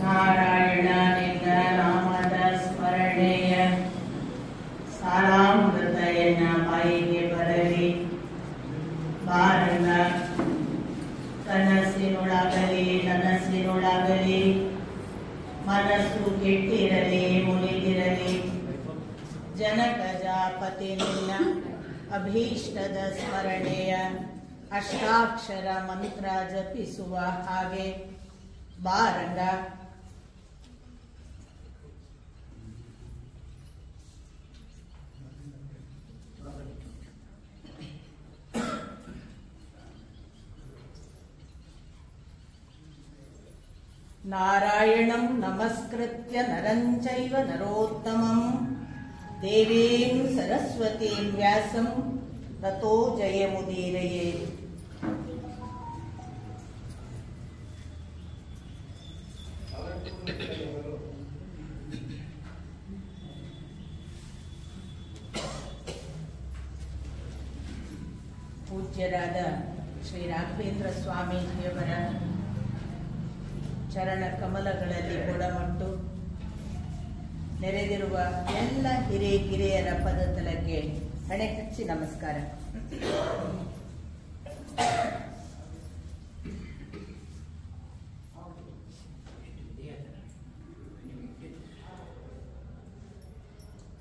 ನಾರಾಯಣನಿಂದ ನಾಮದ ಸ್ಮರಣೆಯ ಸಾಲಾಮೃತಯನ್ನ ಬಾಯಿಗೆ ಬರಲಿ. ಬಾರಲ್ಲ ಕನಸಿನೊಳಗಲಿ ನನಸಿನೊಳಗಲಿ ಮನಸ್ಸು ಕೆಟ್ಟಿರಲಿ ಮುನಿದಿರಲಿ. ಜನಕಜಾಪತಿ ನಿನ್ನ ಅಭೀಷ್ಟದ ಸ್ಮರಣೆಯ ಅಷ್ಟಾಕ್ಷರ ಮಂತ್ರ ಜಪಿಸುವ ಹಾಗೆ ಬಾರಂಗ. ನಾರಾಯಣಂ ನಮಸ್ಕೃತ್ಯ ನರಂ ಚೈವ ನರೋತ್ತಮಂ ದೇವೀಂ ಸರಸ್ವತೀಂ ವ್ಯಾಸಂ ತತೋ ಜಯಮುದೀರಯೇತ್. ಪೂಜ್ಯರಾದ ಶ್ರೀ ರಾಘವೇಂದ್ರ ಸ್ವಾಮೀಜಿಯವರ ಚರಣ ಕಮಲಗಳಲ್ಲಿ ಕೊಡಮಟ್ಟು ನೆರೆದಿರುವ ಎಲ್ಲ ಹಿರಿಯರ ಪದತಲಕ್ಕೆ ಹಣೆ ಹಚ್ಚಿ ನಮಸ್ಕಾರ.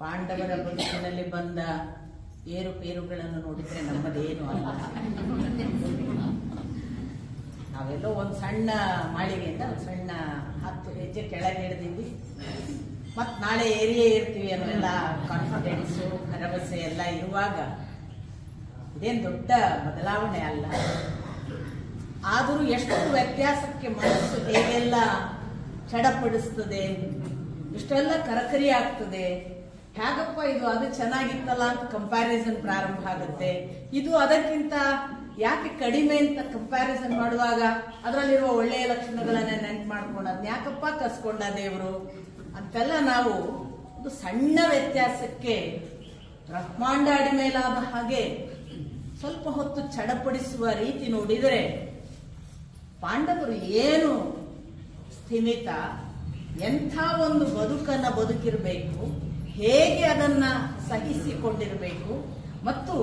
ಪಾಂಡವರ ಬದುಕಿನಲ್ಲಿ ಬಂದ ಏರುಪೇರುಗಳನ್ನು ನೋಡಿದ್ರೆ ನಮ್ಮದೇನು ಅಲ್ಲ. ನಾವೆಲ್ಲೋ ಒಂದು ಸಣ್ಣ ಮಾಳಿಗೆಯಿಂದ ಒಂದು ಸಣ್ಣ 10 ಹೆಜ್ಜೆ ಕೆಳಗೆ ಹಿಡಿದಿದ್ವಿ. ಮತ್ತು ನಾಳೆ ಏರಿಯೇ ಇರ್ತೀವಿ ಅನ್ನೋಲ್ಲ ಕಾನ್ಫಿಡೆನ್ಸು ಭರವಸೆ ಎಲ್ಲ ಇರುವಾಗ ಇದೇನು ದೊಡ್ಡ ಬದಲಾವಣೆ ಅಲ್ಲ. ಆದರೂ ಎಷ್ಟು ವ್ಯತ್ಯಾಸಕ್ಕೆ ಮನಸ್ಸು ಹೇಗೆಲ್ಲ ಚಡಪಡಿಸ್ತದೆ, ಇಷ್ಟೆಲ್ಲ ಕರಕರಿ ಆಗ್ತದೆ. ಹೇಗಪ್ಪ ಇದು ಅದು ಚೆನ್ನಾಗಿತ್ತಲ್ಲ ಅಂತ ಕಂಪ್ಯಾರಿಸನ್ ಪ್ರಾರಂಭ ಆಗುತ್ತೆ. ಇದು ಅದಕ್ಕಿಂತ ಯಾಕೆ ಕಡಿಮೆ ಅಂತ ಕಂಪ್ಯಾರಿಸನ್ ಮಾಡುವಾಗ ಅದರಲ್ಲಿರುವ ಒಳ್ಳೆಯ ಲಕ್ಷಣಗಳನ್ನ ನೆನ್ಪು ಮಾಡ್ಕೊಂಡು ಅದನ್ನ ಯಾಕಪ್ಪ ಕಸ್ಕೊಂಡ ದೇವರು ಅಂತೆಲ್ಲ ನಾವು ಒಂದು ಸಣ್ಣ ವ್ಯತ್ಯಾಸಕ್ಕೆ ಬ್ರಹ್ಮಾಂಡ ಅಡಿಮೇಲಾದ ಹಾಗೆ ಸ್ವಲ್ಪ ಹೊತ್ತು ಚಡಪಡಿಸುವ ರೀತಿ ನೋಡಿದರೆ ಪಾಂಡವರು ಏನು ಸ್ಥಿಮಿತ, ಎಂಥ ಒಂದು ಬದುಕನ್ನ ಬದುಕಿರಬೇಕು, ಹೇಗೆ ಅದನ್ನ ಸಹಿಸಿಕೊಂಡಿರಬೇಕು, ಮತ್ತು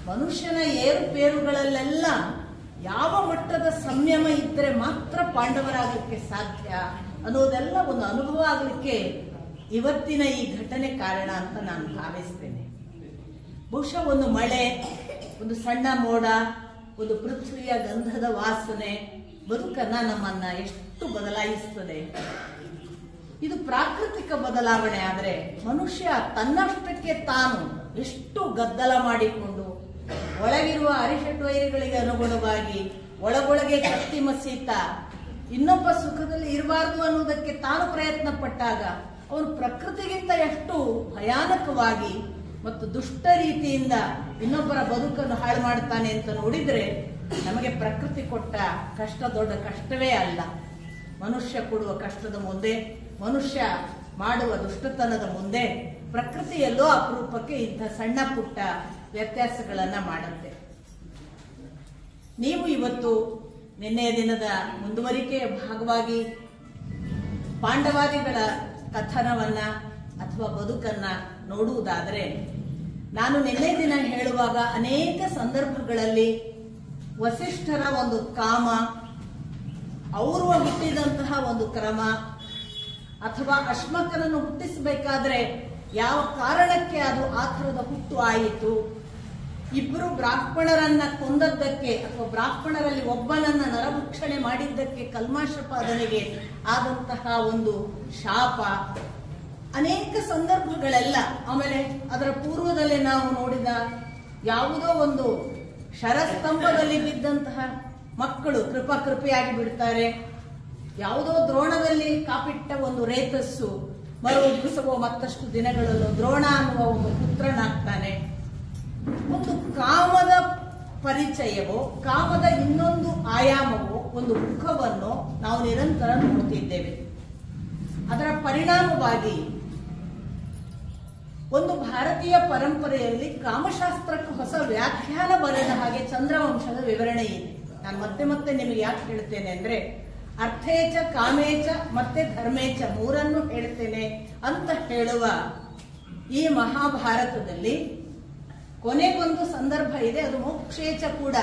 ಮನುಷ್ಯನ ಏರುಪೇರುಗಳಲ್ಲೆಲ್ಲ ಯಾವ ಮಟ್ಟದ ಸಂಯಮ ಇದ್ದರೆ ಮಾತ್ರ ಪಾಂಡವರಾಗಲಿಕ್ಕೆ ಸಾಧ್ಯ ಅನ್ನೋದೆಲ್ಲ ಒಂದು ಅನುಭವ ಆಗಲಿಕ್ಕೆ ಇವತ್ತಿನ ಈ ಘಟನೆ ಕಾರಣ ಅಂತ ನಾನು ಭಾವಿಸ್ತೇನೆ. ಬಹುಶಃ ಒಂದು ಮಳೆ, ಒಂದು ಸಣ್ಣ ಮೋಡ, ಒಂದು ಪೃಥ್ವಿಯ ಗಂಧದ ವಾಸನೆ ಬದುಕನ್ನ ನಮ್ಮನ್ನ ಎಷ್ಟು ಬದಲಾಯಿಸ್ತದೆ. ಇದು ಪ್ರಾಕೃತಿಕ ಬದಲಾವಣೆ. ಆದರೆ ಮನುಷ್ಯ ತನ್ನಷ್ಟಕ್ಕೆ ತಾನು ಎಷ್ಟು ಗದ್ದಲ ಮಾಡಿಕೊಂಡು ಒಳಗಿರುವ ಅರಿಷಡ್ವೈರಿಗಳಿಗೆ ಅನುಗುಣವಾಗಿ ಒಳಗೊಳಗೆ ಕತ್ತಿ ಮಸೀತ ಇನ್ನೊಬ್ಬ ಸುಖದಲ್ಲಿ ಇರಬಾರ್ದು ಅನ್ನುವುದಕ್ಕೆ ತಾನು ಪ್ರಯತ್ನ ಪಟ್ಟಾಗ ಅವನು ಪ್ರಕೃತಿಗಿಂತ ಎಷ್ಟು ಭಯಾನಕವಾಗಿ ಮತ್ತು ದುಷ್ಟ ರೀತಿಯಿಂದ ಇನ್ನೊಬ್ಬರ ಬದುಕನ್ನು ಹಾಳು ಮಾಡ್ತಾನೆ ಅಂತ ನೋಡಿದ್ರೆ ನಮಗೆ ಪ್ರಕೃತಿ ಕೊಟ್ಟ ಕಷ್ಟ ದೊಡ್ಡ ಕಷ್ಟವೇ ಅಲ್ಲ. ಮನುಷ್ಯ ಕೊಡುವ ಕಷ್ಟದ ಮುಂದೆ, ಮನುಷ್ಯ ಮಾಡುವ ದುಷ್ಟತನದ ಮುಂದೆ ಪ್ರಕೃತಿ ಎಲ್ಲೋ ಅಪರೂಪಕ್ಕೆ ಇಂಥ ಸಣ್ಣ ಪುಟ್ಟ ವ್ಯತ್ಯಾಸಗಳನ್ನ ಮಾಡುತ್ತೆ. ನೀವು ಇವತ್ತು ನಿನ್ನೆಯ ದಿನದ ಮುಂದುವರಿಕೆಯ ಭಾಗವಾಗಿ ಪಾಂಡವಾದಿಗಳ ಕಥನವನ್ನ ಅಥವಾ ಬದುಕನ್ನ ನೋಡುವುದಾದರೆ, ನಾನು ನಿನ್ನೆ ದಿನ ಹೇಳುವಾಗ ಅನೇಕ ಸಂದರ್ಭಗಳಲ್ಲಿ ವಸಿಷ್ಠರ ಒಂದು ಕಾಮ, ಅವರು ಹುಟ್ಟಿದಂತಹ ಒಂದು ಕ್ರಮ, ಅಥವಾ ಅಶ್ಮಕನನ್ನು ಹುಟ್ಟಿಸಬೇಕಾದ್ರೆ ಯಾವ ಕಾರಣಕ್ಕೆ ಅದು ಆ ಥರದ ಹುಟ್ಟು ಆಯಿತು, ಇಬ್ಬರು ಬ್ರಾಹ್ಮಣರನ್ನ ಕೊಂದದ್ದಕ್ಕೆ ಅಥವಾ ಬ್ರಾಹ್ಮಣರಲ್ಲಿ ಒಬ್ಬನನ್ನ ನರಭಕ್ಷಣೆ ಮಾಡಿದ್ದಕ್ಕೆ ಕಲ್ಮಾಶಪಾದನೆಗೆ ಆದಂತಹ ಒಂದು ಶಾಪ, ಅನೇಕ ಸಂದರ್ಭಗಳೆಲ್ಲ. ಆಮೇಲೆ ಅದರ ಪೂರ್ವದಲ್ಲಿ ನಾವು ನೋಡಿದ ಯಾವುದೋ ಒಂದು ಶರಸ್ತಂಭದಲ್ಲಿ ಬಿದ್ದಂತಹ ಮಕ್ಕಳು ಕೃಪೆಯಾಗಿ ಬಿಡ್ತಾರೆ, ಯಾವುದೋ ದ್ರೋಣದಲ್ಲಿ ಕಾಪಿಟ್ಟ ಒಂದು ರೇತಸ್ಸು ಮರು ಉದ್ಭವಿಸುವ ಮತ್ತಷ್ಟು ದಿನಗಳಲ್ಲೂ ದ್ರೋಣ ಅನ್ನುವ ಒಬ್ಬ ಪುತ್ರನಾಗ್ತಾನೆ. ಒಂದು ಕಾಮದ ಪರಿಚಯವೋ, ಕಾಮದ ಇನ್ನೊಂದು ಆಯಾಮವೋ, ಒಂದು ಮುಖವನ್ನು ನಾವು ನಿರಂತರ ನೋಡ್ತಿದ್ದೇವೆ. ಅದರ ಪರಿಣಾಮವಾಗಿ ಒಂದು ಭಾರತೀಯ ಪರಂಪರೆಯಲ್ಲಿ ಕಾಮಶಾಸ್ತ್ರಕ್ಕೆ ಹೊಸ ವ್ಯಾಖ್ಯಾನ ಬರೆದ ಹಾಗೆ ಚಂದ್ರವಂಶದ ವಿವರಣೆ ಇದೆ. ನಾನು ಮತ್ತೆ ಮತ್ತೆ ನಿಮಗೆ ಯಾಕೆ ಹೇಳ್ತೇನೆ ಅಂದ್ರೆ, ಅರ್ಥೇಚ ಕಾಮೇಚ ಮತ್ತೆ ಧರ್ಮೇಚ ಮೂರನ್ನು ಹೇಳ್ತೇನೆ ಅಂತ ಹೇಳುವ ಈ ಮಹಾಭಾರತದಲ್ಲಿ ಕೊನೆಗೊಂದು ಸಂದರ್ಭ ಇದೆ, ಅದು ಮೋಕ್ಷೇಚ ಕೂಡ.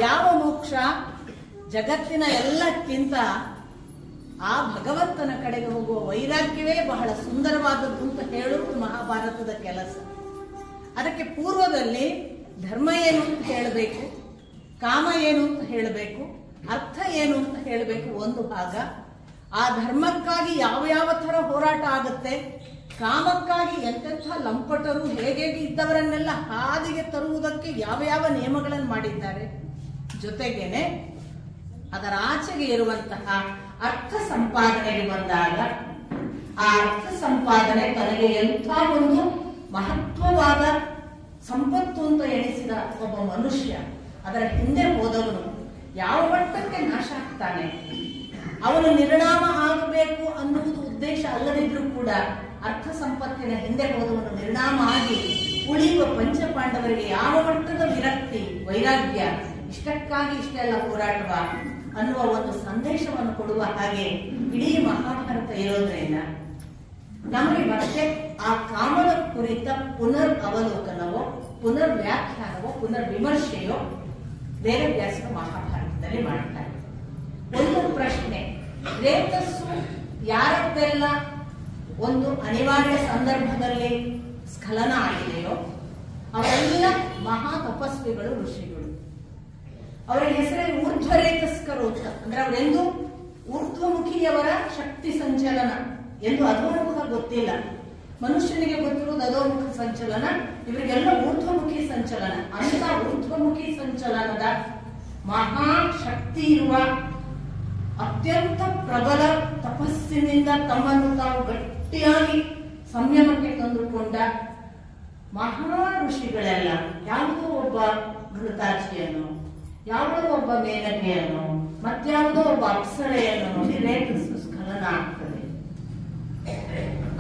ಯಾವ ಮೋಕ್ಷ? ಜಗತ್ತಿನ ಎಲ್ಲಕ್ಕಿಂತ ಆ ಭಗವಂತನ ಕಡೆಗೆ ಹೋಗುವ ವೈರಾಗ್ಯವೇ ಬಹಳ ಸುಂದರವಾದದ್ದು ಅಂತ ಹೇಳುವುದು ಮಹಾಭಾರತದ ಕೆಲಸ. ಅದಕ್ಕೆ ಪೂರ್ವದಲ್ಲಿ ಧರ್ಮ ಏನು ಅಂತ ಹೇಳಬೇಕು, ಕಾಮ ಏನು ಅಂತ ಹೇಳಬೇಕು, ಅರ್ಥ ಏನು ಅಂತ ಹೇಳಬೇಕು ಒಂದು ಭಾಗ. ಆ ಧರ್ಮಕ್ಕಾಗಿ ಯಾವ ಯಾವ ತರ ಹೋರಾಟ ಆಗುತ್ತೆ, ಕಾಮಕ್ಕಾಗಿ ಎಂತೆಂಥ ಲಂಪಟರು ಹೇಗೆ ಇದ್ದವರನ್ನೆಲ್ಲ ಹಾದಿಗೆ ತರುವುದಕ್ಕೆ ಯಾವ ಯಾವ ನಿಯಮಗಳನ್ನು ಮಾಡಿದ್ದಾರೆ, ಜೊತೆಗೇನೆ ಅದರ ಆಚೆಗೆ ಇರುವಂತಹ ಅರ್ಥ ಸಂಪಾದನೆಗೆ ಬಂದಾಗ ಆ ಅರ್ಥ ಸಂಪಾದನೆ ತನಗೆ ಎಂಥ ಒಂದು ಮಹತ್ವವಾದ ಸಂಪತ್ತು ಅಂತ ಎಣಿಸಿದ ಒಬ್ಬ ಮನುಷ್ಯ ಅದರ ಹಿಂದೆ ಹೋದವನು ಯಾವ ಮಟ್ಟಕ್ಕೆ ನಾಶ ಆಗ್ತಾನೆ. ಅವನು ನಿರ್ಣಾಮ ಆಗಬೇಕು ಅನ್ನುವುದು ಉದ್ದೇಶ ಅಲ್ಲದಿದ್ರೂ ಕೂಡ ಅರ್ಥ ಸಂಪತ್ತಿನ ಹಿಂದೆ ಹೋದವನು ನಿರ್ಣಾಮ ಆಗಿ ಉಳಿಯುವ ಪಂಚಪಾಂಡವರಿಗೆ ಯಾವ ಮಟ್ಟದ ವಿರಕ್ತಿ, ವೈರಾಗ್ಯ, ಇಷ್ಟಕ್ಕಾಗಿ ಇಷ್ಟೆಲ್ಲ ಹೋರಾಟವ ಅನ್ನುವ ಒಂದು ಸಂದೇಶವನ್ನು ಕೊಡುವ ಹಾಗೆ ಇಡೀ ಮಹಾಭಾರತ ಇರೋದ್ರಿಂದ ನಮಗೆ ಮತ್ತೆ ಆ ಕಾಮದ ಕುರಿತ ಪುನರ್ ಅವಲೋಕನವೋ, ಪುನರ್ ವ್ಯಾಖ್ಯಾನವೋ, ಪುನರ್ ವಿಮರ್ಶೆಯೋ ವೇದವ್ಯಾಸರು ಮಹಾಭಾರತದಲ್ಲಿ ಮಾಡ್ತಾರೆ. ಒಂದು ಪ್ರಶ್ನೆ, ರೇತಸ್ಸು ಯಾರದ್ದೆಲ್ಲ ಒಂದು ಅನಿವಾರ್ಯ ಸಂದರ್ಭದಲ್ಲಿ ಸ್ಖಲನ ಆಗಿದೆಯೋ ಅವೆಲ್ಲ ಮಹಾ ತಪಸ್ವಿಗಳು, ಋಷಿಗಳು. ಅವರ ಹೆಸರೇ ಊರ್ಧ್ವರೇತಸ್ಕರು ಅಂತ. ಅಂದ್ರೆ ಅವರೆಂದು ಊರ್ಧ್ವಮುಖಿಯವರ ಶಕ್ತಿ ಸಂಚಲನ ಎಂದು ಅಧೋಮುಖ ಗೊತ್ತಿಲ್ಲ. ಮನುಷ್ಯನಿಗೆ ಗೊತ್ತಿರುವುದು ಅಧೋಮುಖ ಸಂಚಲನ, ಇವರಿಗೆಲ್ಲ ಊರ್ಧ್ವಮುಖಿ ಸಂಚಲನ. ಅಂತ ಊರ್ಧ್ವಮುಖಿ ಸಂಚಲನದ ಮಹಾಶಕ್ತಿ ಇರುವ ಅತ್ಯಂತ ಪ್ರಬಲ ತಪಸ್ಸಿನಿಂದ ತಮ್ಮನ್ನು ತಾವು ಗಟ್ಟಿಯಾಗಿ ಸಂಯಮಕ್ಕೆ ತಂದುಕೊಂಡ ಮಹಾ ಋಷಿಗಳೆಲ್ಲ ಯಾವುದೋ ಒಬ್ಬ ಘೃತಾಚಿಯನ್ನು, ಯಾವುದೋ ಒಬ್ಬ ಮೇನಕೆಯನ್ನು, ಮತ್ಯಾವುದೋ ಒಬ್ಬ ಅಪ್ಸರೆಯನ್ನು ನೋಡಿ ರೇತಸ್ಸು ಸ್ಖಲನ ಆಗ್ತದೆ.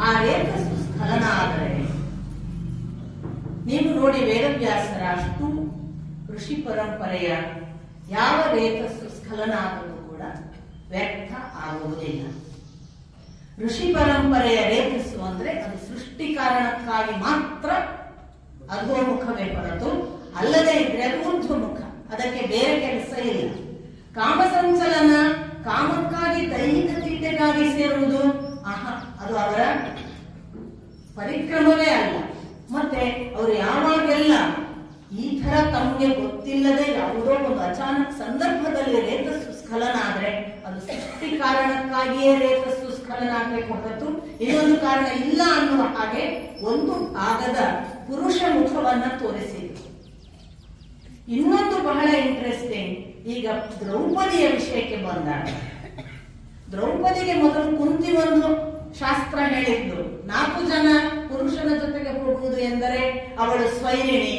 ಆ ರೇತಸ್ಸು ಸ್ಖಲನ ಆದರೆ ನೀವು ನೋಡಿ ವೇದವ್ಯಾಸರ ಅಷ್ಟು ಋಷಿ ಪರಂಪರೆಯ ಯಾವ ರೇತಸ್ಸು ಸ್ಖಲನ ಆದರೂ ಕೂಡ ವ್ಯರ್ಥ ಆಗುವುದಿಲ್ಲ. ಋಷಿ ಪರಂಪರೆಯ ರೇತಸ್ಸು ಅಂದ್ರೆ ಅದು ಸೃಷ್ಟಿ ಕಾರಣಕ್ಕಾಗಿ ಮಾತ್ರ ಅಧೋಮುಖವೇ ಹೊರತು ಅಲ್ಲದೆ ಇದ್ರೆ ಊರ್ಧ್ವಮುಖ, ಅದಕ್ಕೆ ಬೇರೆ ಕೆಲಸ ಇಲ್ಲ. ಕಾಮ ಸಂಚಲನ, ಕಾಮಕ್ಕಾಗಿ ದೈಹಿಕ ತೀಟೆಗಾಗಿ ಸೇರುವುದು ಅದು ಅವರ ಪರಿಕ್ರಮವೇ ಅಲ್ಲ. ಮತ್ತೆ ಅವರು ಯಾವಾಗೆಲ್ಲ ಈ ತರ ತಮಗೆ ಗೊತ್ತಿಲ್ಲದೆ ಯಾವುದೋ ಒಂದು ಅಚಾನಕ್ ಸಂದರ್ಭದಲ್ಲಿ ರೇತಸ್ಸು ಸ್ಖಲನ ಆದ್ರೆ ಅದು ಸೃಷ್ಟಿ ಕಾರಣಕ್ಕಾಗಿಯೇ ರೇತಸ್ಸು ಸ್ಖಲನ ಆಗಬೇಕು ಹೊರತು ಇನ್ನೊಂದು ಕಾರಣ ಇಲ್ಲ ಅನ್ನುವ ಹಾಗೆ ಒಂದು ಭಾಗದ ಪುರುಷ ಮುಖವನ್ನ ತೋರಿಸಿದ್ರು. ಇನ್ನೊಂದು ಬಹಳ ಇಂಟ್ರೆಸ್ಟಿಂಗ್, ಈಗ ದ್ರೌಪದಿಯ ವಿಷಯಕ್ಕೆ ಬಂದಾಗ ದ್ರೌಪದಿಗೆ ಮೊದಲು ಕುಂತಿ ಒಂದು ಶಾಸ್ತ್ರ ಹೇಳಿದ್ದು, 4 ಜನ ಪುರುಷನ ಜೊತೆಗೆ ಹೋಗುವುದು ಎಂದರೆ ಅವಳು ಸ್ವೈರಿಣಿ,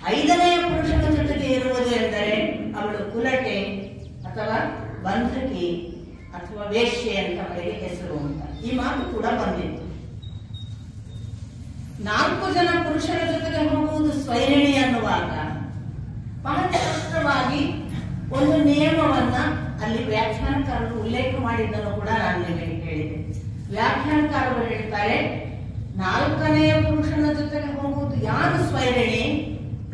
5ನೆಯ ಪುರುಷನ ಜೊತೆಗೆ ಇರುವುದು ಎಂದರೆ ಅವಳು ಕುಲಟೆ ಅಥವಾ ಬಂಧಕಿ ಅಥವಾ ವೇಶ್ಯೆ ಅಂತ ಅವರಿಗೆ ಹೆಸರು ಅಂತ ಈ ಮಾತು ಕೂಡ ಬಂದಿತ್ತು. 4 ಜನ ಪುರುಷರ ಜೊತೆಗೆ ಹೋಗುವುದು ಸ್ವೈರಿಣಿ ಅನ್ನುವಾಗ ಬಹಳ ಸ್ಪಷ್ಟವಾಗಿ ಒಂದು ನಿಯಮವನ್ನ ಅಲ್ಲಿ ವ್ಯಾಖ್ಯಾನಕಾರರು ಉಲ್ಲೇಖ ಮಾಡಿದ್ದನ್ನು ಕೂಡ ನಾನು ನಿಮಗೆ ಹೇಳಿದೆ. ವ್ಯಾಖ್ಯಾನಕಾರರು ಹೇಳ್ತಾರೆ, 4ನೆಯ ಪುರುಷನ ಜೊತೆಗೆ ಹೋಗುವುದು ಯಾರು ಸ್ವೈರಿಣಿ?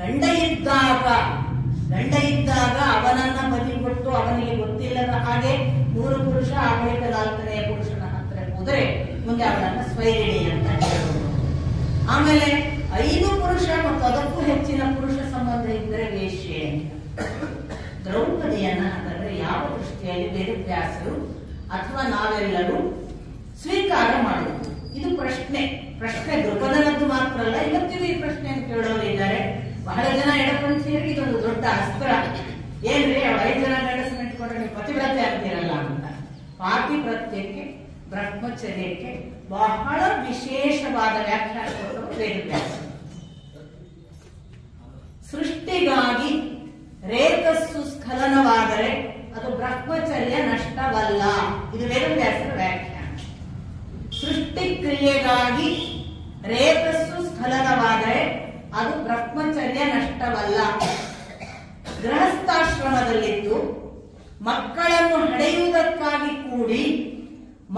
ಗಂಡ ಇದ್ದಾಗ ಅವನನ್ನ ಬಲಿ ಕೊಟ್ಟು ಅವನಿಗೆ ಗೊತ್ತಿಲ್ಲದ ಹಾಗೆ 3 ಪುರುಷ ಅವಳಿಗೆ 4ನೆಯ ಪುರುಷನ ಹತ್ರ ಹೋದರೆ ಮುಂದೆ ಅವನನ್ನ ಸ್ವೈರಿಣಿ ಅಂತ ಹೇಳುವುದು. ಆಮೇಲೆ 5 ಪುರುಷ ಮತ್ತು ಅದಕ್ಕೂ ಹೆಚ್ಚಿನ ಪುರುಷ ಸಂಬಂಧ ಇದ್ದರೆ ವೇಶ್ಯೆ ಅಂತ. ದ್ರೌಪದಿಯನ್ನ ಹಾಗಾದ್ರೆ ಯಾವ ದೃಷ್ಟಿಯಲ್ಲಿ ವೇದವ್ಯಾಸರು ಅಥವಾ ನಾವೆಲ್ಲರೂ ಸ್ವೀಕಾರ ಮಾಡುವುದು? ಇದು ಪ್ರಶ್ನೆ ದೃಪದನದ್ದು ಮಾತ್ರ ಅಲ್ಲ, ಇವತ್ತಿಗೂ ಈ ಪ್ರಶ್ನೆಯನ್ನು ಕೇಳೋರಿದ್ದಾರೆ. ಬಹಳ ಜನ ಎಡಪಂಥೀಯರಿಗೆ ಇದೊಂದು ದೊಡ್ಡ ಅಸ್ತ್ರ. ಏನ್ರಿ ಅವ್ರ 5 ಜನ ಗಂಡಸನ್ನ ಇಟ್ಕೊಂಡ್ರೆ ನೀವು ಪತಿವ್ರತೆ ಆಗ್ತೀರಲ್ಲ ಅಂತ. ಪಾತಿವ್ರತ್ಯಕ್ಕೆ, ಬ್ರಹ್ಮಚರ್ಯಕ್ಕೆ ಬಹಳ ವಿಶೇಷವಾದ ವ್ಯಾಖ್ಯಾನ ಕೊಟ್ಟರು ವೇದವ್ಯಾಸ. ಸೃಷ್ಟಿಗಾಗಿ ರೇತಸ್ಸು ಸ್ಖಲನವಾದರೆ ಅದು ಬ್ರಹ್ಮಚರ್ಯ ನಷ್ಟವಲ್ಲ, ಇದು ವೇದವ್ಯಾಸರ ವ್ಯಾಖ್ಯಾನ. ಸೃಷ್ಟಿ ಕ್ರಿಯೆಗಾಗಿ ರೇತಸ್ಸು ಸ್ಖಲನವಾದರೆ ಅದು ಬ್ರಹ್ಮಚರ್ಯ ನಷ್ಟವಲ್ಲ. ಗೃಹಸ್ಥಾಶ್ರಮದಲ್ಲಿದ್ದು ಮಕ್ಕಳನ್ನು ಹಡೆಯುವುದಕ್ಕಾಗಿ ಕೂಡಿ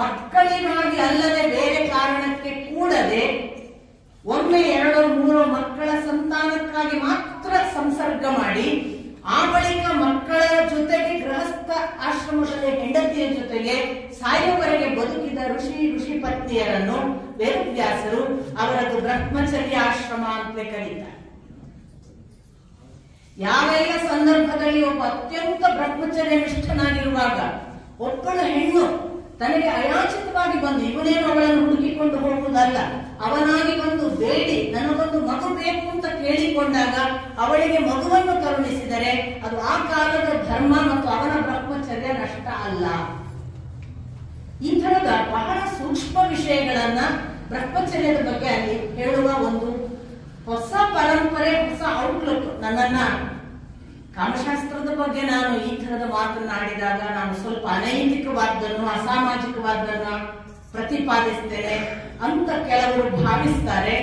ಮಕ್ಕಳಿಗಾಗಿ ಅಲ್ಲದೆ ಬೇರೆ ಕಾರಣಕ್ಕೆ ಕೂಡದೆ ಒಮ್ಮೆ 2-3 ಮಕ್ಕಳ ಸಂತಾನಕ್ಕಾಗಿ ಮಾತ್ರ ಸಂಸರ್ಗ ಮಾಡಿ ಆ ಬಳಿಕ ಮಕ್ಕಳ ಜೊತೆಗೆ ಗೃಹಸ್ಥ ಆಶ್ರಮದಲ್ಲಿ ಹೆಂಡತಿಯ ಜೊತೆಗೆ ಸಾಯುವವರೆಗೆ ಬದುಕಿದ ಋಷಿ ಪತ್ನಿಯರನ್ನು ವೇದವ್ಯಾಸರು ಅವರದ್ದು ಬ್ರಹ್ಮಚರ್ಯ ಆಶ್ರಮ ಅಂತಲೇ ಕರೀತಾರೆ. ಯಾವೆಲ್ಲ ಸಂದರ್ಭದಲ್ಲಿ ಒಬ್ಬ ಅತ್ಯಂತ ಬ್ರಹ್ಮಚರ್ಯ ನಿಷ್ಠನಾಗಿರುವಾಗ ಒಬ್ಬಳು ಹೆಣ್ಣು ತನಗೆ ಅಯಾಚಿತವಾಗಿ ಬಂದು ಇವನೇನು ಅವಳನ್ನು ಹುಡುಕಿಕೊಂಡು ಹೋಗುವುದಲ್ಲ, ಅವನಾಗಿ ಬಂದು ಬೇಡಿ ನನಗೊಂದು ಮಗು ಬೇಕು ಅಂತ ಕೇಳಿಕೊಂಡಾಗ ಅವಳಿಗೆ ಮಗುವನ್ನು ಕರುಣಿಸಿದರೆ ಅದು ಆ ಕಾಲದ ಧರ್ಮ ಮತ್ತು ಅವನ ಬ್ರಹ್ಮಚರ್ಯ ನಷ್ಟ ಅಲ್ಲ. ಈ ತರದ ಬಹಳ ಸೂಕ್ಷ್ಮ ವಿಷಯಗಳನ್ನ ಬ್ರಹ್ಮಚರ್ಯದ ಬಗ್ಗೆ ಅಲ್ಲಿ ಹೇಳುವ ಒಂದು ಹೊಸ ಪರಂಪರೆ, ಹೊಸ ಔಟ್ಲುಕ್. ನನ್ನನ್ನ ಕಾಮಶಾಸ್ತ್ರದ ಬಗ್ಗೆ ನಾನು ಈ ತರದ ಮಾತನಾಡಿದಾಗ ನಾನು ಸ್ವಲ್ಪ ಅನೈತಿಕವಾದನ್ನು ಅಸಾಮಾಜಿಕವಾದನ್ನ ಪ್ರತಿಪಾದಿಸ್ತೇನೆ ಅಂತ ಕೆಲವರು ಭಾವಿಸ್ತಾರೆ.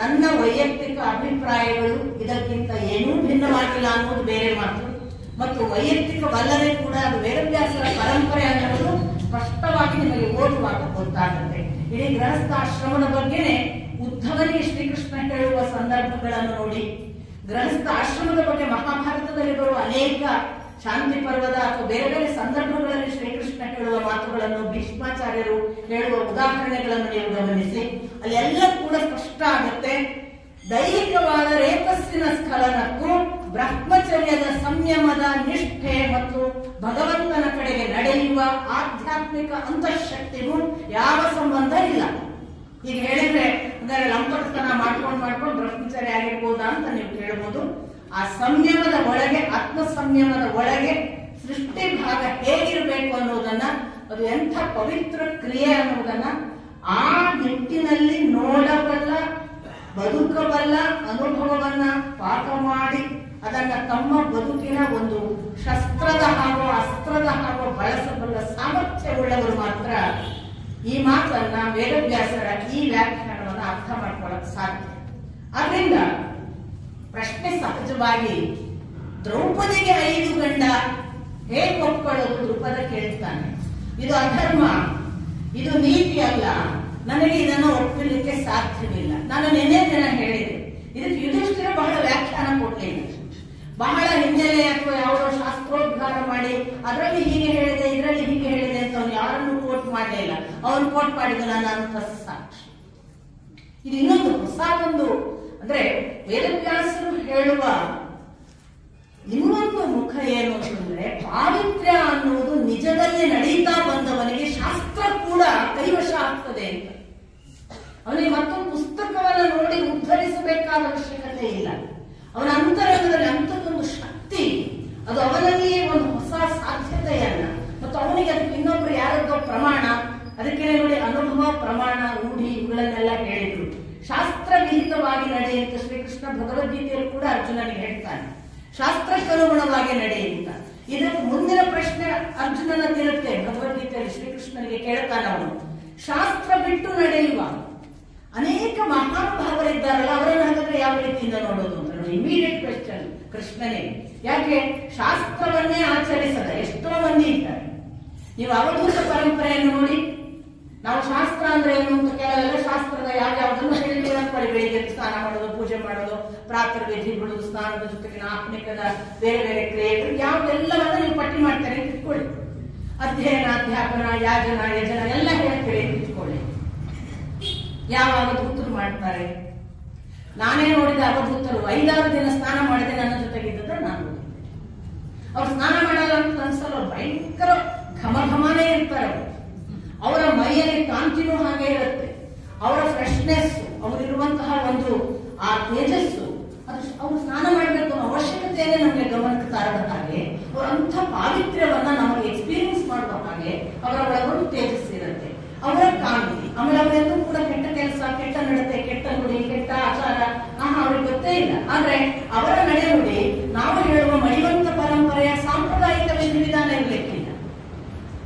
ನನ್ನ ವೈಯಕ್ತಿಕ ಅಭಿಪ್ರಾಯಗಳು ಇದಕ್ಕಿಂತ ಏನೂ ಭಿನ್ನವಾಗಿಲ್ಲ ಅನ್ನೋದು ಬೇರೆ ಮಾತು. ಮತ್ತು ವೈಯಕ್ತಿಕವಲ್ಲದೆ ಕೂಡ ಅದು ವೇದವ್ಯಾಸರ ಪರಂಪರೆ ಅನ್ನೋದು ಸ್ಪಷ್ಟವಾಗಿ ನಿಮಗೆ ಓದುವಾಗ ಗೊತ್ತಾಗುತ್ತೆ. ಇಡೀ ಗೃಹಸ್ಥಾಶ್ರಮದ ಬಗ್ಗೆನೆ ಉದ್ಧವನಿಗೆ ಶ್ರೀಕೃಷ್ಣ ಹೇಳುವ ಸಂದರ್ಭಗಳನ್ನು ನೋಡಿ, ಗೃಹಸ್ಥ ಆಶ್ರಮದ ಬಗ್ಗೆ ಮಹಾಭಾರತದಲ್ಲಿ ಬರುವ ಅನೇಕ ಶಾಂತಿ ಪರ್ವದ ಅಥವಾ ಬೇರೆ ಬೇರೆ ಸಂದರ್ಭಗಳಲ್ಲಿ ಶ್ರೀಕೃಷ್ಣ ಹೇಳುವ ಮಾತುಗಳನ್ನು, ಭೀಷ್ಮಾಚಾರ್ಯರು ಹೇಳುವ ಉದಾಹರಣೆಗಳನ್ನು ನೀವು ಗಮನಿಸಿ, ಅಲ್ಲಿ ಎಲ್ಲ ಕೂಡ ಸ್ಪಷ್ಟ ಆಗುತ್ತೆ. ದೈಹಿಕವಾದ ರೇತಸ್ಸಿನ ಸ್ಖಲನಕ್ಕೂ ಬ್ರಹ್ಮಚರ್ಯದ ಸಂಯಮದ ನಿಷ್ಠೆ ಮತ್ತು ಭಗವಂತನ ಕಡೆಗೆ ನಡೆಯುವ ಆಧ್ಯಾತ್ಮಿಕ ಅಂತಃಶಕ್ತಿಗೂ ಯಾವ ಸಂಬಂಧ ಇಲ್ಲ. ಈಗ ಹೇಳಿದ್ರೆ ಅಂದರೆ ಲಂಪಟತನ ಮಾಡ್ಕೊಂಡು ಬ್ರಹ್ಮಚರ್ಯ ಆಗಿರ್ಬೋದಾ ಅಂತ ನೀವು ಕೇಳಬಹುದು. ಆ ಸಂಯಮದ ಒಳಗೆ, ಆತ್ಮ ಸಂಯಮದ ಒಳಗೆ ಸೃಷ್ಟಿ ಭಾಗ ಹೇಗಿರಬೇಕು ಅನ್ನೋದನ್ನ, ಅದು ಎಂಥ ಪವಿತ್ರ ಕ್ರಿಯೆ ಅನ್ನೋದನ್ನ ಆ ನಿಟ್ಟಿನಲ್ಲಿ ನೋಡಬಲ್ಲ, ಬದುಕಬಲ್ಲ, ಅನುಭವವನ್ನ ಪಾಠ ಮಾಡಿ ಅದನ್ನ ತಮ್ಮ ಬದುಕಿನ ಒಂದು ಶಸ್ತ್ರದ ಹಾಗೂ ಅಸ್ತ್ರದ ಹಾಗೂ ಬಳಸಬಲ್ಲ ಸಾಮರ್ಥ್ಯವುಳ್ಳವರು ಮಾತ್ರ ಈ ಮಾತನ್ನ ವೇದವ್ಯಾಸರ ಈ ವ್ಯಾಖ್ಯಾನವನ್ನು ಅರ್ಥ ಮಾಡ್ಕೊಳ್ಳಕ್ ಸಾಧ್ಯ. ಆದ್ರಿಂದ ಪ್ರಶ್ನೆ ಸಹಜವಾಗಿ, ದ್ರೌಪದಿಗೆ 5 ಗಂಡ ಹೇಗೆ ಒಪ್ಕೊಳ್ಳೋದು? ದ್ರುಪದ ಕೇಳ್ತಾನೆ, ಇದು ಅಧರ್ಮ, ಇದು ನೀತಿ ಅಲ್ಲ, ನನಗೆ ಇದನ್ನು ಒಪ್ಪಲಿಕ್ಕೆ ಸಾಧ್ಯವಿಲ್ಲ. ನಾನು ನಿನ್ನೆ ದಿನ ಹೇಳಿದೆ, ಇದಕ್ಕೆ ಯುಧಿಷ್ಠಿರ ಬಹಳ ವ್ಯಾಖ್ಯಾನ ಕೊಡ್ಲಿಲ್ಲ. ಬಹಳ ಹಿನ್ನೆಲೆ ಅಥವಾ ಯಾವುದೋ ಶಾಸ್ತ್ರೋದ್ಧಾರ ಮಾಡಿ ಅದರಲ್ಲಿ ಹೀಗೆ ಹೇಳಿದೆ, ಇದರಲ್ಲಿ ಹೀಗೆ ಹೇಳಿದೆ ಅಂತ ಅವನು ಯಾರನ್ನು ಕೋಟ್ ಮಾಡಲಿಲ್ಲ. ಅವನು ಕೋಟ್ ಮಾಡಿದ ನನ್ನ ಅಂತ ಸಾಕ್ಷಿ. ಇದು ಇನ್ನೊಂದು ಹೊಸ ಒಂದು, ಅಂದ್ರೆ ವೇದವ್ಯಾಸರು ಹೇಳುವ ಇನ್ನೊಂದು ಮುಖ ಏನು ಅಂತಂದ್ರೆ, ಪಾವಿತ್ರ್ಯ ಅನ್ನುವುದು ನಿಜದಲ್ಲಿ ನಡೀತಾ ಬಂದವನಿಗೆ ಶಾಸ್ತ್ರ ಕೂಡ ಕೈವಶ ಆಗ್ತದೆ ಅಂತ. ಅವನಿಗೆ ಮತ್ತೊಂದು ಪುಸ್ತಕವನ್ನು ನೋಡಿ ಉದ್ಧರಿಸಬೇಕಾದ ಅವಶ್ಯಕತೆ ಇಲ್ಲ. ಅವನ ಅಂತರಂಗದಲ್ಲಿ ಅಂಥದ್ದೊಂದು ಶಕ್ತಿ, ಅದು ಅವನಲ್ಲಿಯೇ ಒಂದು ಹೊಸ ಸಾಧ್ಯತೆಯನ್ನ, ಮತ್ತು ಅವನಿಗೆ ಅದಕ್ಕೆ ಇನ್ನೊಬ್ರು ಯಾರದ್ದೋ ಪ್ರಮಾಣ, ಅದಕ್ಕೆ ನೋಡಿ ಅನುಭವ, ಪ್ರಮಾಣ, ರೂಢಿ ಇವುಗಳನ್ನೆಲ್ಲ ಹೇಳಿದ್ರು. ಶಾಸ್ತ್ರ ವಿಹಿತವಾಗಿ ನಡೆಯುತ್ತ ಶ್ರೀಕೃಷ್ಣ ಭಗವದ್ಗೀತೆಯಲ್ಲಿ ಕೂಡ ಅರ್ಜುನನಿಗೆ ಹೇಳ್ತಾನೆ, ಶಾಸ್ತ್ರಕ್ಕನುಗುಣವಾಗಿ ನಡೆಯುತ್ತ. ಇದಕ್ಕೆ ಮುಂದಿನ ಪ್ರಶ್ನೆ ಅರ್ಜುನನದಿರುತ್ತೆ ಭಗವದ್ಗೀತೆಯಲ್ಲಿ ಶ್ರೀಕೃಷ್ಣನಿಗೆ ಕೇಳ್ತಾನೆ ಅವನು. ಶಾಸ್ತ್ರ ಬಿಟ್ಟು ನಡೆಯುವ ಅನೇಕ ಮಹಾನುಭಾವರಿದ್ದಾರಲ್ಲ, ಅವರನ್ನು ಹಾಗಾದ್ರೆ ಯಾವ ರೀತಿಯಿಂದ ನೋಡೋದು ಅಂತ ನೋಡಿ. ಇಮಿಡಿಯೇಟ್ ಕ್ವೆಶ್ಚನ್ ಕೃಷ್ಣನೇ. ಯಾಕೆ ಶಾಸ್ತ್ರವನ್ನೇ ಆಚರಿಸದ ಎಷ್ಟೋ ಮಂದಿ ಇದ್ದಾರೆ. ನೀವು ಅವಧೂತ ಪರಂಪರೆಯನ್ನು ನೋಡಿ, ನಾವು ಶಾಸ್ತ್ರ ಅಂದ್ರೆ ಏನು ಅಂತ ಕೆಲವೆಲ್ಲ ಶಾಸ್ತ್ರದ ಯಾವ್ಯಾವುದನ್ನು ಹೇಳಿದ್ರೆ ಅನ್ಕೊಳ್ಳಿ. ಬೆಳಿಗ್ಗೆ ಸ್ನಾನ ಮಾಡೋದು, ಪೂಜೆ ಮಾಡೋದು, ಪ್ರಾತರ್ ವಿಧಿಗಳು, ಸ್ನಾನದ ಜೊತೆಗಿನ ಆತ್ಮಿಕದ ಬೇರೆ ಬೇರೆ ಕ್ರಿಯೆಗಳು ಯಾವೆಲ್ಲವನ್ನ ನೀವು ಪಟ್ಟಿ ಮಾಡ್ತಾರೆ ಇಟ್ಕೊಳ್ಳಿ. ಅಧ್ಯಯನ, ಅಧ್ಯಾಪನ, ಯಾಜನ, ಯಜನ ಎಲ್ಲ ಹೇಳ್ತೀರಿ ಇಟ್ಕೊಳ್ಳಿ. ಯಾವ ಅವಧೂತರು ಮಾಡ್ತಾರೆ? ನಾನೇ ನೋಡಿದ ಅವಧೂತರು 5-6 ದಿನ ಸ್ನಾನ ಮಾಡಿದೆ, ನನ್ನ ಜೊತೆಗಿದ್ದ ನಾನು. ಅವ್ರು ಸ್ನಾನ ಮಾಡಲ್ಲ ಅಂತ ಅನ್ಸಲ್ಲ, ಭಯಂಕರ ಘಮಘಮನೇ ಇರ್ತಾರೆ. ಅವರ ಮೈಯಲ್ಲಿ ಕಾಂತಿನೂ ಹಾಗೆ ಇರುತ್ತೆ, ಅವರ ಫ್ರೆಶ್ನೆಸ್, ಅವರಿರುವಂತಹ ಒಂದು ಆ ತೇಜಸ್ಸು, ಅದು ಅವ್ರು ಸ್ನಾನ ಮಾಡಬೇಕು ಅನ್ನೋ ಅವಶ್ಯಕತೆಯನ್ನೇ ನಮಗೆ ಗಮನಕ್ಕೆ ತಾರದ ಹಾಗೆ, ಅವರಂಥ ಪಾವಿತ್ರ್ಯವನ್ನ ನಮಗೆ ಎಕ್ಸ್ಪೀರಿಯನ್ಸ್ ಮಾಡುವ ಹಾಗೆ ಅವರ ಒಳಗೊಂದು ತೇಜಸ್ಸು ಇರುತ್ತೆ, ಅವರ ಕಾಂತಿ. ಆಮೇಲೆ ಅವರೆಲ್ಲೂ ಕೂಡ ಕೆಟ್ಟ ಕೆಲಸ, ಕೆಟ್ಟ ನಡತೆ, ಕೆಟ್ಟ ನುಡಿ, ಕೆಟ್ಟ ಆಚಾರ ಅವ್ರಿಗೆ ಗೊತ್ತೇ ಇಲ್ಲ. ಆದ್ರೆ ಅವರ ನಡೆನುಡಿ ನಾವು ಹೇಳುವ ಮಣಿವಂತ ಪರಂಪರೆಯ ಸಾಂಪ್ರದಾಯಿಕ ವಿಧಿವಿಧಾನ ಇರಲಿಕ್ಕಿಲ್ಲ.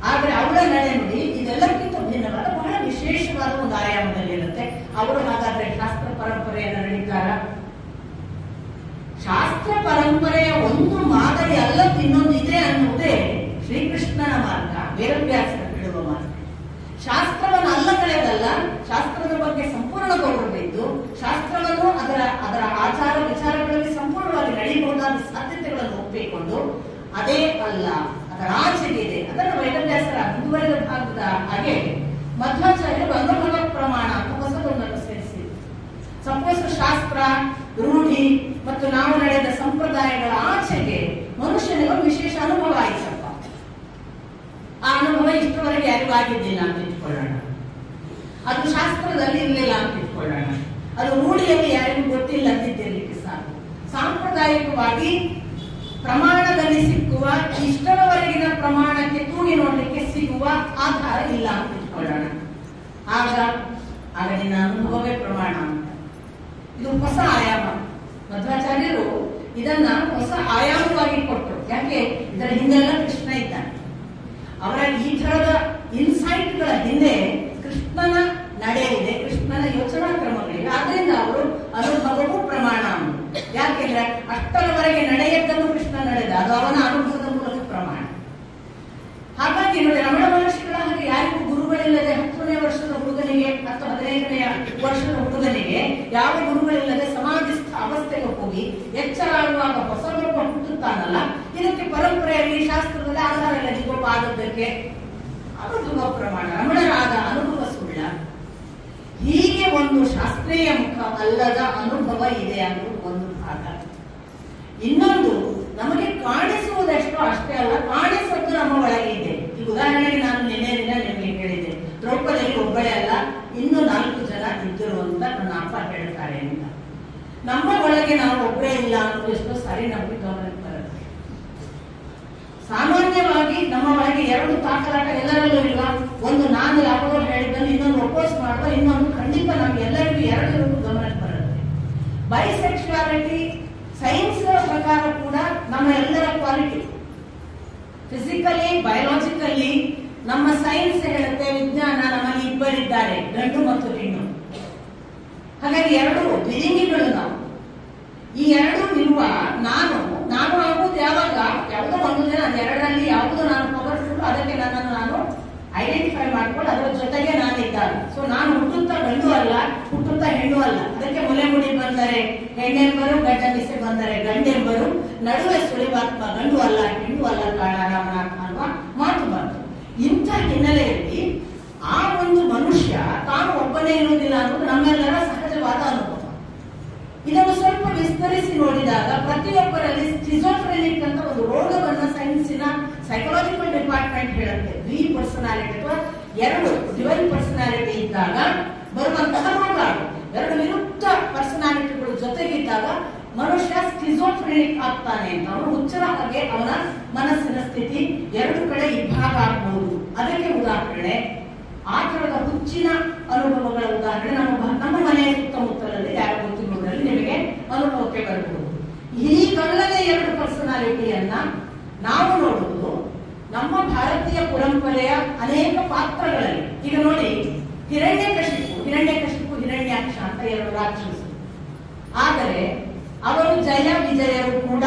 ಆದ್ರೆ ಅವರ ನಡೆನುಡಿ ಇದೆಲ್ಲಕ್ಕಿಂತ ಭಿನ್ನವಾದ ಬಹಳ ವಿಶೇಷವಾದ ಒಂದು ಆಯಾಮದಲ್ಲಿ ಇರುತ್ತೆ. ಅವರು ಹಾಗಾದ್ರೆ ಶಾಸ್ತ್ರ ಪರಂಪರೆಯನ್ನು ನಡೀತಾರ? ಶಾಸ್ತ್ರ ಪರಂಪರೆಯ ಒಂದು ಮಾದರಿ ಅಲ್ಲ ಇನ್ನೊಂದು ಇದೆ ಅನ್ನುವುದೇ ಶ್ರೀಕೃಷ್ಣನ ಮಾರ್ಗ ವೇದವ್ಯಾಸರ ಬಿಡುವ ಮಾರ್ಗ. ಶಾಸ್ತ್ರವನ್ನು ಅಲ್ಲಗಳೆದಲ್ಲ, ಶಾಸ್ತ್ರದ ಬಗ್ಗೆ ಸಂಪೂರ್ಣ ಗೌರವವಿದ್ದು ಶಾಸ್ತ್ರವನ್ನು ಅದರ ಆಚಾರ ವಿಚಾರಗಳಲ್ಲಿ ಸಂಪೂರ್ಣವಾಗಿ ನಡೆಯಬಹುದಾದ ಸಾಧ್ಯತೆಗಳನ್ನು ಒಪ್ಪಿಕೊಂಡು ಅದೇ ಅಲ್ಲ ಅದರ ಆಚೆಗಿದೆ ಅದನ್ನು ವೇದವ್ಯಾಸರ ಮುಂದುವರೆದ ಭಾಗದ ಹಾಗೆ ಮಧ್ವಾಚಾರ್ಯರು ಅನುಭವ ಪ್ರಮಾಣ ಅಂತ ಹೊಸದೊಂದನ್ನು ಸೇರಿಸಿದರು. ಸಪೋಸ್ ಶಾಸ್ತ್ರ ರೂಢಿ ಮತ್ತು ನಾವು ನಡೆದ ಸಂಪ್ರದಾಯಗಳ ಆಚೆಗೆ ಮನುಷ್ಯನಿಗೆ ಒಂದು ವಿಶೇಷ ಅನುಭವ ಆಯ್ತಪ್ಪ. ಆ ಅನುಭವ ಇಷ್ಟವರೆಗೆ ಯಾರಿಗೂ ಆಗಿದ್ದಿಲ್ಲ ಅಂತ ಇಟ್ಕೊಳ್ಳೋಣ, ಅದು ಶಾಸ್ತ್ರದಲ್ಲಿ ಇರಲಿಲ್ಲ ಅಂತ ಇಟ್ಕೊಳ್ಳೋಣ, ಅದು ರೂಢಿಯಲ್ಲಿ ಯಾರಿಗೂ ಗೊತ್ತಿಲ್ಲ ಅಂತಿದ್ದಿರ್ಲಿಕ್ಕೆ ಸಾಕು. ಸಾಂಪ್ರದಾಯಿಕವಾಗಿ ಪ್ರಮಾಣದಲ್ಲಿ ಸಿಕ್ಕುವ ಇಷ್ಟರವರೆಗಿನ ಪ್ರಮಾಣಕ್ಕೆ ತೂಗಿ ನೋಡ್ಲಿಕ್ಕೆ ಸಿಗುವ ಆಧಾರ ಇಲ್ಲ ಅಂತ ಇಟ್ಕೊಳ್ಳೋಣ. ಆಗ ನಿನ್ನ ಅನುಭವವೇ ಪ್ರಮಾಣ ಅಂತ. ಇದು ಹೊಸ ಆಯಾಮ. ಮಧ್ವಾಚಾರ್ಯರು ಇದನ್ನ ಹೊಸ ಆಯಾಮವಾಗಿ ಕೊಟ್ಟರು. ಯಾಕೆ? ಇದರ ಹಿಂದೆಲ್ಲ ಕೃಷ್ಣ ಇದ್ದಾನೆ. ಅವರ ಈ ತರದ ಇನ್ಸೈಟ್ಗಳ ಹಿಂದೆ ಕೃಷ್ಣನ ನಡೆ ಇದೆ, ಕೃಷ್ಣನ ಯೋಚನಾ ಕ್ರಮಗಳಿವೆ. ಆದ್ರಿಂದ ಅವರು ಅನುಭವವೂ ಪ್ರಮಾಣ. ಯಾಕೆಂದ್ರೆ ಅಷ್ಟರವರೆಗೆ ನಡೆಯದ್ದನ್ನು ಕೃಷ್ಣ ನಡೆದ, ಅದು ಅವನ ಅನುಭವದ ಮೂಲಕ ಪ್ರಮಾಣ. ಹಾಗಾಗಿ ನೋಡಿ, ರಮಣ ಮಹರ್ಷಿಗಳ ಹಾಗೆ ಯಾರಿಗೂ ಗುರುಗಳಿಲ್ಲದೆ 10ನೇ ವರ್ಷದ ಹುಡುಗನಿಗೆ ಅಥವಾ 15ನೇ ವರ್ಷದ ಹುಡುಗನಿಗೆ ಯಾವ ಗುರುಗಳಿಲ್ಲದೆ ಸಮಾಧಿಸ್ಥ ಅವಸ್ಥೆಗೆ ಹೋಗಿ ಎಚ್ಚರಾಗುವಾಗ ಹೊಸಗೊಬ್ಬ ಹುಟ್ಟುತ್ತಾನಲ್ಲ, ಇದಕ್ಕೆ ಪರಂಪರೆಯಲ್ಲಿ ಶಾಸ್ತ್ರದಲ್ಲಿ ಆಧಾರ ಇಲ್ಲ. ನಿಗೊಬ್ಬ ಆದದ್ದಕ್ಕೆ ಅನುಭವ ಪ್ರಮಾಣ. ರಮಣರಾದ ಅನುಭವ ಸುಳ್ಳ. ಹೀಗೆ ಒಂದು ಶಾಸ್ತ್ರೀಯ ಮುಖ ಅಲ್ಲದ ಅನುಭವ ಇದೆ ಅನ್ನೋದು ಒಂದು ಭಾಗ. ಇನ್ನೊಂದು, ನಮಗೆ ಕಾಣಿಸುವುದೆಷ್ಟೋ ಅಷ್ಟೇ ಅಲ್ಲ, ಕಾಣಿಸೋದು ನಮ್ಮ ಒಳಗೆ ಇದೆ. ಈ ಉದಾಹರಣೆಗೆ ನಾನು ನಿನ್ನೆ ನಿಮಗೆ ಹೇಳಿದ್ದೆ, ದ್ರೌಪದಿಯಲ್ಲಿ ಒಬ್ಬಳೇ ಅಲ್ಲ, ಇನ್ನೂ 4 ಜನ ಇದ್ದರು ಅಂತ ನನ್ನ ಅಪ್ಪ ಹೇಳ್ತಾರೆ ಅಂತ. ನಮ್ಮ ಒಳಗೆ ನಾವು ಒಬ್ಬರೇ ಇಲ್ಲ ಅನ್ನೋದು ಎಷ್ಟೋ ಸಾರಿ ನಮಗೆ ಗಮನಕ್ಕೆ ಬರುತ್ತೆ. ಸಾಮಾನ್ಯವಾಗಿ ನಮ್ಮ ಒಳಗೆ 2 ತಾಕಲಾಟ ಎಲ್ಲರಲ್ಲೂ ಇಲ್ಲ. ಒಂದು ನಾನು ಯಾವಾಗಲೂ ಹೇಳಿದ್ದನ್ನು ಇನ್ನೊಂದು ಒಪೋಸ್ ಮಾಡುವ, ಇನ್ನೊಂದು ಖಂಡಿತ ನಮ್ಗೆ ಎಲ್ಲರಿಗೂ 2 ಗಮನಕ್ಕೆ ಬರುತ್ತೆ. ಬೈಸೆಕ್ಷುವಾಲಿಟಿ ಸೈನ್ಸ್ ಪ್ರಕಾರ ಕೂಡ ನಮ್ಮ ಎಲ್ಲರ ಕ್ವಾಲಿಟಿ. ಫಿಸಿಕಲಿ ಬಯೋಲಾಜಿಕಲಿ ನಮ್ಮ ಸೈನ್ಸ್ ಹೇಳುತ್ತೆ, ವಿಜ್ಞಾನ ನಮ್ಮಲ್ಲಿ ಇಬ್ಬರಿದ್ದಾರೆ, ಗಂಡು ಮತ್ತು ಹೆಣ್ಣು. ಹಾಗಾಗಿ 2 ದ್ವಿಲಿಂಗಿಗಳು ನಾವು. ಈ 2 ಇರುವ ನಾನು ಆಗುವುದು ಯಾವಾಗ? ಯಾವುದೋ ಒಂದು ದಿನ 2ರಲ್ಲಿ ಯಾವುದು ನಾನು ಪವರ್ಫುಲ್, ಅದಕ್ಕೆ ನನ್ನನ್ನು ನಾನು ಐಡೆಂಟಿಫೈ ಮಾಡ್ಕೊಂಡು ಅದರ ಜೊತೆಗೆ ನಾನಿದ್ದಾನೆ. ಸೊ ನಾನು ಹುಟ್ಟುತ್ತಾ ಗಂಡು ಅಲ್ಲ, ಹುಟ್ಟುತ್ತಾ ಹೆಣ್ಣು ಅಲ್ಲ. ಅದಕ್ಕೆ ಮುಲೆ ಮುಡಿ ಬಂದರೆ ಹೆಣ್ಣೆಂಬರು, ಗಡ್ಡ ಮೀಸೆ ಬಂದರೆ ಗಂಡೆಂಬರು, ನಡುವೆ ಸುಳಿವಾತ್ಮ ಗಂಡು ಅಲ್ಲ ಹೆಣ್ಣು ಅಲ್ಲ ಕಾಣ ರಾಮನಾಥ ಅನ್ನುವ ಮಾತು ಬಂತು. ಇಂಥ ಹಿನ್ನೆಲೆಯಲ್ಲಿ ಆ ಒಂದು ಮನುಷ್ಯ ತಾನು ಒಬ್ಬನೇ ಇರುವುದಿಲ್ಲ ಅನ್ನೋದು ನಮ್ಮೆಲ್ಲರ ಸಹಜವಾದ ಅನುಭವ. ಇದನ್ನು ಸ್ವಲ್ಪ ವಿಸ್ತರಿಸಿ ನೋಡಿದಾಗ ಪ್ರತಿಯೊಬ್ಬರಲ್ಲಿ ಸ್ಕಿಜೋಫ್ರೆನಿಕ್ ಅಂತ ಒಂದು ರೋಗವನ್ನ ಸೈನ್ಸಿನ ಸೈಕಾಲಜಿಕಲ್ ಡಿಪಾರ್ಟ್ಮೆಂಟ್ ಹೇಳುತ್ತೆ. 2 ಪರ್ಸನಾಲಿಟಿ ಅಥವಾ 2 ಡಿವೈನ್ ಪರ್ಸನಾಲಿಟಿ ಇದ್ದಾಗ ಬರುವಂತಹ ರೋಗ. 2 ವಿರುದ್ಧ ಪರ್ಸನಾಲಿಟಿಗಳು ಜೊತೆಗಿದ್ದಾಗ ಮನುಷ್ಯ ಸ್ಕಿಜೋಫ್ರೆನಿಕ್ ಆಗ್ತಾನೆ ಅಂತ. ಅವನು ಹುಚ್ಚರ ಹಾಗೆ ಅವನ ಮನಸ್ಸಿನ ಸ್ಥಿತಿ 2 ಕಡೆ ಇಬ್ಬಾಗ ಆಗಬಹುದು. ಅದಕ್ಕೆ ಉದಾಹರಣೆ, ಆ ತರದ ಹುಚ್ಚಿನ ಅನುಭವಗಳ ಉದಾಹರಣೆ ನಮ್ಮ ಮನೆಯ ಸುತ್ತಮುತ್ತಲಲ್ಲಿ ಯಾರು ಗೊತ್ತಿರುವುದರಲ್ಲಿ ನಿಮಗೆ ಅನುಭವಕ್ಕೆ ಬರಬಹುದು. ಹೀಗಲ್ಲದೆ 2 ಪರ್ಸನಾಲಿಟಿಯನ್ನ ನಾವು ನೋಡುವುದು ನಮ್ಮ ಭಾರತೀಯ ಪರಂಪರೆಯ ಅನೇಕ ಪಾತ್ರಗಳಲ್ಲಿ. ಈಗ ನೋಡಿ, ಹಿರಣ್ಯಕಶಿಪು ಹಿರಣ್ಯಾಕ್ಷ ಅಂತ 2 ರಾಕ್ಷಸರು. ಆದರೆ ಅವರು ಜಯ ವಿಜಯರು ಕೂಡ.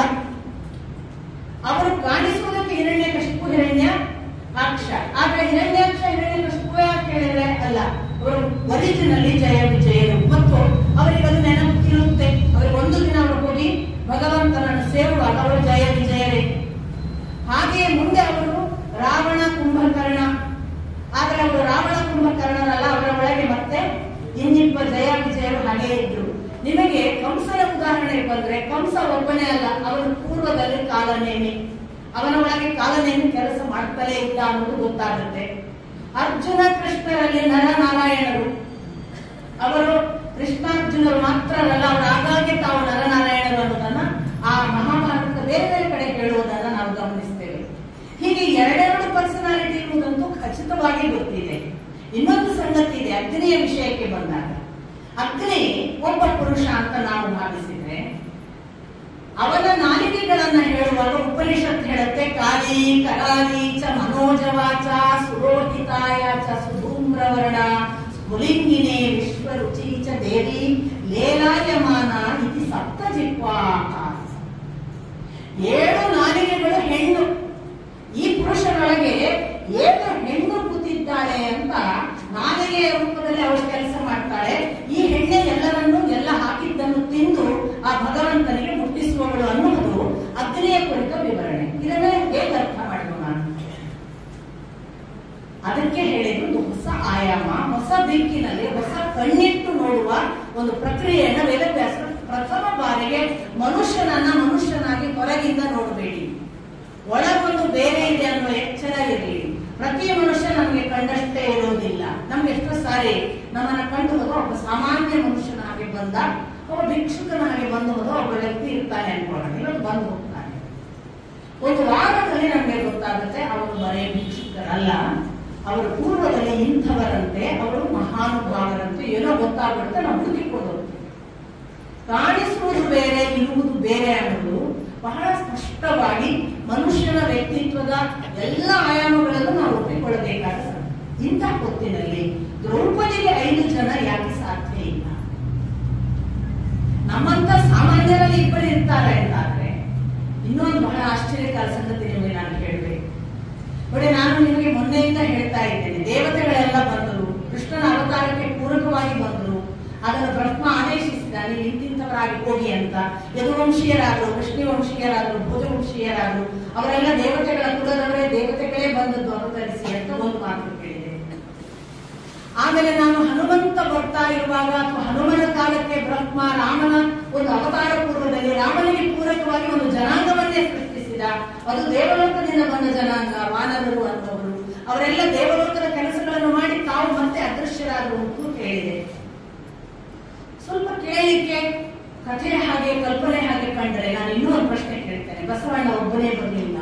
ಅವರು ಕಾಣಿಸುವುದಕ್ಕೆ ಹಿರಣ್ಯಕಶಿಪು ಹಿರಣ್ಯಾಕ್ಷ. ಆದ್ರೆ ಹಿರಣ್ಯಾಕ್ಷ ಹಿರಣ್ಯಕಶಿಪು ಯಾಕೆ ಹೇಳಿದ್ರೆ ಅಲ್ಲ, ಅವರು ಒರಿಜಿನಲಿ ಜಯ ವಿಜಯರು. ಮತ್ತು ಅವರಿಗೆ ಅದು ನೆನಪಿರುತ್ತೆ. ಅವರಿಗೆ ಒಂದು ದಿನ ಅವರು ಹೋಗಿ ಭಗವಂತನನ್ನು ಸೇರುವಾಗ ಅವರು ಜಯ ವಿಜಯರೇ. ಹಾಗೆಯೇ ಮುಂದೆ ಅವರು ರಾವಣ ಕುಂಭಕರ್ಣ. ಆದ್ರೆ ಅವರು ರಾವಣ ಕುಂಭಕರ್ಣರಲ್ಲ, ಅವರ ಒಳಗೆ ಮತ್ತೆ ಇನ್ನಿಬ್ಬ ಜಯ ವಿಜಯರು ಹಾಗೆ ಇದ್ರು. ನಿಮಗೆ ಕಂಸನ ಉದಾಹರಣೆ ಬಂದ್ರೆ, ಕಂಸ ಒಬ್ಬನೇ ಅಲ್ಲ, ಅವನು ಪೂರ್ವದಲ್ಲಿ ಕಾಲನೇಮಿ, ಅವನ ಒಳಗೆ ಕಾಲನೇಮಿ ಕೆಲಸ ಮಾಡ್ತಲೇ ಇದ್ದ ಅನ್ನೋದು ಗೊತ್ತಾಗುತ್ತೆ. ಅರ್ಜುನ ಕೃಷ್ಣರಲ್ಲಿ ನರನಾರಾಯಣರು. ಅವರು ಕೃಷ್ಣಾರ್ಜುನರು ಮಾತ್ರರಲ್ಲ, ಅವರು ಆಗಾಗ್ಗೆ ತಾವು ನರನಾರಾಯಣರು ಅನ್ನೋದನ್ನ ಆ ಮಹಾಭಾರತದ ಬೇರೆ ಬೇರೆ ಕಡೆ ಹೇಳುವುದನ್ನ ನಾವು ಗಮನಿಸ್ತೇವೆ. ಹೀಗೆ 2 ಪರ್ಸನಾಲಿಟಿ ಇರುವುದಂತೂ ಖಚಿತವಾಗಿ ಗೊತ್ತಿದೆ. ಇನ್ನೊಂದು ಸಂಗತಿ ಇದೆ, ಅಗ್ನಿಯ ವಿಷಯಕ್ಕೆ ಬಂದಾಗ. ಅಗ್ನಿ ಒಬ್ಬ ಪುರುಷ ಅಂತ ನಾವು ಭಾವಿಸಿದ್ರೆ, ಅವನ ನಾಲಿಗೆಗಳನ್ನ ಹೇಳುವಾಗ ಉಪನಿಷತ್ ಹೇಳುತ್ತೆ, ಕಾಲಿ ಕರಾಲಿ ಚ ಮನೋಜವಾಚ ಸುರೋಹಿತಾಯ ಚ ಸುಧೂಮ್ರವರ್ಣ ಸ್ಫುಲಿಂಗಿನೇ ವಿಶ್ವರುಚಿ ಚ ದೇವಿ ಲೇಲಾಯಮಾನ ಇತಿ ಸಪ್ತಜಿಹ್ವಾ. 7 ನಾಲಿಗೆಗಳು ಹೆಣ್ಣು. ಈ ಪುರುಷನ ತಾಳೆ ಅಂತ ನಾಲಿಗೆಯ ರೂಪದಲ್ಲಿ ಅವಳು ಕೆಲಸ ಮಾಡ್ತಾಳೆ. ಈ ಹೆಣ್ಣೆ ಎಲ್ಲರನ್ನೂ ಎಲ್ಲ ಹಾಕಿದ್ದನ್ನು ತಿಂದು ಆ ಭಗವಂತನಿಗೆ ಮುಟ್ಟಿಸುವವಳು ಅನ್ನುವುದು ಅಗ್ನಿಯ ಕುರಿತ ವಿವರಣೆ. ಇದನ್ನ ಹೇಗೆ ಅರ್ಥ ಮಾಡಿದ್ರು ನಾನು? ಅದಕ್ಕೆ ಹೇಳಿದ್ರು ಹೊಸ ಆಯಾಮ, ಹೊಸ ದಿಕ್ಕಿನಲ್ಲಿ ಹೊಸ ಕಣ್ಣಿಟ್ಟು ನೋಡುವ ಒಂದು ಪ್ರಕ್ರಿಯೆಯನ್ನು ವೇದವ್ಯಾಸರು ಪ್ರಥಮ ಬಾರಿಗೆ ಮನುಷ್ಯನಾಗಿ ಹೊರಗಿಂದ ನೋಡಬೇಡಿ, ಒಳಗೊಂದು ಬೇರೆ ಇದೆ ಅನ್ನುವ ಎಚ್ಚರ ಇರಲಿ. ಪ್ರತಿ ಮನುಷ್ಯ ನಮಗೆ ಕಂಡಷ್ಟೇ ಇರೋದಿಲ್ಲ. ನಮ್ಗೆ ಎಷ್ಟೋ ಸಾರಿ ನಮ್ಮನ್ನ ಕಂಡು ಹೋದ ಒಬ್ಬ ಸಾಮಾನ್ಯ ಮನುಷ್ಯನಾಗಿ ಬಂದ, ಒಬ್ಬ ಭಿಕ್ಷುಕನಾಗಿ ಬಂದು ಹೋದ ಒಬ್ಬ ವ್ಯಕ್ತಿ ಇರ್ತಾನೆ ಅನ್ಕೊಳ್ಳೋಣ. ಇವತ್ತು ಬಂದು ಹೋಗ್ತಾನೆ, ಒಂದು ವಾರದಲ್ಲಿ ನಮ್ಗೆ ಗೊತ್ತಾಗುತ್ತೆ ಅವರು ಬರೇ ಭಿಕ್ಷುಕರಲ್ಲ, ಅವರು ಪೂರ್ವದಲ್ಲಿ ಇಂಥವರಂತೆ, ಅವರು ಮಹಾನುಭಾವರಂತೆ ಏನೋ ಗೊತ್ತಾಗ್ಬಿಡುತ್ತೆ. ನಾವು ಹುಡುಕಿಕೊಂಡು ಹೋಗ್ತೀವಿ. ಕಾಣಿಸುವುದು ಬೇರೆ, ಇರುವುದು ಬೇರೆ ಅನ್ನೋದು ಬಹಳ ಸ್ಪಷ್ಟವಾಗಿ ಮನುಷ್ಯನ ವ್ಯಕ್ತಿತ್ವದ ಎಲ್ಲ ಆಯಾಮಗಳನ್ನು ನಾವು ಒಪ್ಪಿಕೊಳ್ಳಬೇಕಾದ ಇಂಥ ಹೊತ್ತಿನಲ್ಲಿ ದ್ರೌಪದಿಗೆ 5 ಜನ ಯಾಕೆ ಸಾಧ್ಯ ಇಲ್ಲ? ನಮ್ಮಂತ ಸಾಮಾನ್ಯರಲ್ಲಿ ಇಬ್ಬರು ಇರ್ತಾರೆ ಅಂತಾದ್ರೆ ಇನ್ನೊಂದು ಬಹಳ ಆಶ್ಚರ್ಯಕರ ಸಂಗತಿ ನಿಮಗೆ ನಾನು ಹೇಳ್ಬೇಕು ನೋಡಿ. ನಾನು ನಿಮಗೆ ಮೊನ್ನೆಯಿಂದ ಹೇಳ್ತಾ ಇದ್ದೇನೆ, ದೇವತೆಗಳೆಲ್ಲ ಬಂದರು, ಕೃಷ್ಣನ ಅವತಾರಕ್ಕೆ ಪೂರಕವಾಗಿ ಬಂದರು. ಅದನ್ನು ಬ್ರಹ್ಮ ಆದೇಶಿಸಿದ, ನೀವು ಇಂತಿಂಥವರಾಗಿ ಹೋಗಿ ಅಂತ. ಯದುವಂಶೀಯರಾದರು, ಕೃಷ್ಣವಂಶೀಯರಾದರು, ಭೋಜವಂಶೀಯರಾದರು, ಅವರೆಲ್ಲ ದೇವತೆಗಳ ಕುಲದವರೇ, ದೇವತೆಗಳೇ ಬಂದದ್ದು ಅವತರಿಸಿ ಅಂತ ಒಂದು ಮಾತು ಕೇಳಿದೆ. ಆಮೇಲೆ ನಾನು ಹನುಮಂತ ಬರ್ತಾ ಇರುವಾಗ ಅಥವಾ ಹನುಮನ ಕಾಲಕ್ಕೆ ಬ್ರಹ್ಮ ರಾಮನ ಒಂದು ಅವತಾರ ಪೂರ್ವದಲ್ಲಿ ರಾಮನಿಗೆ ಪೂರಕವಾಗಿ ಒಂದು ಜನಾಂಗವನ್ನೇ ಸೃಷ್ಟಿಸಿದ. ಅದು ದೇವಲೋಕದಿಂದ ಬಂದ ಜನಾಂಗ, ವಾನರರು ಅನ್ನೋರು. ಅವರೆಲ್ಲ ದೇವಲೋಕದ ಕೆಲಸಗಳನ್ನು ಮಾಡಿ ತಾವು ಮತ್ತೆ ಅದೃಶ್ಯರಾದರು ಅಂತ ಹೇಳಿದೆ. ಸ್ವಲ್ಪ ಕೇಳಲಿಕ್ಕೆ ಕಥೆ ಹಾಗೆ ಕಲ್ಪನೆ ಹಾಗೆ ಕಂಡ್ರೆ ನಾನು ಇನ್ನೂ ಒಂದು ಪ್ರಶ್ನೆ ಕೇಳ್ತೇನೆ. ಬಸವಣ್ಣ ಒಬ್ಬನೇ ಬರಲಿಲ್ಲ.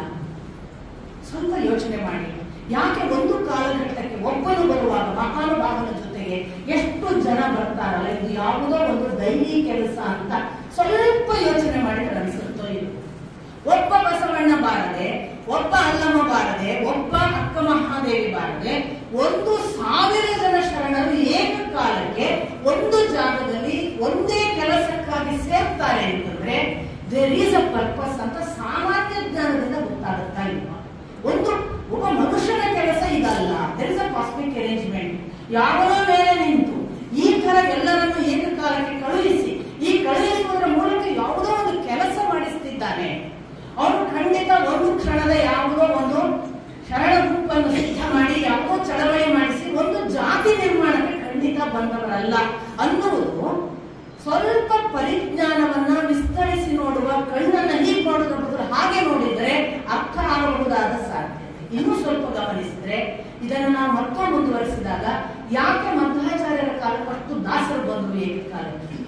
ಸ್ವಲ್ಪ ಯೋಚನೆ ಮಾಡಿ, ಯಾಕೆ ಒಂದು ಕಾಲಘಟ್ಟಕ್ಕೆ ಒಬ್ಬನು ಬರುವಾಗ ಮಹಾನುಭಾವನ ಜೊತೆಗೆ ಎಷ್ಟು ಜನ ಬರ್ತಾರಲ್ಲ, ಇದು ಯಾವುದೋ ಒಂದು ದೈವಿ ಕೆಲಸ ಅಂತ ಸ್ವಲ್ಪ ಯೋಚನೆ ಮಾಡಿದ್ರೆ ಅನಿಸುತ್ತೋ ಇದು. ಒಬ್ಬ ಬಸವಣ್ಣ ಬಾರದೆ, ಒಬ್ಬ ಅಲ್ಲಮ್ಮ ಬಾರದೆ, ಒಬ್ಬ ಅಕ್ಕ ಮಹಾದೇವಿ ಬಾರದೆ, 1,000 ಜನ ಶರಣರು ಏಕಕಾಲಕ್ಕೆ ಒಂದು ಜಾಗದಲ್ಲಿ ಒಂದೇ ಕೆಲಸಕ್ಕಾಗಿ ಸೇರ್ತಾರೆ ಅಂತಂದ್ರೆ ದೇರ್ ಈಸ್ ಅ ಪರ್ಪಸ್ ಅಂತ ಸಾಮಾನ್ಯ ಜ್ಞಾನದಿಂದ ಗೊತ್ತಾಗುತ್ತಾ ಇಲ್ವಾ? ಒಬ್ಬ ಮನುಷ್ಯನ ಕೆಲಸ ಇದಲ್ಲ. There is a cosmic arrangement. ಯಾವನೋ ಮೇಲೆ ನಿಂತು ಈ ತರ ಎಲ್ಲರನ್ನು ಏಕಕಾಲಕ್ಕೆ ಕಳುಹಿಸಿ, ಈ ಕಳುಹಿಸುವುದರ ಮೂಲಕ ಯಾವುದೋ ಒಂದು ಕೆಲಸ ಮಾಡಿಸ್ತಿದ್ದಾನೆ. ಅವನು ಖಂಡಿತ ಒಂದು ಕ್ಷಣದ ಯಾವುದೋ ಒಂದು ಶರಣ ಗುಂಪನ್ನು ಸಿದ್ಧ ಮಾಡಿ ಯಾವುದೋ ಚಳವಳಿ ಮಾಡಿಸಿ ಒಂದು ಜಾತಿ ನಿರ್ಮಾಣಕ್ಕೆ ಖಂಡಿತ ಬಂದವರಲ್ಲ ಅನ್ನುವುದು ಸ್ವಲ್ಪ ಪರಿಜ್ಞಾನವನ್ನ ವಿಸ್ತರಿಸಿ ನೋಡುವ, ಕಣ್ಣನ್ನ ಹೀಗೆ ನೋಡುವ ಬದಲು ಹಾಗೆ ನೋಡಿದ್ರೆ ಅರ್ಥ ಆಗಬಹುದಾದ ಸಾಧ್ಯತೆ. ಇನ್ನೂ ಸ್ವಲ್ಪ ಗಮನಿಸಿದ್ರೆ ಇದನ್ನು ನಾವು ಮತ್ತೊಂದು ಮುಂದುವರಿಸಿದಾಗ ಯಾಕೆ ಮಧ್ವಾಚಾರ್ಯರ ಕಾಲಕ್ಕೆ ಅಷ್ಟು ದಾಸರು ಬಂದರು ಏಕಕಾಲಕ್ಕೆ?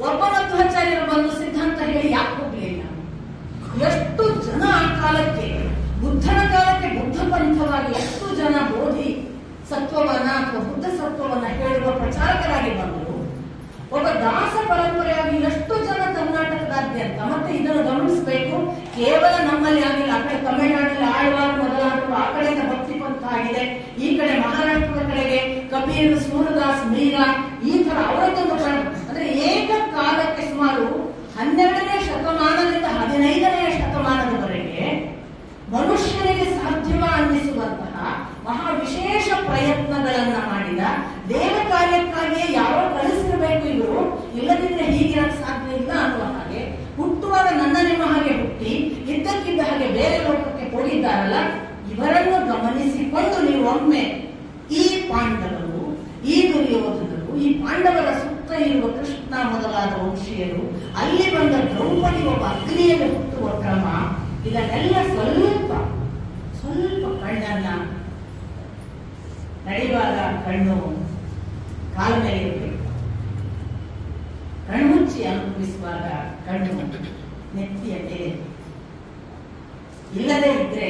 ಒಬ್ಬ ಮಧ್ವಾಚಾರ್ಯರು ಬಂದು ಸಿದ್ಧಾಂತ ಹೇಳಿ ಯಾಕೆ ಹೋಗ್ಲಿಲ್ಲ? ಎಷ್ಟು ಜನ ಆ ಕಾಲಕ್ಕೆ, ಬುದ್ಧನ ಕಾಲಕ್ಕೆ ಬುದ್ಧ ಪಂಥವಾಗಿ ಎಷ್ಟು ಜನ ಬೋಧಿ ಸತ್ವವನ್ನ ಅಥವಾ ಬುದ್ಧ ಸತ್ವವನ್ನ ಹೇಳುವ ಪ್ರಚಾರಕರಾಗಿ ಬಂದರು. ಒಬ್ಬ ದಾಸ ಪರಂಪರೆಯಾಗಿ ಎಷ್ಟು ಜನ ಕರ್ನಾಟಕದಾದ್ಯಂತ. ಮತ್ತೆ ಇದನ್ನು ಗಮನಿಸಬೇಕು, ಕೇವಲ ನಮ್ಮಲ್ಲಿ ಆಗಿಲ್ಲ. ಆ ಕಡೆ ತಮಿಳುನಾಡಿನಲ್ಲಿ ಆಳ್ವಾರ್ ಮೊದಲಾದವರು ಆ ಕಡೆಯಿಂದ ಭಕ್ತಿ ಪಂಥ ಆಗಿದೆ, ಈ ಕಡೆ ಮಹಾರಾಷ್ಟ್ರದ ಕಡೆಗೆ ಕಬೀರ್, ಸೂರದಾಸ್, ಮೀರಾ, ಈ ತರ ಅವರದ್ದೊಂದು ಅಂದ್ರೆ ಏಕಕಾಲಕ್ಕೆ ಸುಮಾರು 12ನೇ ಶತಮಾನದಿಂದ 15ನೇ ಶತಮಾನದವರೆಗೆ ಮನುಷ್ಯನಿಗೆ ಸಾಧ್ಯವ ಅನ್ನಿಸುವಂತಹ ಮಹಾ ವಿಶೇಷ ಪ್ರಯತ್ನಗಳನ್ನ ಮಾಡಿದ, ದೇವ ಕಾರ್ಯಕ್ಕಾಗಿಯೇ ಯಾರೋ ಕಳಿಸಿರಬೇಕು ಇವರು, ಇಲ್ಲದಿದ್ರೆ ಹೀಗಿರಕ್ಕೆ ಸಾಧ್ಯ ಇಲ್ಲ ಅನ್ನುವ ಹಾಗೆ ಹುಟ್ಟುವಾಗ ನನ್ನ ನಿಮ್ಮ ಹಾಗೆ ಹುಟ್ಟಿ ಇದ್ದಕ್ಕಿದ್ದ ಹಾಗೆ ಬೇರೆ ಲೋಕಕ್ಕೆ ಹೋಗಿದ್ದಾರಲ್ಲ, ಇವರನ್ನು ಗಮನಿಸಿಕೊಂಡು ನೀವು ಒಮ್ಮೆ ಈ ಪಾಂಡವರು, ಈ ದುರ್ಯೋಧನರು, ಈ ಪಾಂಡವರ ಸುತ್ತ ಇರುವ ಕೃಷ್ಣ ಮೊದಲಾದ ವಂಶೀಯರು, ಅಲ್ಲಿ ಬಂದ ದ್ರೌಪದಿ ಒಬ್ಬ ಅಗ್ನಿಯಲ್ಲಿ ಹುಟ್ಟುವ ಕ್ರಮ, ಇದನ್ನೆಲ್ಲ ಸ್ವಲ್ಪ ಕಣ್ಣನ್ನ ನಡೆಯುವಾಗ ಕಣ್ಣು ಕಾಲ ಮೇಲೆ ಇರಬೇಕು, ಕಣ್ಮುಚ್ಚಿ ಅನುಭವಿಸುವಾಗ ಕಣ್ಣು ನೆತ್ತಿಯ ಮೇಲೆ. ಇಲ್ಲದೆ ಇದ್ರೆ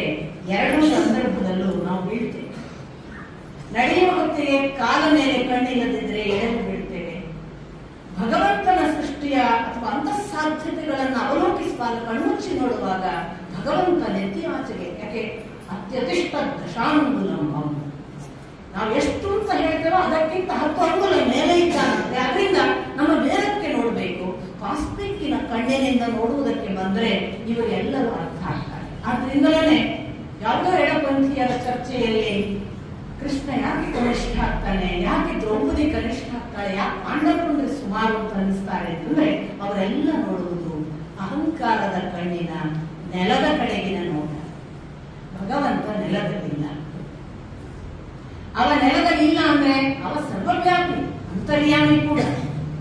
ಎರಡೂ ಸಂದರ್ಭದಲ್ಲೂ ನಾವು ಬೀಳ್ತೇವೆ. ನಡೆಯುವ ಹೊತ್ತಿಗೆ ಕಾಲ ಮೇಲೆ ಕಣ್ಣಿಲ್ಲದಿದ್ರೆ ಎಳೆದು ಬೀಳ್ತೇವೆ. ಭಗವಂತನ ಸೃಷ್ಟಿಯ ಅಥವಾ ಅಂತಃಸಾಧ್ಯತೆಗಳನ್ನು ಅವಲೋಕಿಸುವಾಗ, ಕಣ್ಮುಚ್ಚಿ ನೋಡುವಾಗ ಭಗವಂತ ನೆತ್ತಿ ಆಚೆಗೆ, ಯಾಕೆ ಅತ್ಯತಿಷ್ಠ ದಶಾಂಗುಲಂ, ನಾವು ಎಷ್ಟು ಅಂತ ಹೇಳ್ತೇವೋ ಅದಕ್ಕಿಂತ 10 ಅಂಗುಲ ಮೇಲೆ ಇದ್ದಾನಂತೆ. ಅದರಿಂದ ನಮ್ಮ ಮೇಲಕ್ಕೆ ನೋಡಬೇಕು. ಕಾಸ್ಮಿಕ್ಕಿನ ಕಣ್ಣಿನಿಂದ ನೋಡುವುದಕ್ಕೆ ಬಂದ್ರೆ ಇವರೆಲ್ಲರೂ ಅರ್ಥ ಆಗ್ತಾರೆ. ಆದ್ರಿಂದಲೇ ಯಾವುದೋ ಎಡಪಂಥೀಯರ ಚರ್ಚೆಯಲ್ಲಿ ಆಗ್ತಾನೆ, ಯಾಕೆ ದ್ರೌಪದಿ ಕನಿಷ್ಠ ಆಗ್ತಾಳೆ, ಯಾಕೆ ಪಾಂಡವರು ಸುಮಾರು ಅಂತ ಅನಿಸ್ತಾರೆ ಅಂತಂದ್ರೆ ಅವರೆಲ್ಲ ನೋಡುವುದು ಅಹಂಕಾರದ ಕಣ್ಣಿನ ನೆಲದ ಕಡೆಗಿನ ನೋಟ. ಭಗವಂತ ನೆಲದಲ್ಲಿಲ್ಲ. ಅವ ನೆಲದಲ್ಲಿಲ್ಲ ಅಂದ್ರೆ ಅವ ಸರ್ವವ್ಯಾಪಿ, ಅಂತರ್ಯಾಮಿ ಕೂಡ.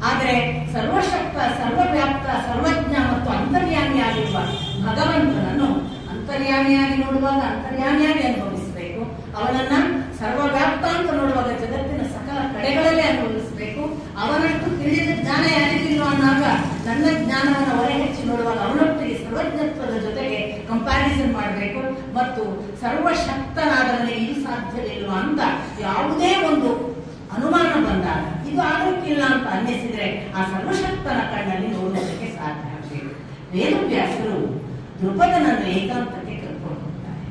ಆದ್ರೆ ಸರ್ವಶಕ್ತ, ಸರ್ವವ್ಯಾಪ್ತ, ಸರ್ವಜ್ಞ ಮತ್ತು ಅಂತರ್ಯಾಮಿ ಆಗಿರುವ ಭಗವಂತನನ್ನು ಅಂತರ್ಯಾಮಿಯಾಗಿ ನೋಡುವಾಗ ಅಂತರ್ಯಾಮಿಯಾಗಿ ಅನುಭವಿಸಬೇಕು. ಅವನನ್ನ ಸರ್ವವ್ಯಾಪ್ತ ಅಂತ ನೋಡುವಾಗ ಜಗತ್ತಿನ ಸಕಲ ಕಡೆಗಳಲ್ಲೇ ಅನುಭವಿಸಬೇಕು. ಅವನಷ್ಟು ತಿಳಿದ ಜ್ಞಾನ ಯಾರಿಗಿಲ್ಲ ಅನ್ನೋವಾಗ ನನ್ನ ಜ್ಞಾನವನ್ನು ಹೊರ ಹೆಚ್ಚಿ ನೋಡುವಾಗ ಅವನೊಟ್ಟಿಗೆ ಸರ್ವಜ್ಞತ್ವದ ಜೊತೆಗೆ ಕಂಪ್ಯಾರಿಸನ್ ಮಾಡಬೇಕು. ಮತ್ತು ಸರ್ವಶಕ್ತನಾದವನಿಗೆ ಇದು ಸಾಧ್ಯವಿಲ್ಲ ಅಂತ ಯಾವುದೇ ಒಂದು ಅನುಮಾನ ಬಂದಾಗ ಇದು ಆಗೋಕ್ಕಿಲ್ಲ ಅಂತ ಅನ್ನಿಸಿದ್ರೆ ಆ ಸರ್ವಶಕ್ತನ ಕಣ್ಣಲ್ಲಿ ನೋಡುವುದಕ್ಕೆ ಸಾಧ್ಯ ಆಗಬೇಕು. ವೇದವ್ಯಾಸರು ದ್ರುಪದನನ್ನು ಏಕಾಂತಕ್ಕೆ ಕರ್ಕೊಂಡು ಹೋಗ್ತಾರೆ.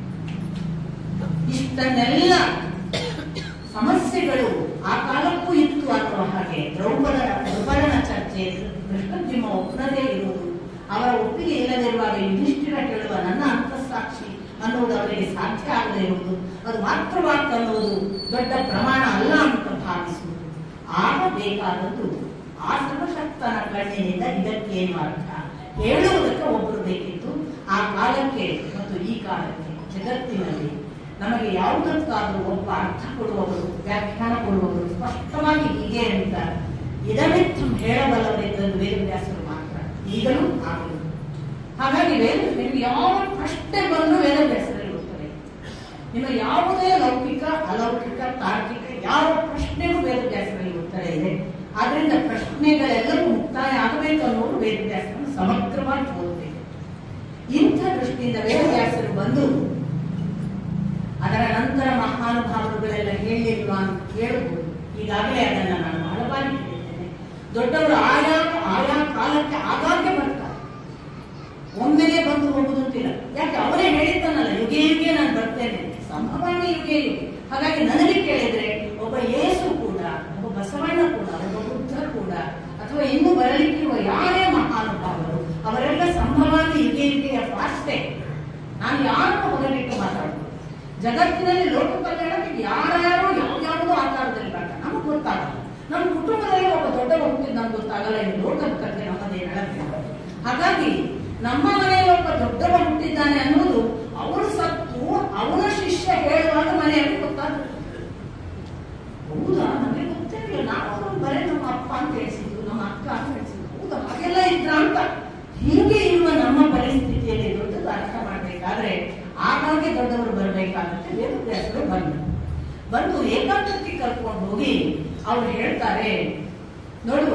ಇಷ್ಟನ್ನೆಲ್ಲ ಸಮಸ್ಯೆಗಳು ಆ ಕಾಲಕ್ಕೂ ಇತ್ತು ಅನ್ನುವ ಹಾಗೆ ದ್ರುಪದನ ಚರ್ಚೆ, ಕೃಷ್ಣದ್ಯುಮ ಒಪ್ಪನದೇ ಇರುವುದು, ಅವರ ಒಪ್ಪಿಗೆ ಇಲ್ಲದಿರುವಾಗ ಯುಧಿಷ್ಠಿರ ಕೇಳುವ ನನ್ನ ಅಂತಃಸಾಕ್ಷಿ ಅನ್ನುವುದು ಅವರಿಗೆ ಸಾಧ್ಯ ಆಗದೇ ಇರುವುದು, ಅದು ಮಾತ್ರವಾಗ್ತ ಅನ್ನುವುದು ದೊಡ್ಡ ಪ್ರಮಾಣ ಅಲ್ಲ ಅಂತ ಭಾವಿಸುವುದು. ಆಗ ಬೇಕಾದದ್ದು ಆ ಸರ್ವಶಕ್ತನ ಕಣ್ಣಿನಿಂದ ಇದಕ್ಕೇನು ಅರ್ಥ ಹೇಳುವುದಕ್ಕೆ ಒಬ್ಬರು ಬೇಕಿತ್ತು. ಆ ಕಾಲಕ್ಕೆ ಮತ್ತು ಈ ಕಾಲಕ್ಕೆ ಜಗತ್ತಿನಲ್ಲಿ ನಮಗೆ ಯಾವುದಕ್ಕಾದರೂ ಒಬ್ಬ ಅರ್ಥ ಕೊಡುವವರು, ವ್ಯಾಖ್ಯಾನ ಕೊಡುವವರು ಸ್ಪಷ್ಟವಾಗಿ ಹೀಗೆ ಅಂತ ಇದಮಿತ್ತಂ ಹೇಳಬಲ್ಲವರಿದ್ದಂದು ವೇದವ್ಯಾಸರು ಮಾತ್ರ, ಈಗಲೂ ಆಗಲು. ಹಾಗಾಗಿ ನಿಮಗೆ ಯಾವ ಪ್ರಶ್ನೆ ಬಂದು ವೇದವ್ಯಾಸರಲ್ಲಿ ಉತ್ತರ ಇದೆ. ನಿಮ್ಮ ಯಾವುದೇ ಲೌಕಿಕ, ಅಲೌಕಿಕ, ತಾರ್ಕಿಕ ಯಾವ ಪ್ರಶ್ನೆಗೂ ವೇದವ್ಯಾಸರಲ್ಲಿ ಉತ್ತರ ಇದೆ. ಆದ್ರಿಂದ ಪ್ರಶ್ನೆಗಳೆಲ್ಲವೂ ಮುಕ್ತಾಯ ಆಗಬೇಕು ಅನ್ನೋರು ವೇದವ್ಯಾಸರನ್ನು ಸಮಗ್ರವಾಗಿ ಓದಬೇಕು. ಇಂಥ ದೃಷ್ಟಿಯಿಂದ ವೇದವ್ಯಾಸರು ಬಂದು ಅದರ ನಂತರ ಮಹಾನುಭಾವರುಗಳೆಲ್ಲ ಹೇಳಿಲ್ವಾ ಅಂತ ಕೇಳಬಹುದು. ಈಗಾಗಲೇ ಅದನ್ನ ನಾನು ಬಹಳ ಬಾರಿ ಹೇಳಿದ್ದೇನೆ. ದೊಡ್ಡವರು ಆಯಾ ಕಾಲಕ್ಕೆ ಆಗಾಗ್ಗೆ ಬರ್ತಾರೆ, ಒಮ್ಮೆಗೆ ಬಂದು ಹೋಗುದಂತಿಲ್ಲ. ಯಾಕೆ ಅವರೇ ಹೇಳಿದ್ದಾನಲ್ಲ, ಯುಗೆ ಯುಗೆ ನಾನು ಬರ್ತೇನೆ, ಸಂಭವಾಮಿ ಯುಗೆ ಯುಗೆ. ಹಾಗಾಗಿ ನನಗೆ ಕೇಳಿದ್ರೆ ಒಬ್ಬ ಯೇಸು ಕೂಡ, ಒಬ್ಬ ಬಸವಣ್ಣ ಕೂಡ, ಒಬ್ಬ ಬುದ್ಧ ಕೂಡ, ಅಥವಾ ಇನ್ನೂ ಬರಲಿಕ್ಕಿರುವ ಯಾರೇ ಮಹಾನುಭಾವರು ಅವರೆಲ್ಲ ಸಂಭವಾಮಿ ಯುಗೆ ಯುಗೆಯ ವಾಸ್ತೆ. ನಾನು ಯಾರನ್ನು ಹೊರಗಿಟ್ಟು ಮಾತಾಡುವುದು, ಜಗತ್ತಿನಲ್ಲಿ ಲೋಕ ಕಲ್ಯಾಣಕ್ಕೆ ಯಾರ್ಯಾರು ಯಾವ್ಯಾವುದೋ ಆಕಾರದಲ್ಲಿ ಬರ್ತಾರೆ, ನಮ್ಗೆ ಗೊತ್ತಾಗಲ್ಲ. ನಮ್ಮ ಕುಟುಂಬದಲ್ಲಿ ಒಬ್ಬ ದೊಡ್ಡವ ಹುಟ್ಟಿದ್ ನಮ್ಗೆ ಗೊತ್ತಾಗಲ್ಲ, ಇನ್ನು ಲೋಕದ ಕಥೆ ನಮ್ಮದೇ ನಡೆದಿಲ್ಲ. ಹಾಗಾಗಿ ನಮ್ಮ ಮನೆಯಲ್ಲಿ ಒಬ್ಬ ದೊಡ್ಡವ ಹುಟ್ಟಿದ್ದಾನೆ ಅನ್ನೋದು ಅವನು ಸತ್ತು ಅವನ ಶಿಷ್ಯ ಹೇಳುವಾಗ ಮನೆಯಲ್ಲಿ ಗೊತ್ತಾಗುತ್ತೆ. ಹೌದಾ, ನಮಗೆ ಗೊತ್ತೇ ಇಲ್ಲ, ನಾವು ಬರೇ ನಮ್ಮ ಅಪ್ಪ ಅಂತ ಹೇಳಿಸಿದ್ರು, ನಮ್ಮ ಅಕ್ಕ ಅಂತ ಹೇಳಿಸಿದ್ರು, ಹೌದಾ ಹಾಗೆಲ್ಲ ಇದ್ರ ಅಂತ. ಹೀಗೆ ಇರುವ ನಮ್ಮ ಪರಿಸ್ಥಿತಿಯಲ್ಲಿ ದೊಡ್ಡದು ಅರ್ಥ ಮಾಡ್ಬೇಕಾದ್ರೆ ಆಗಾಗ್ಗೆ ದೊಡ್ಡವರು ಬರಬೇಕಾಗುತ್ತೆ. ವೇದವ್ಯಾಸರು ಬಂದು ಏಕಾಂತಕ್ಕೆ ಕರ್ಕೊಂಡು ಹೋಗಿ ಅವ್ರು ಹೇಳ್ತಾರೆ, ನೋಡು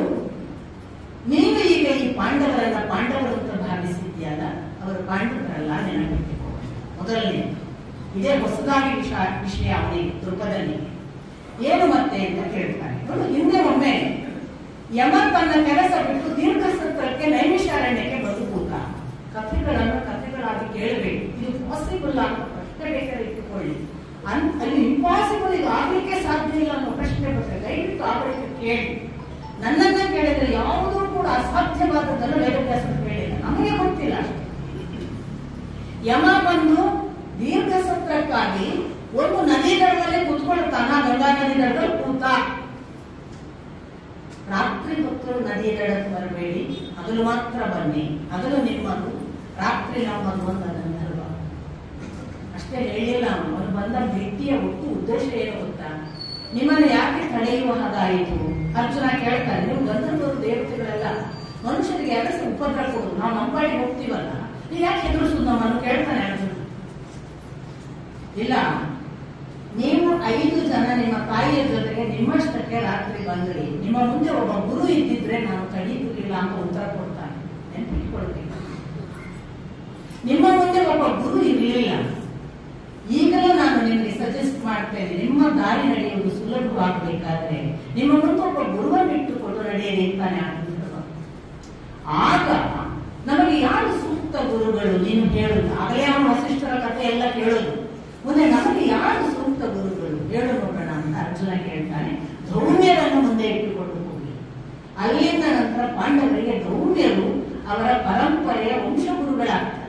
ನೀನು ಈಗ ಈ ಪಾಂಡವರನ್ನ ಪಾಂಡವರು ಅಂತ ಭಾವಿಸಿದ್ಯಲ್ಲ, ಅವರು ಪಾಂಡವರಲ್ಲ, ನೆನಪಿಟ್ಟುಕೋ. ಮೊದಲನೇ ಇದೇ ಹೊಸದಾಗಿ ವಿಷಯ ಅವನಿಗೆ ದ್ರುಪದನಿಗೆ ಏನು ಮತ್ತೆ ಅಂತ ಕೇಳ್ತಾರೆ. ನೋಡು, ಹಿಂದೆ ಒಮ್ಮೆ ಯಮ ತನ್ನ ಕೆಲಸ ಬಿಟ್ಟು ದೀರ್ಘ ಸತ್ರಕ್ಕೆ ನೈಮಿಷಾರಣ್ಯಕ್ಕೆ ಬಂದು ಕೂತ. ಕಥೆಗಳಾಗಿ ಕೇಳಬೇಕು, ಇದು ಪಾಸಿಬಲ್ ಅಂತ ಪ್ರಶ್ನೆ ಬೇಕಾದ್ರೆ ಇಟ್ಟುಕೊಳ್ಳಿ. ಅಲ್ಲಿ ಇಂಪಾಸಿಬಲ್, ಇದು ಆಗ್ಲಿಕ್ಕೆ ಸಾಧ್ಯ ಇಲ್ಲ ಅನ್ನೋ ಪ್ರಶ್ನೆ ಬರ್ತದೆ, ದಯವಿಟ್ಟು ಆ ಬಳಿಕ ಕೇಳಿ. ನನ್ನನ್ನ ಕೇಳಿದ್ರೆ ಯಾವುದೂ ಕೂಡ ಅಸಾಧ್ಯವಾದದ್ದನ್ನು ವೇದವ್ಯಾಸರು ಕೇಳಿಲ್ಲ, ನಮಗೆ ಗೊತ್ತಿಲ್ಲ ಅಷ್ಟೇ. ಯಮ ಬಂದು ದೀರ್ಘ ಸತ್ರಕ್ಕಾಗಿ ಒಂದು ನದಿ ದಡದಲ್ಲಿ ಕೂತ್ಕೊಳ್ತಾನ, ಗಂಗಾ ನದಿ ದಡದಲ್ಲಿ ಕೂತ. ರಾತ್ರಿ ಹೊತ್ತು ನದಿ ದಡಕ್ಕೆ ಬರಬೇಡಿ, ಹಗಲು ಮಾತ್ರ ಬನ್ನಿ, ಹಗಲು ನಿಮ್ಮದು, ರಾತ್ರಿ ನಮ್ಮದು ಅಂತ ಗಂಧರ್ವ. ಅಷ್ಟೇ ಹೇಳಿಲ್ಲ ಅವನು ಬಂದ ಭೇಟಿಯ ಒಟ್ಟು ಉದ್ದೇಶ ಏನು ಗೊತ್ತಾ, ನಿಮ್ಮನ್ನು ಯಾಕೆ ತಡೆಯುವ ಹಾಗಾಯಿತು? ಅರ್ಜುನ ಕೇಳ್ತಾನೆ, ನೀವು ಗಂಧರ್ವರು ದೇವತೆಗಳೆಲ್ಲ ಮನುಷ್ಯರಿಗೆ ಯಾಕೆ ಉಪದ್ರ ಕೊಡುದು, ನಾವು ನಂಬಾಡಿ ಹೋಗ್ತೀವಲ್ಲ, ನೀವು ಯಾಕೆ ಹೆದರಿಸುದು ನಮ್ಮನ್ನು ಕೇಳ್ತಾನೆ ಅರ್ಜುನ. ಇಲ್ಲ, ನೀವು 5 ಜನ ನಿಮ್ಮ ತಾಯಿಯ ಜೊತೆಗೆ ನಿಮ್ಮಷ್ಟಕ್ಕೆ ರಾತ್ರಿ ಬಂದ್ರಿ, ನಿಮ್ಮ ಮುಂದೆ ಒಬ್ಬ ಗುರು ಇದ್ದಿದ್ರೆ ನಾನು ತಡೀತಿರ್ಲಿಲ್ಲ ಅಂತ ಉತ್ತರ ಕೊಡ್ತಾನೆ. ನೆನಪಿಟ್ಕೊಳ್ಬೇಕು, ನಿಮ್ಮ ಮುಂದೆ ಒಬ್ಬ ಗುರು ಇರಲಿಲ್ಲ. ಈಗಲೂ ನಾನು ನಿಮಗೆ ಸಜೆಸ್ಟ್ ಮಾಡ್ತೇನೆ, ನಿಮ್ಮ ದಾರಿ ನಡೆಯುವುದು ಸುಲಭವಾಗಬೇಕಾದ್ರೆ ನಿಮ್ಮ ಮುಂದೆ ಒಬ್ಬ ಗುರುವನ್ನಿಟ್ಟುಕೊಂಡು ನಡೆಯಲಿ ಅಂತಾನೆ ಆಗಿದ್ರು. ಆಗ ನಮಗೆ ಯಾರು ಸೂಕ್ತ ಗುರುಗಳು ನೀನು ಹೇಳುದು? ಆಗಲೇ ಅವನು ವಸಿಷ್ಠರ ಕಥೆ ಎಲ್ಲ ಕೇಳೋದು. ಮುಂದೆ ನಮಗೆ ಯಾರು ಸೂಕ್ತ ಗುರುಗಳು ಹೇಳು ನೋಡೋಣ ಅಂತ ಅರ್ಜುನ ಕೇಳ್ತಾನೆ. ಧೌಮ್ಯರನ್ನು ಮುಂದೆ ಇಟ್ಟುಕೊಂಡು ಹೋಗಿ. ಅಲ್ಲಿಂದ ನಂತರ ಪಾಂಡವರಿಗೆ ಧೌಮ್ಯರು ಅವರ ಪರಂಪರೆಯ ವಂಶಗುರುಗಳಾಗ್ತಾರೆ.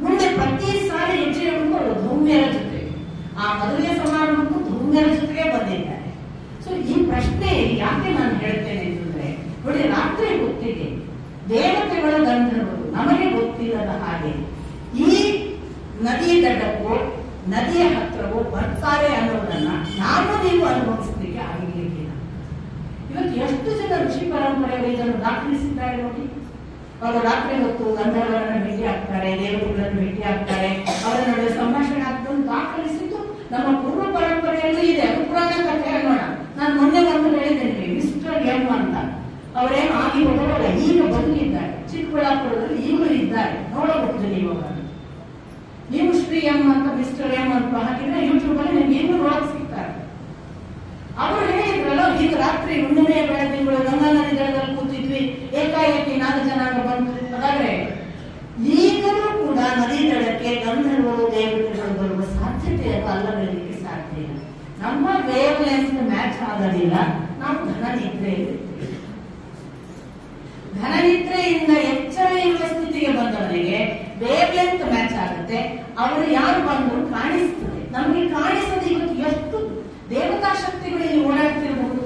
ಮುಂದೆ ಪ್ರತಿ ಸಾರಿ ಹೆಜ್ಜೆ ಇಡುವುದು ಅವರು ಧೌಮ್ಯರ ಜೊತೆ, ಆ ಮದುವೆ ಸಮಾರಂಭಕ್ಕೂ ಧೌಮ್ಯರ ಜೊತೆಗೆ ಬಂದಿದ್ದಾರೆ. ಹೇಳ್ತೇನೆ ಅಂತಂದ್ರೆ, ನೋಡಿ ರಾತ್ರಿ ಗೊತ್ತಿದೆ, ದೇವತೆಗಳು ಗಂಧರ್ವರು ನಮಗೆ ಗೊತ್ತಿಲ್ಲದ ಹಾಗೆ ಈ ನದಿ ದಡಕ್ಕೋ ನದಿಯ ಹತ್ರವೋ ಬರ್ತಾರೆ ಅನ್ನೋದನ್ನ ನಾವು ನೀವು ಅನುಭವಿಸಲಿಕ್ಕೆ ಆಗಿರ್ಲಿಕ್ಕಿಲ್ಲ. ಇವತ್ತು ಎಷ್ಟು ಜನ ಋಷಿ ಪರಂಪರೆಗಳು ಇದನ್ನು ದಾಖಲಿಸಿದ್ದಾರೆ ನೋಡಿ. ಅವರು ರಾತ್ರಿ ಹೊತ್ತು ಗಂಧರ್ವರನ್ನ ಭೇಟಿ ಆಗ್ತಾರೆ, ದೇವತೆಗಳನ್ನು ಭೇಟಿ ಆಗ್ತಾರೆ, ಅವರ ನಡುವೆ ಸಂಭಾಷಣೆ ಆಗ್ತದೆ ದಾಖಲಿಸಿದ್ದು ನಮ್ಮ ಪೂರ್ವ ಪರಂಪರೆಯಲ್ಲೂ ಇದೆ. ಅದು ಪುರಾಣ ಕಥೆ ಅನ್ನೋಣ. ನಾನು ಮೊನ್ನೆ ಒಂದು ಹೇಳಿದ್ದೇನೆ, ಮಿಸ್ಟರ್ ಎಂ ಅಂತ. ಅವರೇನು ಆಗಿ ಹೋದವಲ್ಲ, ಈಗ ಬದುಕಿದ್ದಾರೆ, ಚಿಕ್ಕಬಳ್ಳಾಪುರದಲ್ಲಿ ಈಗಲೂ ಇದ್ದಾರೆ, ನೋಡಬಹುದು ನೀವು ಅವರನ್ನು. ನೀವು ಶ್ರೀ ಎಂ ಅಂತ ಮಿಸ್ಟರ್ ಎಂ ಅಂತ ಹಾಕಿದ್ರೆ ಯೂಟ್ಯೂಬ್ ಅಲ್ಲಿ ನಿಮ್ಗೆ ಇನ್ನೂ ನೋಡಕ್ ಸಿಗ್ತಾರೆ. ಅವರು ಹೇಳಿದ್ರಲ್ಲ, ಈಗ ರಾತ್ರಿ ಹುಣ್ಣಿಮೆಯ ಬೆಳದಿಂಗಳು ಗಂಗಾ ನದಿ ದಡದಲ್ಲಿ ಕೂತಿದ್ವಿ, ಏಕಾಏಕಿ 4 ಜನಾಂಗ ಬಂತು. ಹಾಗಾದ್ರೆ ಈಗಲೂ ಕೂಡ ನದಿ ದಡಕ್ಕೆ ಗಂಧರ್ವರು ದೇವತೆಗಳು ಬರುವ ಸಾಧ್ಯತೆಯನ್ನು ಅಲ್ಲಗಲಿಕ್ಕೆ ಸಾಧ್ಯ ಇಲ್ಲ. ನಮ್ಮ ವೇವ್ ಲೆಂತ್ ಮ್ಯಾಚ್ ಆಗೋದಿಲ್ಲ. ನಾವು ಘನನಿದ್ರೆಯಿಂದ ಎಚ್ಚರ ಇರುವ ಸ್ಥಿತಿಗೆ ಬಂದವರಿಗೆ ವೇವ್ ಲೆಂತ್ ಮ್ಯಾಚ್ ಆಗುತ್ತೆ. ಅವರು ಯಾರು ಬಂದ್ರು ಕಾಣಿಸ್ತದೆ, ನಮಗೆ ಕಾಣಿಸದೆ. ಇವತ್ತು ಎಷ್ಟು ದೇವತಾ ಶಕ್ತಿಗಳು ಇಲ್ಲಿ ಓಡಾಡ್ತಿರಬಹುದು,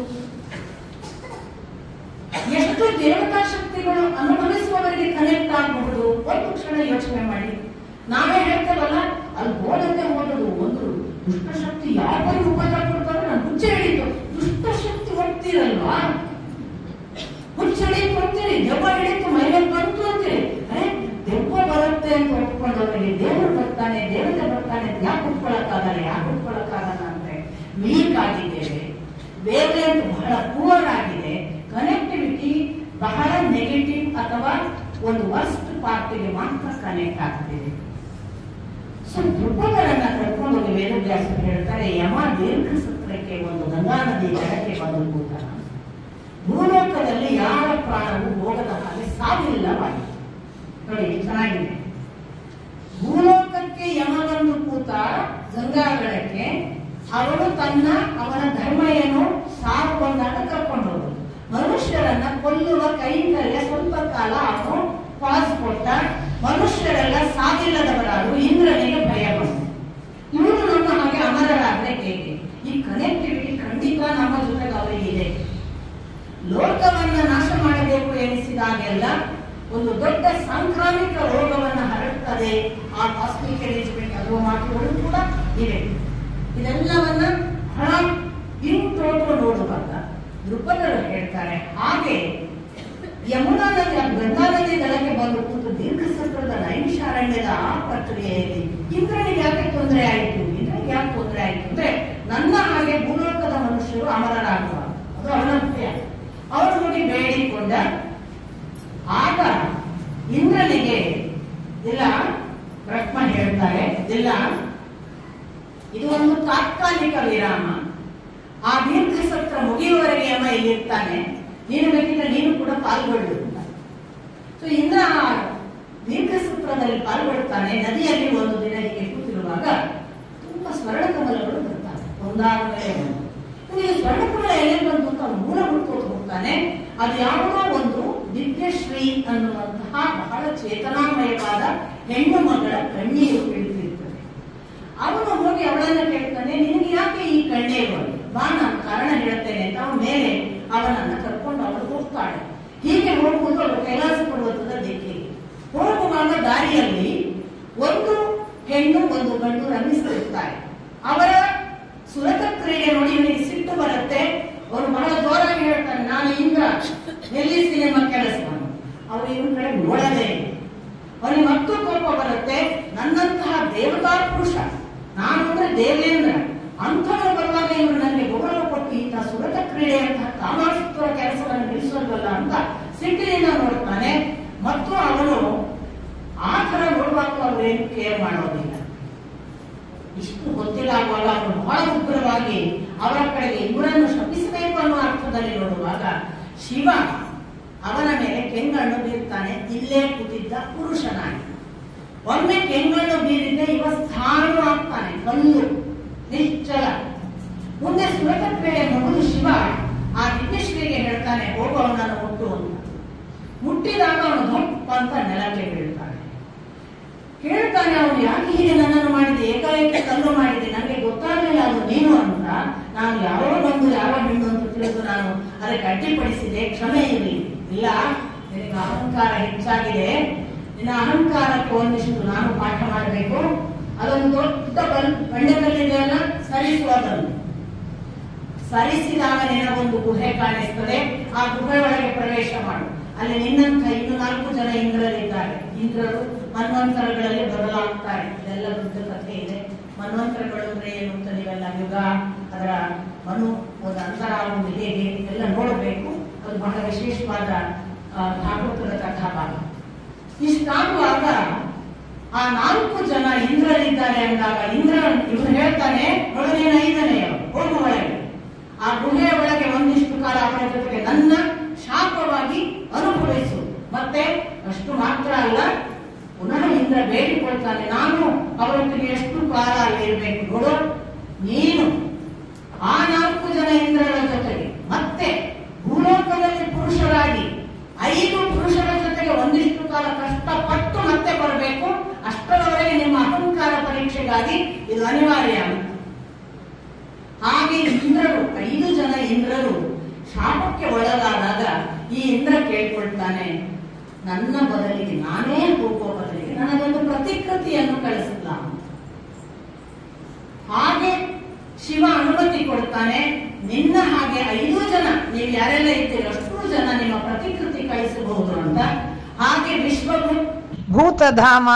ಎಷ್ಟು ದೇವತಾ ಶಕ್ತಿಗಳು ಅನುಭವಿಸುವವರಿಗೆ ಕನೆಕ್ಟ್ ಆಗಬಹುದು. ಒಂದು ಕ್ಷಣ ಯೋಚನೆ ಮಾಡಿ. ನಾವೇ ಹೇಳ್ತೇವಲ್ಲ, ಅಲ್ಲಿ ಹೋದಂತೆ ಹೋದದು ಒಂದು ದುಷ್ಟಶಕ್ತಿ ಯಾವ ಉಪಚಾರ ಕೊಡ್ತಾರೆ, ನಾನು ಹುಚ್ಚ ಹೇಳಿದ್ದು. ದುಷ್ಟಶಕ್ತಿ ಹೋಗ್ತಿರಲ್ವಾ, ಹುಚ್ಚ ಹಿಡಿತು ಅಂತೀರಿ, ದೆವ್ವ ಹಿಡಿತು ಮೈಮೇಲೆ ಬಂತು ಅಂತೀರಿ. ದೆವ್ವ ಬರುತ್ತೆ ಅಂತ ಒಪ್ಕೊಂಡವರಿಗೆ ದೇವರು ಬರ್ತಾನೆ, ದೇವತೆ ಬರ್ತಾನೆ ಯಾಕೆ ಒಪ್ಕೊಳ್ಳಕ್ಕಾಗಲ್ಲ ಅಂದ್ರೆ ವೀಕ್ ಆಗಿದ್ದೇವೆ. ವೇವ್ಲೆಂತ್ ಬಹಳ ಪೂರ್ ಆಗಿದೆ. ಕನೆಕ್ಟಿವಿಟಿ ಬಹಳ ನೆಗೆಟಿವ್ ಅಥವಾ ಒಂದು ವರ್ಸ್ಟ್ ಪಾರ್ಟಿಗೆ ಮಾತ್ರ ಕನೆಕ್ಟ್ ಆಗ್ತಿದೆ. ಸೊ ಧ್ರುಪದರನ್ನ ಕರ್ಕೊಂಡೋಗಿ ವೇದವ್ಯಾಸರು ಹೇಳ್ತಾರೆ, ಯಮ ದೀರ್ಘ ಸತ್ರಕ್ಕೆ ಒಂದು ಗಂಗಾ ನದಿ ದಡಕ್ಕೆ ಬಂದು ಕೂತ. ಭೂಲೋಕದಲ್ಲಿ ಯಾರ ಪ್ರಾಣವು ಹೋಗದ ಹಾಗೆ ಸಾವಿಲ್ಲವಾಯಿತು. ನೋಡಿ ಚೆನ್ನಾಗಿದೆ. ಭೂಲೋಕಕ್ಕೆ ಯಮ ಬಂದು ಕೂತ ಗಂಗಾಗಳಕ್ಕೆ. ಅವನು ಅವನ ಧರ್ಮ ಏನು, ಸಾವು ಬಂದಾಗ ಕರ್ಕೊಂಡು ಹೋಗುದು. ಮನುಷ್ಯರನ್ನ ಕೊಲ್ಲುವ ಕೈಂಕರ್ಯ ಸ್ವಲ್ಪ ಕಾಲ ಅವನು ಪಾಸ್ ಕೊಟ್ಟ. ಮನುಷ್ಯರೆಲ್ಲ ಸಾವಿಲ್ಲದವರಾರು, ಇಂದ್ರನಿಗೆ ಭಯ ಬಂತು. ಇವರು ನಮ್ಮ ಹಾಗೆ ಅಮರರಾದ್ರೆ ಹೇಗೆ? ಈ ಕನೆಕ್ಟಿವಿಟಿ ಖಂಡಿತ ನಮ್ಮ ಜೊತೆಗೆ ಅವರಿಗಿದೆ. ಲೋಕವನ್ನ ನಾಶ ಮಾಡಬೇಕು ಎನಿಸಿದಾಗೆಲ್ಲ ಒಂದು ದೊಡ್ಡ ಸಾಂಕ್ರಾಮಿಕ ರೋಗವನ್ನು ಹರಡುತ್ತದೆ. ಆ ಕಾಸ್ಮಿಕ್ ಎಲಿಜಿಮೆಂಟ್ ಅನ್ನುವ ಮಾತುಗಳು ಕೂಡ ಇವೆ. ಇದೆಲ್ಲವನ್ನ ಬಹಳ ಇಂಟೋಟು ನೋಡುವಾಗ ದ್ರುಪದರು ಹೇಳ್ತಾರೆ, ಹಾಗೆ ಯಮುನಾ ನದಿ ಗಂಗಾ ನದಿ ದಡಕ್ಕೆ ಬಂದು ಕೂತು ದೀರ್ಘ ಸತ್ರದ ನೈಮಿಷಾರಣ್ಯದ ಆ ಪ್ರಕ್ರಿಯೆಯಲ್ಲಿ ಇಂದ್ರನಿಗೆ ಯಾಕೆ ತೊಂದರೆ ಆಯಿತು? ಇಂದ್ರನಿಗೆ ಯಾಕೆ ತೊಂದರೆ ಆಯಿತು ಅಂದ್ರೆ, ನನ್ನ ಹಾಗೆ ಭೂಲೋಕದ ಮನುಷ್ಯರು ಅಮರರಾಗುವ, ಅದು ಅವನ ಭಯ. ಅವನು ಹೋಗಿ ಬೇಡಿಕೊಂಡ. ಆಗ ಇಂದ್ರನಿಗೆ ಇಲ್ಲ, ಬ್ರಹ್ಮ ಹೇಳ್ತಾರೆ, ಇಲ್ಲ, ಇದು ಒಂದು ತಾತ್ಕಾಲಿಕ ವಿರಾಮ. ಆ ದೀರ್ಘ ಸತ್ರ ಮುಗಿಯುವವರೆಗೆ ಯಮ ಇಲ್ಲಿರ್ತಾನೆ, ನೀನು ಬೇಕಿದ್ರೆ ನೀನು ಕೂಡ ಪಾಲ್ಗೊಳ್ಳು. ಸೊ ಇಂದ್ರ ದೀರ್ಘ ಸತ್ರದಲ್ಲಿ ಪಾಲ್ಗೊಳ್ತಾನೆ. ನದಿಯಲ್ಲಿ ಒಂದು ದಿನ ಹೀಗೆ ಕೂತಿರುವಾಗ ತುಂಬಾ ಸ್ವರ್ಣಕಮಲಗಳು ಬರ್ತಾನೆ, ಒಂದಾದ ಮೇಲೆ ಒಂದು. ಈ ಸ್ವರ್ಣಕಮಲ ಎಲೆ ಬಂದು ಅಂತ ಮೂಲ ಹುಡ್ಕೋದು ಹೋಗ್ತಾನೆ. ಅದು ಯಾವುದೋ ಒಂದು ದಿವ್ಯಶ್ರೀ ಅನ್ನುವಂತಹ ಬಹಳ ಚೇತನಾಮಯವಾದ ಹೆಣ್ಣು ಮಗಳ ಕಣ್ಣೀರು ಬೀಳ್ತಿರ್ತದೆ. ಅವನು ಹೋಗಿ ಅವಳನ್ನ ಕೇಳ್ತಾನೆ, ನಿನಗೆ ಯಾಕೆ ಈ ಕಣ್ಣೀರು? ಬಾ, ನಾನು ಕಾರಣ ಹೇಳ್ತೇನೆ ಅಂತ ಅವನ ಮೇಲೆ ಅವನನ್ನ ಕರ್ಕೊಂಡು ಅವಳು ಹೋಗ್ತಾಳೆ. ಹೀಗೆ ಹೋಗುವುದು ಅವಳು ಕೈಲಾಸ ಪರ್ವತದ ದಿಕ್ಕಿಗೆ ಹೋಗುವಾಗ ದಾರಿಯಲ್ಲಿ ಒಂದು ಹೆಣ್ಣು ಒಂದು ಗಂಡು ರಮಿಸ್ತಿರ್ತಾರೆ. ಅವರ ಸುರತ ಕ್ರೀಡೆ ನೋಡಿ ಇವನಿಗೆ ಸಿಟ್ಟು ಬರುತ್ತೆ. ಅವನು ಬಹಳ ಜೋರಾಗಿ ಹೇಳ್ತಾನೆ, ನಾನು ಇಂದ್ರ, ನಿಲ್ಲಿಸಿ ನಿಮ್ಮ ಕೆಲಸವನ್ನು. ಅವರು ಇವನ ಕಡೆ ನೋಡಲೇ ಇಲ್ಲ. ಅವನಿಗೆ ಮತ್ತೂ ಕೋಪ ಬರುತ್ತೆ, ನನ್ನಂತಹ ದೇವತಾ ಪುರುಷ, ನಾನು ಅಂದ್ರೆ ದೇವೇಂದ್ರ, ಅಂಥವ್ರು ಬರುವಾಗ ಇವರು ನನಗೆ ಗೌರವ ಕೊಟ್ಟು ಇಂತಹ ಸುರತ ಕ್ರೀಡೆಯಂತಹ ಕಾಮಾಸುರ ಕೆಲಸವನ್ನು ನಿಲ್ಲಿಸೋದಲ್ಲ ಅಂತ ಸಿಟ್ಟಿನಿಂದ ನೋಡ್ತಾನೆ. ಮತ್ತು ಅವನು ಆ ತರ ನೋಡುವಾಗ ಅವರೇನು ಕೇರ್ ಮಾಡೋದಿಲ್ಲ. ಇಷ್ಟು ಗೊತ್ತಿಲ್ಲಾಗುವಾಗ ಅವನು ಬಹಳ ಉಗ್ರವಾಗಿ ಅವರ ಕಡೆಗೆ ಇವರನ್ನು ಶಪಿಸಬೇಕು ಅನ್ನೋ ಅರ್ಥದಲ್ಲಿ ನೋಡುವಾಗ ಶಿವ ಅವನ ಮೇಲೆ ಕೆಂಗಣ್ಣು ಬೀರ್ತಾನೆ. ಇಲ್ಲೇ ಕೂತಿದ್ದ ಪುರುಷನಾಗಿ ಒಮ್ಮೆ ಕೆಂಗಣ್ಣು ಬೀರಿದ್ದೆ, ಇವ ಸ್ಥಾನ ಆಗ್ತಾನೆ, ಕಲ್ಲು ನಿಶ್ಚಲ. ಮುಂದೆ ಸುರತ ಕ್ರೀಡೆ ಮುಗಿದು ಶಿವ ಆ ದಿವ್ಯಶ್ರೀಗೆ ಹೇಳ್ತಾನೆ, ಹೋಗು ಅವನನ್ನು ಮುಟ್ಟು ಅಂತ. ಮುಟ್ಟಿದಾಗ ಅವನು ದೊಪ್ಪ ಅಂತ ನೆಲಕ್ಕೆ ಬೀಳ್ತಾನೆ. ಕೇಳ್ತಾನೆ, ಅವನು ಯಾಕೆ ಹೀಗೆ ನನ್ನನ್ನು ಮಾಡಿದೆ, ಏಕಾಏಕಿ ಕಲ್ಲು ಮಾಡಿದೆ, ನನಗೆ ಗೊತ್ತಾಗಲಿಲ್ಲ ಅದು ನೀನು ಅಂತ. ನಾನು ಯಾರೋ ಬಂದು ಯಾವ ಹೆಣ್ಣು ಅಂತ ತಿಳಿದು ನಾನು ಅದಕ್ಕೆ ಅಡ್ಡಿಪಡಿಸಿದೆ, ಕ್ಷಮೆ ಇರಲಿ. ಇಲ್ಲ, ನಿನಗೆ ಅಹಂಕಾರ ಹೆಚ್ಚಾಗಿದೆ, ನಿನ್ನ ಅಹಂಕಾರಕ್ಕೆ ಒಂದಿಷ್ಟು ನಾನು ಪಾಠ ಮಾಡಬೇಕು. ಅದೊಂದು ದೊಡ್ಡ ಬಂಡೆಕಲ್ಲಿದೆಯಲ್ಲ, ಸರಿಸುವುದನ್ನು ಸರಿಸಿದಾಗ ನಿನಗೊಂದು ಗುಹೆ ಕಾಣಿಸ್ತದೆ. ಆ ಗುಹೆ ಒಳಗೆ ಪ್ರವೇಶ ಮಾಡು. ಅಲ್ಲಿ ನಿನ್ನಂತ ಇನ್ನು 4 ಜನ ಇಂದ್ರರಿದ್ದಾರೆ. ಇಂದ್ರರು ಮನ್ವಂತರಗಳಲ್ಲಿ ಬದಲಾಗ್ತಾರೆ. ಇದೆಲ್ಲ ದೊಡ್ಡ ಕಥೆ ಇದೆ. ಮನ್ವಂತರಗಳು ಅಂದ್ರೆ ಏನು ಅಂತ ನೀವೆಲ್ಲ ಯುಗ, ಅದರ ಒಂದು ಅಂತರಾಳು ಹೇಗೆ ಎಲ್ಲ ನೋಡಬೇಕು. ಅದು ಬಹಳ ವಿಶೇಷವಾದ ಭಾಗವತದ ಕಥಾಭಾಗ. ಇಷ್ಟಾಗುವಾಗ ಆ 4 ಜನ ಇಂದ್ರರಿದ್ದಾರೆ ಅಂದಾಗ ಇವರು ಹೇಳ್ತಾನೆ, ಒಳಗೇನ 5ನೇ ಹೋಗು ಒಳಗೆ. ಆ ಗುಹೆಯ ಒಳಗೆ ಒಂದಿಷ್ಟು ಕಾಲ ಅವರ ಜೊತೆಗೆ ನನ್ನ ಶಾಪವಾಗಿ ಅನುಭವಿಸು. ಮತ್ತೆ ಅಷ್ಟು ಮಾತ್ರ ಅಲ್ಲ, ಪುನಃ ಇಂದ್ರ ಬೇಡಿಕೊಳ್ತಾನೆ, ನಾನು ಅವರೊಟ್ಟಿಗೆ ಎಷ್ಟು ಕಾಲ ಅಲ್ಲಿ ಇರಬೇಕು ನೋಡು. ನೀನು ಆ 4 ಜನ ಇಂದ್ರರ ಜೊತೆಗೆ ಮತ್ತೆ ಭೂಲೋಕದಲ್ಲಿ ಪುರುಷರಾಗಿ 5 ಪುರುಷರ ಜೊತೆಗೆ ಒಂದಿಷ್ಟು ಕಾಲ ಕಷ್ಟಪಟ್ಟು ಮತ್ತೆ ಬರಬೇಕು. ಅಷ್ಟರವರೆಗೆ ನಿಮ್ಮ ಅಹಂಕಾರ ಪರೀಕ್ಷೆಗಾಗಿ ಇದು ಅನಿವಾರ್ಯ. ಹಾಗೆ ಇಂದ್ರರು 5 ಜನ ಇಂದ್ರರು ಶಾಪಕ್ಕೆ ಒಳಗಾದಾಗ ಈ ಇಂದ್ರ ಕೇಳ್ಕೊಳ್ತಾನೆ, ನನ್ನ ಬದಲಿಗೆ ನಾನೇ ಹೋಗುವ ಬದಲಿಗೆ ನನಗೊಂದು ಪ್ರತಿಕೃತಿಯನ್ನು ಕಳಿಸಲ್ಲ. ಹಾಗೆ ಶಿವ ಅನುಮತಿ ಕೊಡ್ತಾನೆ, ನಿನ್ನ ಹಾಗೆ 5 ಜನ, ನೀವು ಯಾರೆಲ್ಲ ಇದ್ದೀರಿ ಅಷ್ಟು ಜನ ನಿಮ್ಮ ಪ್ರತಿಕೃತಿ ಕಳಿಸಬಹುದು ಅಂತ. ಹಾಗೆ ಭೂತಧಾಮ,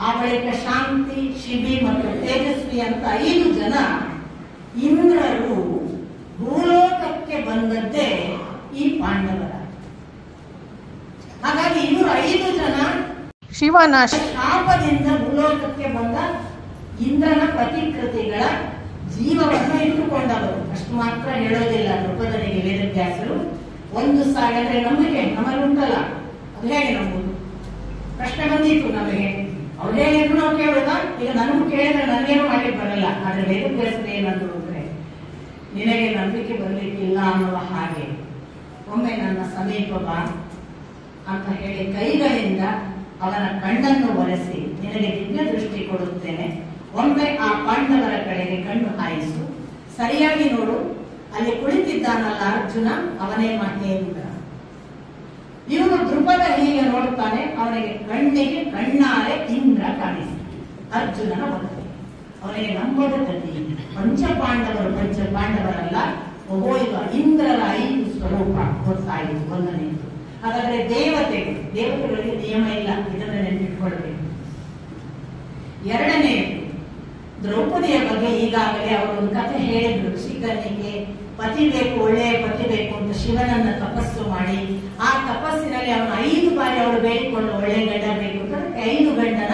ಆ ಬಳಿಕ ಶಾಂತಿ, ಶಿಬಿ ಮತ್ತು ತೇಜಸ್ವಿ ಅಂತ 5 ಜನ ಇಂದ್ರರು ಭೂಲೋಕಕ್ಕೆ ಬಂದದ್ದೇ ಈ ಪಾಂಡವರ. ಹಾಗಾಗಿ ಇವರು 5 ಜನ ಶಿವನ ಶಾಪದಿಂದ ಭೂಲೋಕಕ್ಕೆ ಬಂದ ಇಂದ್ರನ ಪ್ರತಿಕೃತಿಗಳ ಜೀವವನ್ನು ಇಟ್ಟುಕೊಂಡವರು. ಅಷ್ಟು ಮಾತ್ರ ಹೇಳೋದಿಲ್ಲ ನೃಪದನಿಗೆ ವೇದವ್ಯಾಸರು. 1 ಸಾರಿ ಅಂದ್ರೆ ನಂಬಿಕೆ ನಮ್ಮಲ್ಲಿ ಉಂಟಲ್ಲ, ಅದು ಹೇಗೆ ನಂಬುದು? ಪ್ರಶ್ನೆ ಬಂದಿತ್ತು ನಮಗೆ, ಅವ್ರು ಹೇಳಿದ್ರು ನಾವು ಕೇಳುದ. ಈಗ ನನಗೂ ಕೇಳಿದ್ರೆ ನನಗೇನು ಮಾಡ್ಲಿಕ್ಕೆ ಬರಲ್ಲ. ಆದ್ರೆ ವೇದವ್ಯಾಸರು ಏನಂದ್ರು ಅಂದ್ರೆ, ನಿನಗೆ ನಂಬಿಕೆ ಬರ್ಲಿಕ್ಕಿಲ್ಲ ಅನ್ನುವ ಹಾಗೆ ಒಮ್ಮೆ ನನ್ನ ಸಮೀಪ ಬಾ ಅಂತ ಹೇಳಿ ಕೈಗಳಿಂದ ಅವನ ಕಣ್ಣನ್ನು ಒರೆಸಿ ನಿನಗೆ ದಿವ್ಯ ದೃಷ್ಟಿ ಕೊಡುತ್ತೇನೆ. ಒಮ್ಮೆ ಆ ಪಾಂಡವರ ಕಡೆಗೆ ಕಣ್ಣು ಹಾಯಿಸು, ಸರಿಯಾಗಿ ನೋಡು. ಅಲ್ಲಿ ಕುಳಿತಿದ್ದಾನಲ್ಲ ಅರ್ಜುನ, ಅವನೇ ಮಹೇಂದ್ರ. ಇವನು ದ್ರುಪದ ಹೀಗೆ ನೋಡುತ್ತಾನೆ, ಅವನಿಗೆ ಕಣ್ಣಿಗೆ ಕಣ್ಣಾರೆ ಇಂದ್ರ ಕಾಣಿಸಿ ಅರ್ಜುನನ ಬರ್ತದೆ. ಅವನಿಗೆ ನಂಬದ ಗತಿ. ಪಂಚಪಾಂಡವರಲ್ಲ, ಓಹೋ ಈಗ ಇಂದ್ರರ 5 ಸ್ವರೂಪ ಗೊತ್ತಾಯಿತು. 1ನೇದು. ಹಾಗಾದ್ರೆ ದೇವತೆಗಳಿಗೆ ನಿಯಮ ಇಲ್ಲ, ಇದನ್ನು ನೆನಪಿಟ್ಕೊಳ್ಬೇಕು. 2ನೇದು ದ್ರೌಪದಿಯ ಬಗ್ಗೆ ಈಗಾಗಲೇ ಅವರು ಒಂದು ಕಥೆ ಹೇಳಿದ್ರು. ಶ್ರೀಕರ್ಣಿಗೆ ಪತಿ ಬೇಕು, ಒಳ್ಳೆಯ ಪತಿ ಬೇಕು ಅಂತ ಶಿವನನ್ನ ತಪಸ್ಸು ಮಾಡಿ, ಆ ತಪಸ್ಸಿನಲ್ಲಿ ಅವನು 5 ಬಾರಿ ಅವಳು ಬೇಡಿಕೊಂಡು ಒಳ್ಳೆಯ ಗಂಡ ಬೇಕು ಅಂತ 5 ಗಂಡನ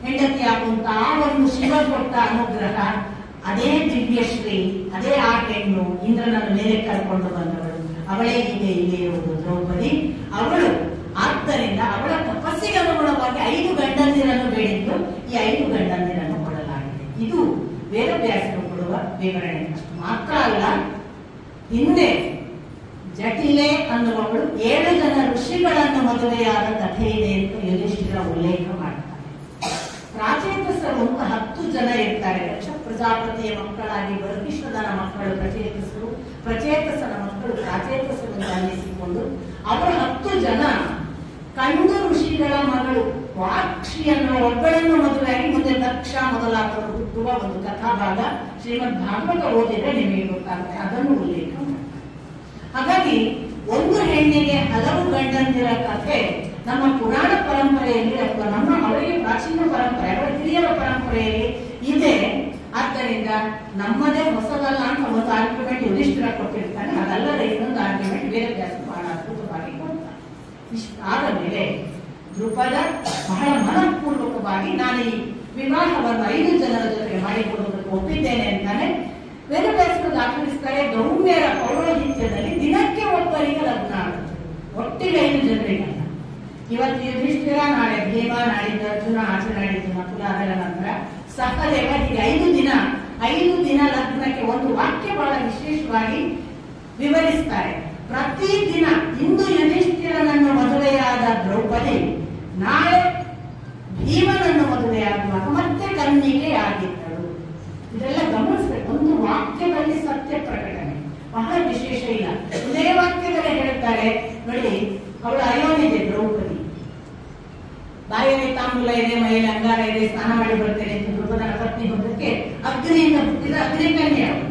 ಹೆಂಡತಿ ಆಗುವಂತ ಆ ಒಂದು ಶಿವ ಕೊಟ್ಟ ಅನುಗ್ರಹ, ಅದೇ ದಿವ್ಯಶ್ರೀ, ಅದೇ ಆ ಹೆಣ್ಣು ಇಂದ್ರನನ್ನು ಮೇಲೆ ಕರ್ಕೊಂಡು ಬಂದವಳು. ಅವಳೇ ಇಲ್ಲಿ ಇರುವುದು ದ್ರೌಪದಿ. ಅವಳು ಆದ್ದರಿಂದ ಅವಳ ತಪಸ್ಸಿಗೆ ಅನುಗುಣವಾಗಿ 5 ಗಂಡಂದಿರನ್ನು ಬೇಡಿದ್ದು, ಈ 5 ಗಂಡಂದಿರನ್ನು ಕೊಡಲಾಗಿದೆ. ಇದು ವೇದವ್ಯಾಸರು ಕೊಡುವ ವಿವರಣೆ. ಅಷ್ಟು ಮಾತ್ರ ಅಲ್ಲ, ಹಿಂದೆ ಜಟಿಲೆ ಅನ್ನುವವಳು 7 ಜನ ಋಷಿಗಳನ್ನು ಮದುವೆಯಾದ ಕಥೆ ಇದೆ ಅಂತ ಯುಧಿಷ್ಠಿರ ಉಲ್ಲೇಖ ಮಾಡ್ತಾರೆ. ಪ್ರಾಚೇತಸರು ಅಂತ 10 ಜನ ಇರ್ತಾರೆ. ದಕ್ಷ ಪ್ರಜಾಪತಿಯ ಮಕ್ಕಳಾಗಿ ಬರಕಿಷ್ಠದನ ಮಕ್ಕಳು ಪ್ರಚೇತಸರು, ಪ್ರಚೇತಸನ ಮಕ್ಕಳು ಪ್ರಾಚೇತಸರನ್ನು ಅನ್ನಿಸಿಕೊಂಡು ಅವರು 10 ಜನ ಕಂಡು ಋಷಿಗಳ ಮಗಳು ವಾಕ್ಷಿಯನ್ನು ಒಬ್ಬಳನ್ನು ಮದುವೆಯಾಗಿ ಮುಂದೆ ದಕ್ಷ ಮೊದಲಾದವರು ಹುಟ್ಟುವ ಒಂದು ಕಥಾಭಾಗ ಶ್ರೀಮದ್ ಭಾಗವತ ಓದಿದ್ರೆ ನಿಮಗೆ ಗೊತ್ತಾಗುತ್ತೆ. ಅದನ್ನು ಉಲ್ಲೇಖ ಮಾಡ್ತಾರೆ. ಹಾಗಾಗಿ ಒಂದು ಹೆಣ್ಣಿಗೆ ಹಲವು ಗಂಡಂದಿರ ಕಥೆ ನಮ್ಮ ಪುರಾಣ ಪರಂಪರೆಯಲ್ಲಿ ಅಥವಾ ನಮ್ಮ ಅವರಿಗೆ ಪ್ರಾಚೀನ ಪರಂಪರೆ, ಅವರ ಹಿರಿಯರ ಪರಂಪರೆಯಲ್ಲಿ ಇದೆ. ಆದ್ದರಿಂದ ನಮ್ಮದೇ ಹೊಸದಲ್ಲ ಅಂತ ಒಂದು ಆರ್ಗ್ಯುಮೆಂಟ್ ಯುಧಿಷ್ಠಿರ ಕೊಟ್ಟಿರ್ತಾನೆ. ಅದಲ್ಲದೆ ಇನ್ನೊಂದು ಆರ್ಗ್ಯುಮೆಂಟ್ ವೇದವ್ಯಾಸ ಬಹಳ ಅದ್ಭುತವಾಗಿ ಕೊಡ್ತಾನೆ. ಇಷ್ಟಾದ ಮೇಲೆ ದ್ರುಪದ ಬಹಳ ಮನಪೂರ್ವಕವಾಗಿ ನಾನು ಈ ವಿವಾಹವನ್ನು 5 ಜನರ ಜೊತೆಗೆ ಮಾಡಿಕೊಡುವುದಕ್ಕೆ ಒಪ್ಪಿದ್ದೇನೆ ಅಂತಾನೆ. ವೇದವ್ಯಾಸರು ದಾಖಲಿಸ್ತಾರೆ, ಗೌಮ್ಯರ ಪೌರೋಹಿತ್ಯದಲ್ಲಿ ದಿನಕ್ಕೆ ಒಬ್ಬರಿಗೆ ಲಗ್ನ ಆಗುತ್ತೆ, ಒಟ್ಟಿಗೆ 5 ಜನರಿಗಲ್ಲ. ಇವತ್ತು ಯುಧಿಷ್ಠಿರ, ನಾಳೆ ಭೀಮ, ನಾಡಿದ್ದು ಅರ್ಜುನ, ಆಚೆ ನಾಡಿದ್ದು ನಕುಲ, ಅದರ ನಂತರ ಸಹದೇವ, ಹೀಗೆ 5 ದಿನ ಲಗ್ನಕ್ಕೆ ಒಂದು ವಾಕ್ಯ ಬಹಳ ವಿಶೇಷವಾಗಿ ವಿವರಿಸ್ತಾರೆ. ಪ್ರತಿ ದಿನ ಇಂದು ಯುಧಿಷ್ಠಿರನನ್ನು ಮದುವೆಯಾದ ದ್ರೌಪದಿ ನಾಳೆ ಭೀಮನನ್ನು ಮದುವೆಯಾಗುವಾಗ ಮತ್ತೆ ಕನ್ನಿಕೆಯಾಗಿದ್ದಳು. ಇದೆಲ್ಲ ಗಮನಿಸಬೇಕು. ಒಂದು ವಾಕ್ಯದಲ್ಲಿ ಸತ್ಯ ಪ್ರಕಟಣೆ ಬಹಳ ವಿಶೇಷ ಹೇಳ್ತಾರೆ ನೋಡಿ, ಅವಳು ಅಯೋನಿದೆ ದ್ರೌಪದಿ, ಬಾಯಲ್ಲಿ ತಾಂಬೂಲ ಇದೆ, ಮೈಯಲ್ಲಿ ಅಂಗಾರ ಇದೆ, ಸ್ನಾನ ಮಾಡಿ ಬರ್ತೇನೆ ಅಂತ ದ್ರೌಪದನ ಪತ್ನಿ ಹೋದಕ್ಕೆ ಅಗ್ನಿಯಿಂದ ಹುಟ್ಟಿದ ಅಗ್ನಿಕನ್ಯೆ ಅವಳು.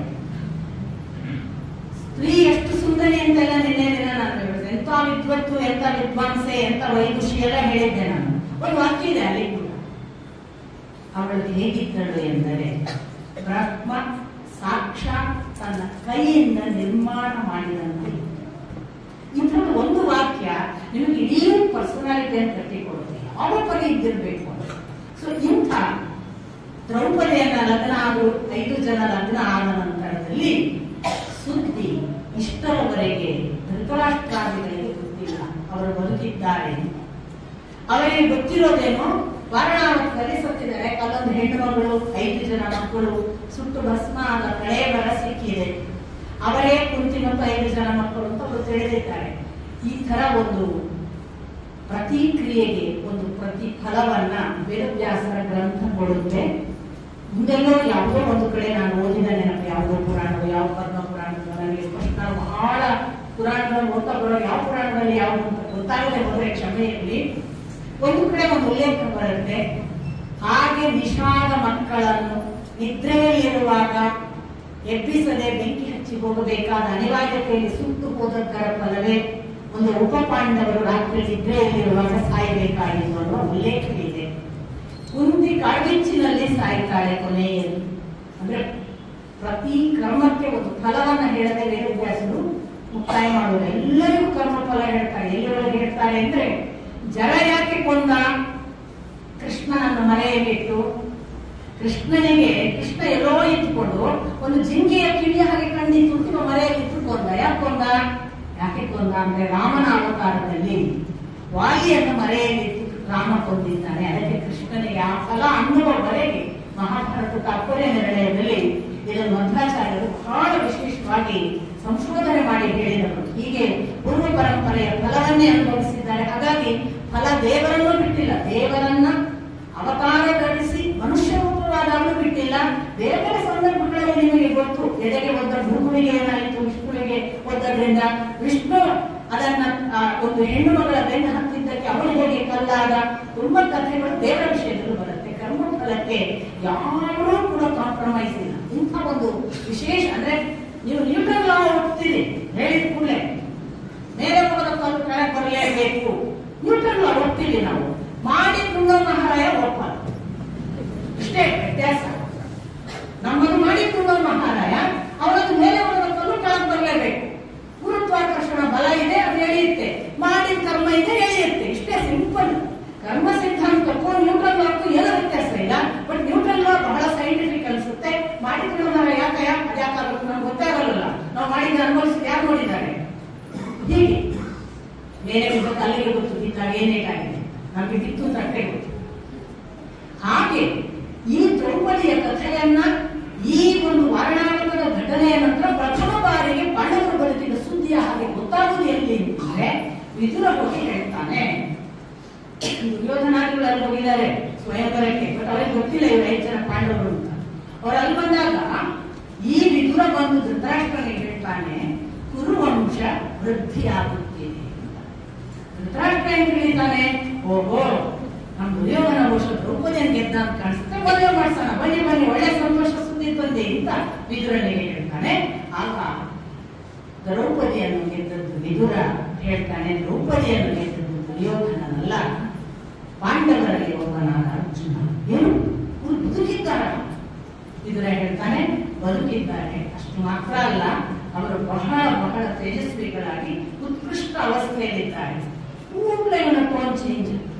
ಸ್ತ್ರೀ ಎಷ್ಟು ಸುಂದರಿ ಅಂತೆಲ್ಲ ನಿನ್ನೆ ದಿನ ನಾನು ಹೇಳಿದೆ. ಎಂತ ವಿದ್ವತ್ತು, ಎಂತ ವಿದ್ವಾಂಸೆ, ಎಂತ ವೈದುಷಿ ಎಲ್ಲ ಹೇಳಿದ್ದೆ ನಾನು. ಒಂದು ವಾಕ್ಯ ಇದೆ ಅಲ್ಲಿ ಕೂಡ. ಅವಳು ಹೇಗಿದ್ದಳು ಎಂದರೆ ಬ್ರಹ್ಮ ಸಾಕ್ಷಾತ್ ತನ್ನ ಕೈಯಿಂದ ನಿರ್ಮಾಣ ಮಾಡಿದಂತೆ. ಇಂಥ ಒಂದು ವಾಕ್ಯ ನಿಮಗೆ ಇಡೀ ಪರ್ಸನಾಲಿಟಿಯನ್ನು ಕಟ್ಟಿಕೊಡುತ್ತೆ. ಯಾವ ಪರಿ ಇದ್ದಿರ್ಬೇಕು. ಸೊ ಇಂಥ ದ್ರೌಪದಿಯನ್ನ ಲಗ್ನ ಆಗು 5 ಜನ ಲಗ್ನ ಆದ ನಂತರದಲ್ಲಿ ಸುದ್ದಿ ಇಷ್ಟರವರೆಗೆ ಧೃತರಾಷ್ಟ್ರಾದಿಗಳಿಗೆ ಗೊತ್ತಿಲ್ಲ ಅವರು ಬದುಕಿದ್ದಾರೆ. ಅವರಿಗೆ ಗೊತ್ತಿರೋದೇನೋ ವಾರಣಾವತದಲ್ಲಿ ಸತ್ತಿದ್ದಾರೆ, ಅಲ್ಲೊಂದು ಹೆಣ್ಣು ಮಗಳು, 5 ಜನ ಮಕ್ಕಳು, ಸುಟ್ಟು ಭಸ್ಮ ಆದ ಕಳೆ ಬರ ಸಿಕ್ಕಿದೆ, ಅವರೇ ಕುಂತಿ ಮತ್ತು 5 ಜನ ಮಕ್ಕಳು ಅಂತ ಅವರು ತಿಳಿದಿದ್ದಾರೆ. ಈ ತರ ಒಂದು ಪ್ರತಿಕ್ರಿಯೆಗೆ ಒಂದು ಪ್ರತಿಫಲವನ್ನ ವೇದವ್ಯಾಸರ ಗ್ರಂಥ ಕೊಡುತ್ತೆ. ಮುಂದೆಲ್ಲೋ ಯಾವುದೋ ಒಂದು ಕಡೆ ನಾನು ಓದಿದ ನೆನಪು, ಯಾವುದೋ ಪುರಾಣಗಳು, ಯಾವ ಪದ್ಮ ಪುರಾಣಗಳು ನನಗೆ ಸ್ಪಷ್ಟ, ಬಹಳ ಪುರಾಣಗಳು ಓದ್ತಾ ಬರೋ ಯಾವ ಪುರಾಣದಲ್ಲಿ ಯಾವುದು ಅಂತ ಗೊತ್ತಾಗದೆ ಹೋದ್ರೆ ಕ್ಷಮೆಯಲ್ಲಿ. ಒಂದು ಕಡೆ ಒಂದು ಉಲ್ಲೇಖ ಬರುತ್ತೆ, ಹಾಗೆ ನಿಷಾದ ಮಕ್ಕಳನ್ನು ನಿದ್ರೆಯಲ್ಲಿರುವಾಗ ಎಬ್ಬಿಸದೆ ಬೆಂಕಿ ಹಚ್ಚಿ ಹೋಗಬೇಕಾದ ಅನಿವಾರ್ಯತೆಯಲ್ಲಿ ಸುಟ್ಟು ಹೋದದ್ದರ ಫಲವೇ ಒಂದು ಉಪಪಾಂಡವರು ರಾತ್ರಿ ನಿದ್ರೆಯಲ್ಲಿರುವಾಗ ಸಾಯಬೇಕಾಯಿತು ಅನ್ನುವ ಉಲ್ಲೇಖ ಇದೆ. ಕುಂತಿ ಕಾಡ್ಗಿಚ್ಚಿನಲ್ಲಿ ಸಾಯ್ತಾಳೆ ಕೊನೆಯಲ್ಲಿ. ಅಂದ್ರೆ ಪ್ರತಿ ಕರ್ಮಕ್ಕೆ ಒಂದು ಫಲವನ್ನ ಹೇಳದೆ ವೇದವ್ಯಾಸರು ಮುಕ್ತಾಯ ಮಾಡುವುದು. ಎಲ್ಲರಿಗೂ ಕರ್ಮ ಫಲ ಹೇಳ್ತಾರೆ. ಎಲ್ಲಿವರೆಗೆ ಹೇಳ್ತಾರೆ ಅಂದ್ರೆ, ಜರ ಯಾಕೆ ಕೊಂದ? ಕೃಷ್ಣನನ್ನು ಮರೆಯಲಿಟ್ಟು ಕೃಷ್ಣನಿಗೆ ಕೃಷ್ಣ ಎಲ್ಲೋ ಇಟ್ಟುಕೊಂಡು ಒಂದು ಜಿಂಕೆಯ ಕಿವಿಯ ಹಾಗೆ ಕಂಡಿತ್ತು, ಮರೆಯಲಿಟ್ಟು ಕೊಂದ. ಯಾಕೆ ಕೊಂದ? ಯಾಕೆ ಕೊಂದ ಅಂದ್ರೆ ರಾಮನ ಅವತಾರದಲ್ಲಿ ವಾಲಿಯನ್ನು ಮರೆಯಲಿಟ್ಟು ರಾಮ ಕೊಂದಿದ್ದಾನೆ. ಅದಕ್ಕೆ ಕೃಷ್ಣನಿಗೆ ಆ ಫಲ ಅನ್ನುವವರೆಗೆ ಮಹಾಭಾರತ ತಾತ್ಪರ್ಯ ನಿರ್ಣಯದಲ್ಲಿ ಇದನ್ನು ಮಧ್ವಾಚಾರ್ಯರು ಬಹಳ ವಿಶೇಷವಾಗಿ ಸಂಶೋಧನೆ ಮಾಡಿ ಹೇಳಿದರು. ಹೀಗೆ ಪೂರ್ವ ಪರಂಪರೆಯ ಫಲವನ್ನೇ ಅನುಭವಿಸಿದ್ದಾರೆ. ಹಾಗಾಗಿ ಫಲ ದೇವರನ್ನು ಬಿಟ್ಟಿಲ್ಲ, ದೇವರನ್ನ ಅವತಾರ ಧರಿಸಿ ಮನುಷ್ಯ ರೂಪವಾದವನು ಬಿಟ್ಟಿಲ್ಲ. ಬೇರೆ ಬೇರೆ ಸಂದರ್ಭಗಳಲ್ಲಿ ನಿಮಗೆ ಗೊತ್ತು, ಎದೆಗೆ ಒದ್ದ ಭೂಮಿಗೆ ಏನಾಯಿತು, ವಿಷ್ಣುವಿಗೆ ಒದ್ದದ್ರಿಂದ ವಿಷ್ಣು ಅದನ್ನ ಒಂದು ಹೆಣ್ಣು ಮಗಳ ಬೆನ್ನು ಹತ್ತಿದ್ದಕ್ಕೆ ಅವಳು ಹೇಗೆ ಕಲ್ಲಾದ, ತುಂಬಾ ಕಥೆಗಳು ದೇವರ ವಿಷಯದಲ್ಲೂ ಬರುತ್ತೆ. ಕರ್ಮ ಫಲಕ್ಕೆ ಯಾರೂ ಕೂಡ ಕಾಂಪ್ರಮೈಸ್ ಇಲ್ಲ. ಇಂಥ ಒಂದು ವಿಶೇಷ ಅಂದ್ರೆ, ನೀವು ನ್ಯೂಟನ್ ಲಾ ಒಪ್ತೀರಿ ಹೇಳಿದ ಕೂಡಲೇ ಮೇಲೆ ಹೋದ ಕಲ್ಲು ಕೆಳಗೆ ಬರಲೇಬೇಕು. ನ್ಯೂಟನ್ ಲಾ ಒಪ್ತೀವಿ ನಾವು, ಮಾಡಿ ತುಂಗ ಮಹಾರಾಯ ಒಪ್ಪ. ಇಷ್ಟೇ ವ್ಯತ್ಯಾಸ. ನಮ್ಮದು ಮಾಡಿ ತುಂಗ ಮಹಾರಾಯ, ಅವರದ್ದು ಮೇಲೆ ಹೋದ ಕಲ್ಲು ಕೆಳಗೆ ಬರಲೇಬೇಕು. ಗುರುತ್ವಾಕರ್ಷಣ ಬಲ ಇದೆ, ಅದು ಎಳೆಯುತ್ತೆ. ಮಾಡಿದ ಕರ್ಮ ಇದೆ, ಎಳೆಯುತ್ತೆ. ಇಷ್ಟೇ ಸಿಂಪಲ್. ಕರ್ಮ ಸಿದ್ಧಾಂತಕ್ಕೂ ನ್ಯೂಟನ್ ಲಾಕ್ಕೂ ಏನೋ ವ್ಯತ್ಯಾಸ ಇಲ್ಲ. ಬಟ್ ನ್ಯೂಟನ್ ಲಾ ಬಹಳ ಸೈಂಟಿಫಿಕ್ ಅನ್ಸುತ್ತೆ. ಮಾಡಿದ ಮರ ಯಾಕಾಗಬೇಕು ನಮ್ಗೆ ಗೊತ್ತಾಗಲ್ಲ. ನಾವು ಮಾಡಿದ ಅನುಭವಿಸಿದ ಯಾರು ನೋಡಿದ್ದಾರೆ? ಹೀಗೆ ಬೇರೆ ಬಿದ್ದ ಕಲ್ಲಿಗೆ ಗೊತ್ತು, ಬಿದ್ದಾಗ ಏನೇಟಾಗಿದೆ, ನಮ್ಗೆ ಬಿತ್ತು ತಟ್ಟೆ ಗೊತ್ತು. ಹಾಗೆ ಈ ದ್ರೌಪದಿಯ ಕಥೆಯನ್ನ, ಈ ಒಂದು ವಾರಣಾವತದ ಘಟನೆಯ ನಂತರ ಪ್ರಥಮ ಬಾರಿಗೆ ಪಾಂಡವರು ಬದುಕಿದ ಸುದ್ದಿಯ ಹಾಗೆ ಗೊತ್ತಾಗುವುದು ಎಲ್ಲಿ ಅಂದ್ರೆ, ವಿದುರ ಹೋಗಿ ಹೇಳ್ತಾನೆ. ದುರ್ಯೋಧನಾದಿಗಳಲ್ಲಿ ಹೋಗಿದ್ದಾರೆ ಸ್ವಯಂವರಕ್ಕೆ, ಬಟ್ ಅವರಿಗೆ ಗೊತ್ತಿಲ್ಲ ಇವರು 5 ಜನ ಪಾಂಡವರು ಅಂತ. ಅವ್ರು ಅಲ್ಲಿ ಬಂದಾಗ ಈ ವಿದುರ ಬಂದು ಧೃತರಾಷ್ಟ್ರನಿಗೆ ಹೇಳ್ತಾನೆ, ಕುರುವಂಶ ವೃದ್ಧಿಯಾಗುತ್ತಿದೆ. ಧೃತರಾಷ್ಟ್ರ ಏನ್ ತಿಳಿತಾನೆ, ಓಹೋ ನಮ್ ದುರ್ಯೋಧನ ವಂಶ ದ್ರೌಪದಿಯನ್ನು ಗೆದ್ದ ಅಂತ ಕಾಣಿಸುತ್ತೆ, ಮದುವೆ ಮಾಡ್ಸೋಣ, ಬನ್ನಿ ಬನ್ನಿ ಒಳ್ಳೆ ಸಂತೋಷ ಸುದ್ದಿ ಬಂದೆ ಅಂತ ವಿದುರನಿಗೆ ಹೇಳ್ತಾನೆ. ಆಗ ದ್ರೌಪದಿಯನ್ನು ಗೆದ್ದದ್ದು ವಿದುರ ಹೇಳ್ತಾನೆ, ದ್ರೌಪದಿಯನ್ನು ಗೆದ್ದದ್ದು ದುರ್ಯೋಧನನಲ್ಲ, ಪಾಂಡವರಲ್ಲಿ ಒಬ್ಬನಾದ ಅರ್ಜುನ. ಏನು ಬದುಕಿದ್ದಾರ? ವಿದುರ ಹೇಳ್ತಾನೆ, ಬದುಕಿದ್ದಾರೆ. ಅಷ್ಟು ಮಾತ್ರ ಅಲ್ಲ, ಅವರು ಬಹಳ ಬಹಳ ತೇಜಸ್ವಿಗಳಾಗಿ ಉತ್ಕೃಷ್ಟ ಅವಸ್ಥೆಯಲ್ಲಿದ್ದಾರೆ. ಕೂಡಲೇ ಇವನ ಟೋನ್ ಚೇಂಜ್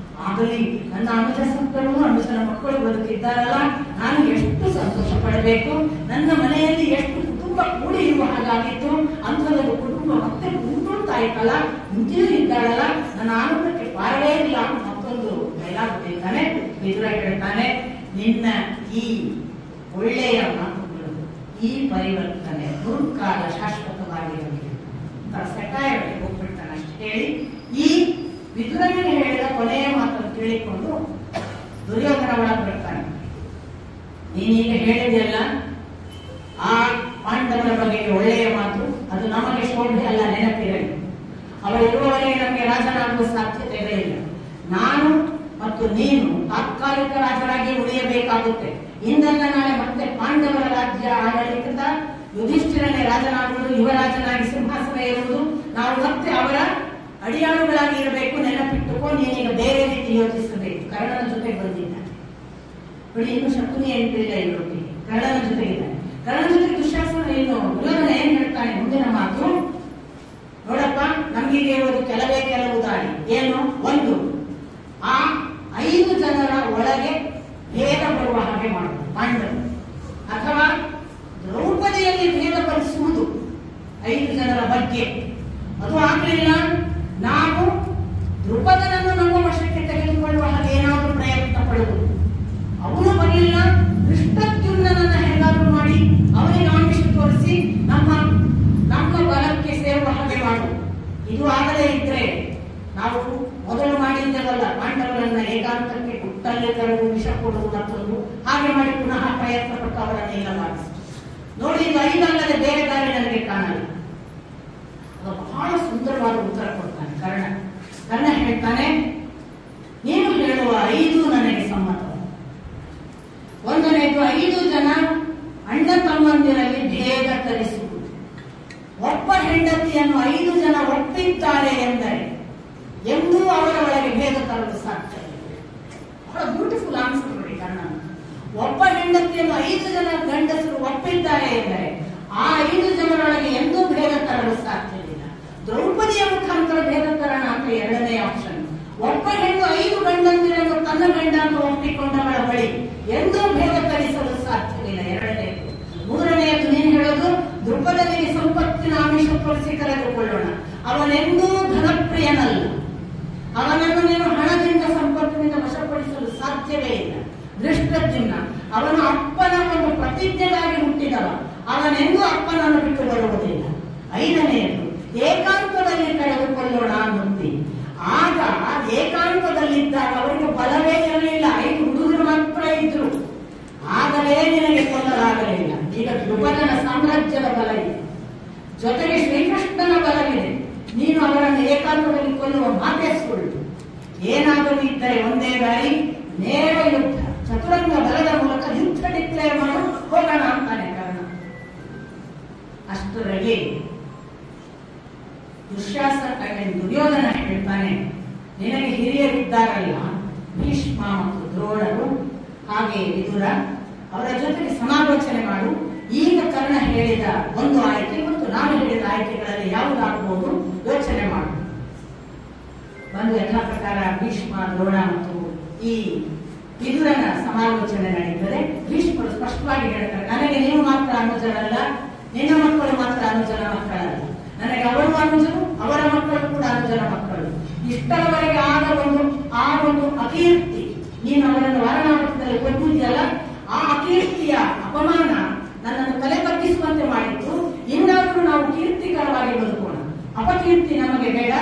ಆಗಲಿ, ನನ್ನ ಅನುಜ ಸಂತರು ಅನುಜನ ಮಕ್ಕಳು ಬದುಕಿದ್ದಾರಲ್ಲ, ನಾನು ಎಷ್ಟು ಸಂತೋಷ ಪಡಬೇಕು. ನನ್ನ ಮನೆಯಲ್ಲಿ ಎಷ್ಟು ಕುಟುಂಬ ಕೂಡಿ ಇರುವ ಹಾಗಾಗಿತ್ತು, ಅಂಥದ್ದು ಕುಟುಂಬ ಮತ್ತೆ ಮುಂದೂಡ್ತಾಯಿತ್ತಲ್ಲ, ಮುಂಚೆ ಇದ್ದಾಳಲ್ಲ, ನನ್ನ ಆನಂದಕ್ಕೆ ಪಾರವೇ ಇಲ್ಲ. ಮತ್ತೊಂದು ಡೈಲಾಗ್ ಹೇಳ್ತಾನೆ ವಿದುರ ಹೇಳ್ತಾನೆ, ನಿನ್ನ ಈ ಒಳ್ಳೆಯ ಮಾತುಗಳು, ಈ ಪರಿವರ್ತನೆ ಗುರುಕಾಲ ಶಾಶ್ವತವಾಗಿರಬೇಕು ಅಂತ ಸೆಟಾಯರ್ ಹೋಗ್ಬಿಡ್ತಾನೆ. ಅಷ್ಟು ಹೇಳಿ ಈ ವಿದುರನಿಗೆ ಹೇಳಿದ ಕೊನೆಯ ಮಾತನ್ನು ಕೇಳಿಕೊಂಡು ದುರ್ಯೋಧನ ಒಳಗೆ ಬರ್ತಾನೆ. ನೀನೀಗ ಹೇಳಿದೆಲ್ಲ ಆ ಪಾಂಡವರ ಬಗ್ಗೆ ಒಳ್ಳೆಯ ಮಾತು, ಅದು ನಮಗೆ ಶೋಭೆ ಅಲ್ಲ, ನೆನಪಿರಲಿ. ಅವರಿರುವವರೆಗೆ ನಮಗೆ ರಾಜನಾಗುವ ಸಾಧ್ಯತೆಗಳೇ ಇಲ್ಲ. ನಾನು ಮತ್ತು ನೀನು ತಾತ್ಕಾಲಿಕ ರಾಜರಾಗಿ ಉಳಿಯಬೇಕಾಗುತ್ತೆ. ಇಂದಲ್ಲ ನಾಳೆ ಮತ್ತೆ ಪಾಂಡವರ ರಾಜ್ಯ ಆಡಳಿತದ ಯುಧಿಷ್ಠಿರನೇ ರಾಜನಾಗುವುದು, ಯುವರಾಜನಾಗಿ ಸಿಂಹಾಸನ ಏರುವುದು, ನಾವು ಮತ್ತೆ ಅವರ ಅಡಿಯಾಳುಗಳಾಗಿ ಇರಬೇಕು. ನೆನಪಿಟ್ಟುಕೋ, ನೀನೀಗ ಬೇರೆ ರೀತಿ ಯೋಚಿಸಬೇಕು. ಕರ್ಣನ ಜೊತೆ ಬಂದಿದ್ದಾನೆ ನೋಡಿ, ಇನ್ನು ಶಕುನಿ ಎಂಟ್ರಿಲ್ಲ ಇಲ್ಲೊಟ್ಟಿಗೆ, ಕರ್ಣನ ಜೊತೆಗಿದ್ದಾನೆ. ಕರ್ಣನ ಜೊತೆ ದುಶ್ಯಾಸನ ದುರ್ಯೋಧನ ಏನ್ ಹೇಳ್ತಾನೆ ಮುಂದಿನ ಮಾತು ನೋಡಪ್ಪ, ನಮ್ಗೀಗ ಇರೋದು ಕೆಲವು ದಾರಿ. ಏನು? ಒಂದು, ಆ 5 ಜನರ ಒಳಗೆ ಭೇದ ಬರುವ ಹಾಗೆ ಮಾಡುವುದು ಪಾಂಡವರು, ಅಥವಾ ದ್ರೌಪದಿಯಲ್ಲಿ ಭೇದಪಡಿಸುವುದು 5 ಜನರ ಬಗ್ಗೆ. ಅದು ಆಗಲಿಲ್ಲ, ನಾವು ದ್ರುಪದನನ್ನು ನಮ್ಮ ವಶಕ್ಕೆ ತೆಗೆದುಕೊಳ್ಳುವ ಹಾಗೆ ಏನಾದರೂ ಪ್ರಯತ್ನ ಪಡುವುದು. ಅವನು ಬರಲಿಲ್ಲ, ದೃಷ್ಟದ್ಯುಮ್ನನನ್ನ ಹೇಗಾದ್ರೂ ಮಾಡಿ ಅವನಿಗೆ ಆಮಿಷ ತೋರಿಸಿ ನಮ್ಮ ಬಲಕ್ಕೆ ಸೇರುವ ಹಾಗೆ ಮಾಡುವುದು. ಇದು ಆಗದೇ ಇದ್ರೆ ನಾವು ಮೊದಲು ಮಾಡಿದ್ದೇವಲ್ಲ, ಪಾಂಡವರನ್ನ ಏಕಾಂತಕ್ಕೆ ಗುಟ್ಟಲ್ಲಿ ತರಲು, ವಿಷ ಕೊಡುವುದು ಮತ್ತೊಂದು, ಹಾಗೆ ಮಾಡಿ ಪುನಃ ಪ್ರಯತ್ನ ಪಟ್ಟು ಅವರನ್ನ ಇಲ್ಲ ಮಾಡಿಸಿ ನೋಡಿ. ಇದು 5 ಅಲ್ಲದೆ ಬೇರೆ ದಾರಿ ನನಗೆ ಕಾಣಲ್ಲ. ಬಹಳ ಸುಂದರವಾದ ಉತ್ತರ ಕೊಡ್ತಾನೆ ಕರ್ಣ ಹೇಳ್ತಾನೆ, ನೀನು ಹೇಳುವ 5 ನನಗೆ ಸಮ್ಮತ. ಒಂದನೇದು 5 ಜನ ಅಣ್ಣ ತಮ್ಮಂದಿರಲ್ಲಿ ಭೇದ ತರಿಸುವುದು. ಒಬ್ಬ ಹೆಂಡತಿಯನ್ನು 5 ಜನ ಒಪ್ಪಿದ್ದಾರೆ ಎಂದರೆ ಎಂದೂ ಅವರ ಒಳಗೆ ಭೇದ ತರಲು ಸಾಧ್ಯ. ಬಹಳ ಬ್ಯೂಟಿಫುಲ್ ಆನ್ಸರ್ ನೋಡಿ ಕರ್ಣ. ಒಬ್ಬ ಹೆಂಡತಿಯನ್ನು 5 ಜನ ಗಂಡಸರು ಒಪ್ಪಿದ್ದಾರೆ ಎಂದರೆ ಆ 5 ಜನರೊಳಗೆ ಎಂದೂ ಭೇದ ತರಲು ಸಾಧ್ಯವಿಲ್ಲ. ದ್ರೌಪದಿಯ ಮುಖಾಂತರ ಭೇದ ತರೋಣ ಅಂತ ಎರಡನೇ ಆಪ್ಷನ್. ಒಬ್ಬ ಹೆಣ್ಣು 5 ಗಂಡಂದಿರನ್ನು ತನ್ನ ಗಂಡ ಅಂತ ಒಪ್ಪಿಕೊಂಡವಳ ಬಳಿ ಎಂದೂ ಭೇದ ತರಿಸಲು ಸಾಧ್ಯವಿಲ್ಲ, ಎರಡನೇದು. ಮೂರನೆಯದು ನೀನು ಹೇಳೋದು, ದ್ರುಪದನಿಗೆ ಸಂಪತ್ತಿನ ಆಮಿಷ ತೋರಿಸಿ ಕರೆದುಕೊಳ್ಳೋಣ. ಅವನೆಂದೂ ಧನಪ್ರಿಯನಲ್ಲ, ಅವನನ್ನು ನೀನು ಹಣದಿಂದ ಸಂಪತ್ತಿನಿಂದ ವಶಪಡಿಸಲು ಸಾಧ್ಯವೇ ಇಲ್ಲ. ದೃಷ್ಟದ್ಯುಮ್ನ ಅವನು ಅಪ್ಪನ ಒಂದು ಪ್ರತಿಜ್ಞೆಗಾಗಿ ಹುಟ್ಟಿದವ, ಅವನೆಂದೂ ಅಪ್ಪನನ್ನು ಬಿಟ್ಟು ಬರುವುದಿಲ್ಲ. 5ನೇದು ಏಕಾಂತದಲ್ಲಿ ಕಳೆದುಕೊಳ್ಳೋಣ ಅನ್ನುತ್ತಿ. ಆಗ ಏಕಾಂತದಲ್ಲಿದ್ದಾಗ ಅವರಿಗೆ ಬಲವೇ ಇರಲಿಲ್ಲ, 5 ಹುಡುಗರು ಮಾತ್ರ ಇದ್ರು, ಆಗಲೇ ನಿನಗೆ ಕೊಲ್ಲಲಾಗಲಿಲ್ಲ. ಈಗ ದ್ರುಪದನ ಸಾಮ್ರಾಜ್ಯದ ಬಲ ಇದೆ, ಜೊತೆಗೆ ಶ್ರೀಕೃಷ್ಣನ ಬಲವಿದೆ. ನೀನು ಅವರನ್ನು ಏಕಾಂತದಲ್ಲಿ ಕೊಲ್ಲುವ ಮಾತೇ ಸುಳ್ಳು. ಏನಾದರೂ ಇದ್ದರೆ ಒಂದೇ ದಾರಿ, ನೇರ ಯುದ್ಧ, ಚತುರಂಗ ಬಲದ ಮೂಲಕ ಯುದ್ಧ ಡಿಕ್ಲೇರ್ ಮಾಡು, ಹೋಗೋಣ ಅಂತಾನೆ ಕರ್ಣ. ಅಷ್ಟರೊಳಗೆ ದುರ್ಯೋಧನ ಹೇಳ್ತಾನೆ, ನಿನಗೆ ಹಿರಿಯರಿದ್ದಾರಲ್ಲ, ಭೀಷ್ಮ ಮತ್ತು ದ್ರೋಣರು, ಹಾಗೆ ವಿದುರ, ಅವರ ಜೊತೆಗೆ ಸಮಾಲೋಚನೆ ಮಾಡು. ಈಗ ಕರ್ಣ ಹೇಳಿದ ಒಂದು ಆಯ್ಕೆ ಮತ್ತು ನಾನು ಹೇಳಿದ ಆಯ್ಕೆಗಳಲ್ಲಿ ಯಾವುದಾಗಬಹುದು ಯೋಚನೆ ಮಾಡು. ಒಂದು ಎಲ್ಲಾ ಪ್ರಕಾರ ಭೀಷ್ಮ, ದ್ರೋಣ ಮತ್ತು ಈ ವಿದುರನ ಸಮಾಲೋಚನೆ ನಡೆಯುತ್ತದೆ. ಭೀಷ್ಮರು ಸ್ಪಷ್ಟವಾಗಿ ಹೇಳ್ತಾರೆ, ನನಗೆ ನೀವು ಮಾತ್ರ ಅನುಜರಲ್ಲ, ನಿನ್ನ ಮಕ್ಕಳು ಮಾತ್ರ ಅನುಜನ ಮಕ್ಕಳಲ್ಲ, ನನಗೆ ಅವರು ಅನುಜರು, ಅವರ ಮಕ್ಕಳು ಕೂಡ ಅನುಜನ ಮಕ್ಕಳು. ಇಷ್ಟರವರೆಗೆ ಆ ಒಂದು ಅಕೀರ್ತಿ, ನೀನು ಅವರನ್ನು ವಾರಣಾವತದಲ್ಲಿ ಕೊಟ್ಟಿದ್ಯಲ್ಲ, ಆ ಅಕೀರ್ತಿಯ ಅಪಮಾನ ನನ್ನನ್ನು ತಲೆ ತಗ್ಗಿಸುವಂತೆ ಮಾಡಿತ್ತು. ಇನ್ನಾದರೂ ನಾವು ಕೀರ್ತಿಕರವಾಗಿ ಬದುಕೋಣ, ಅಪಕೀರ್ತಿ ನಮಗೆ ಬೇಡ.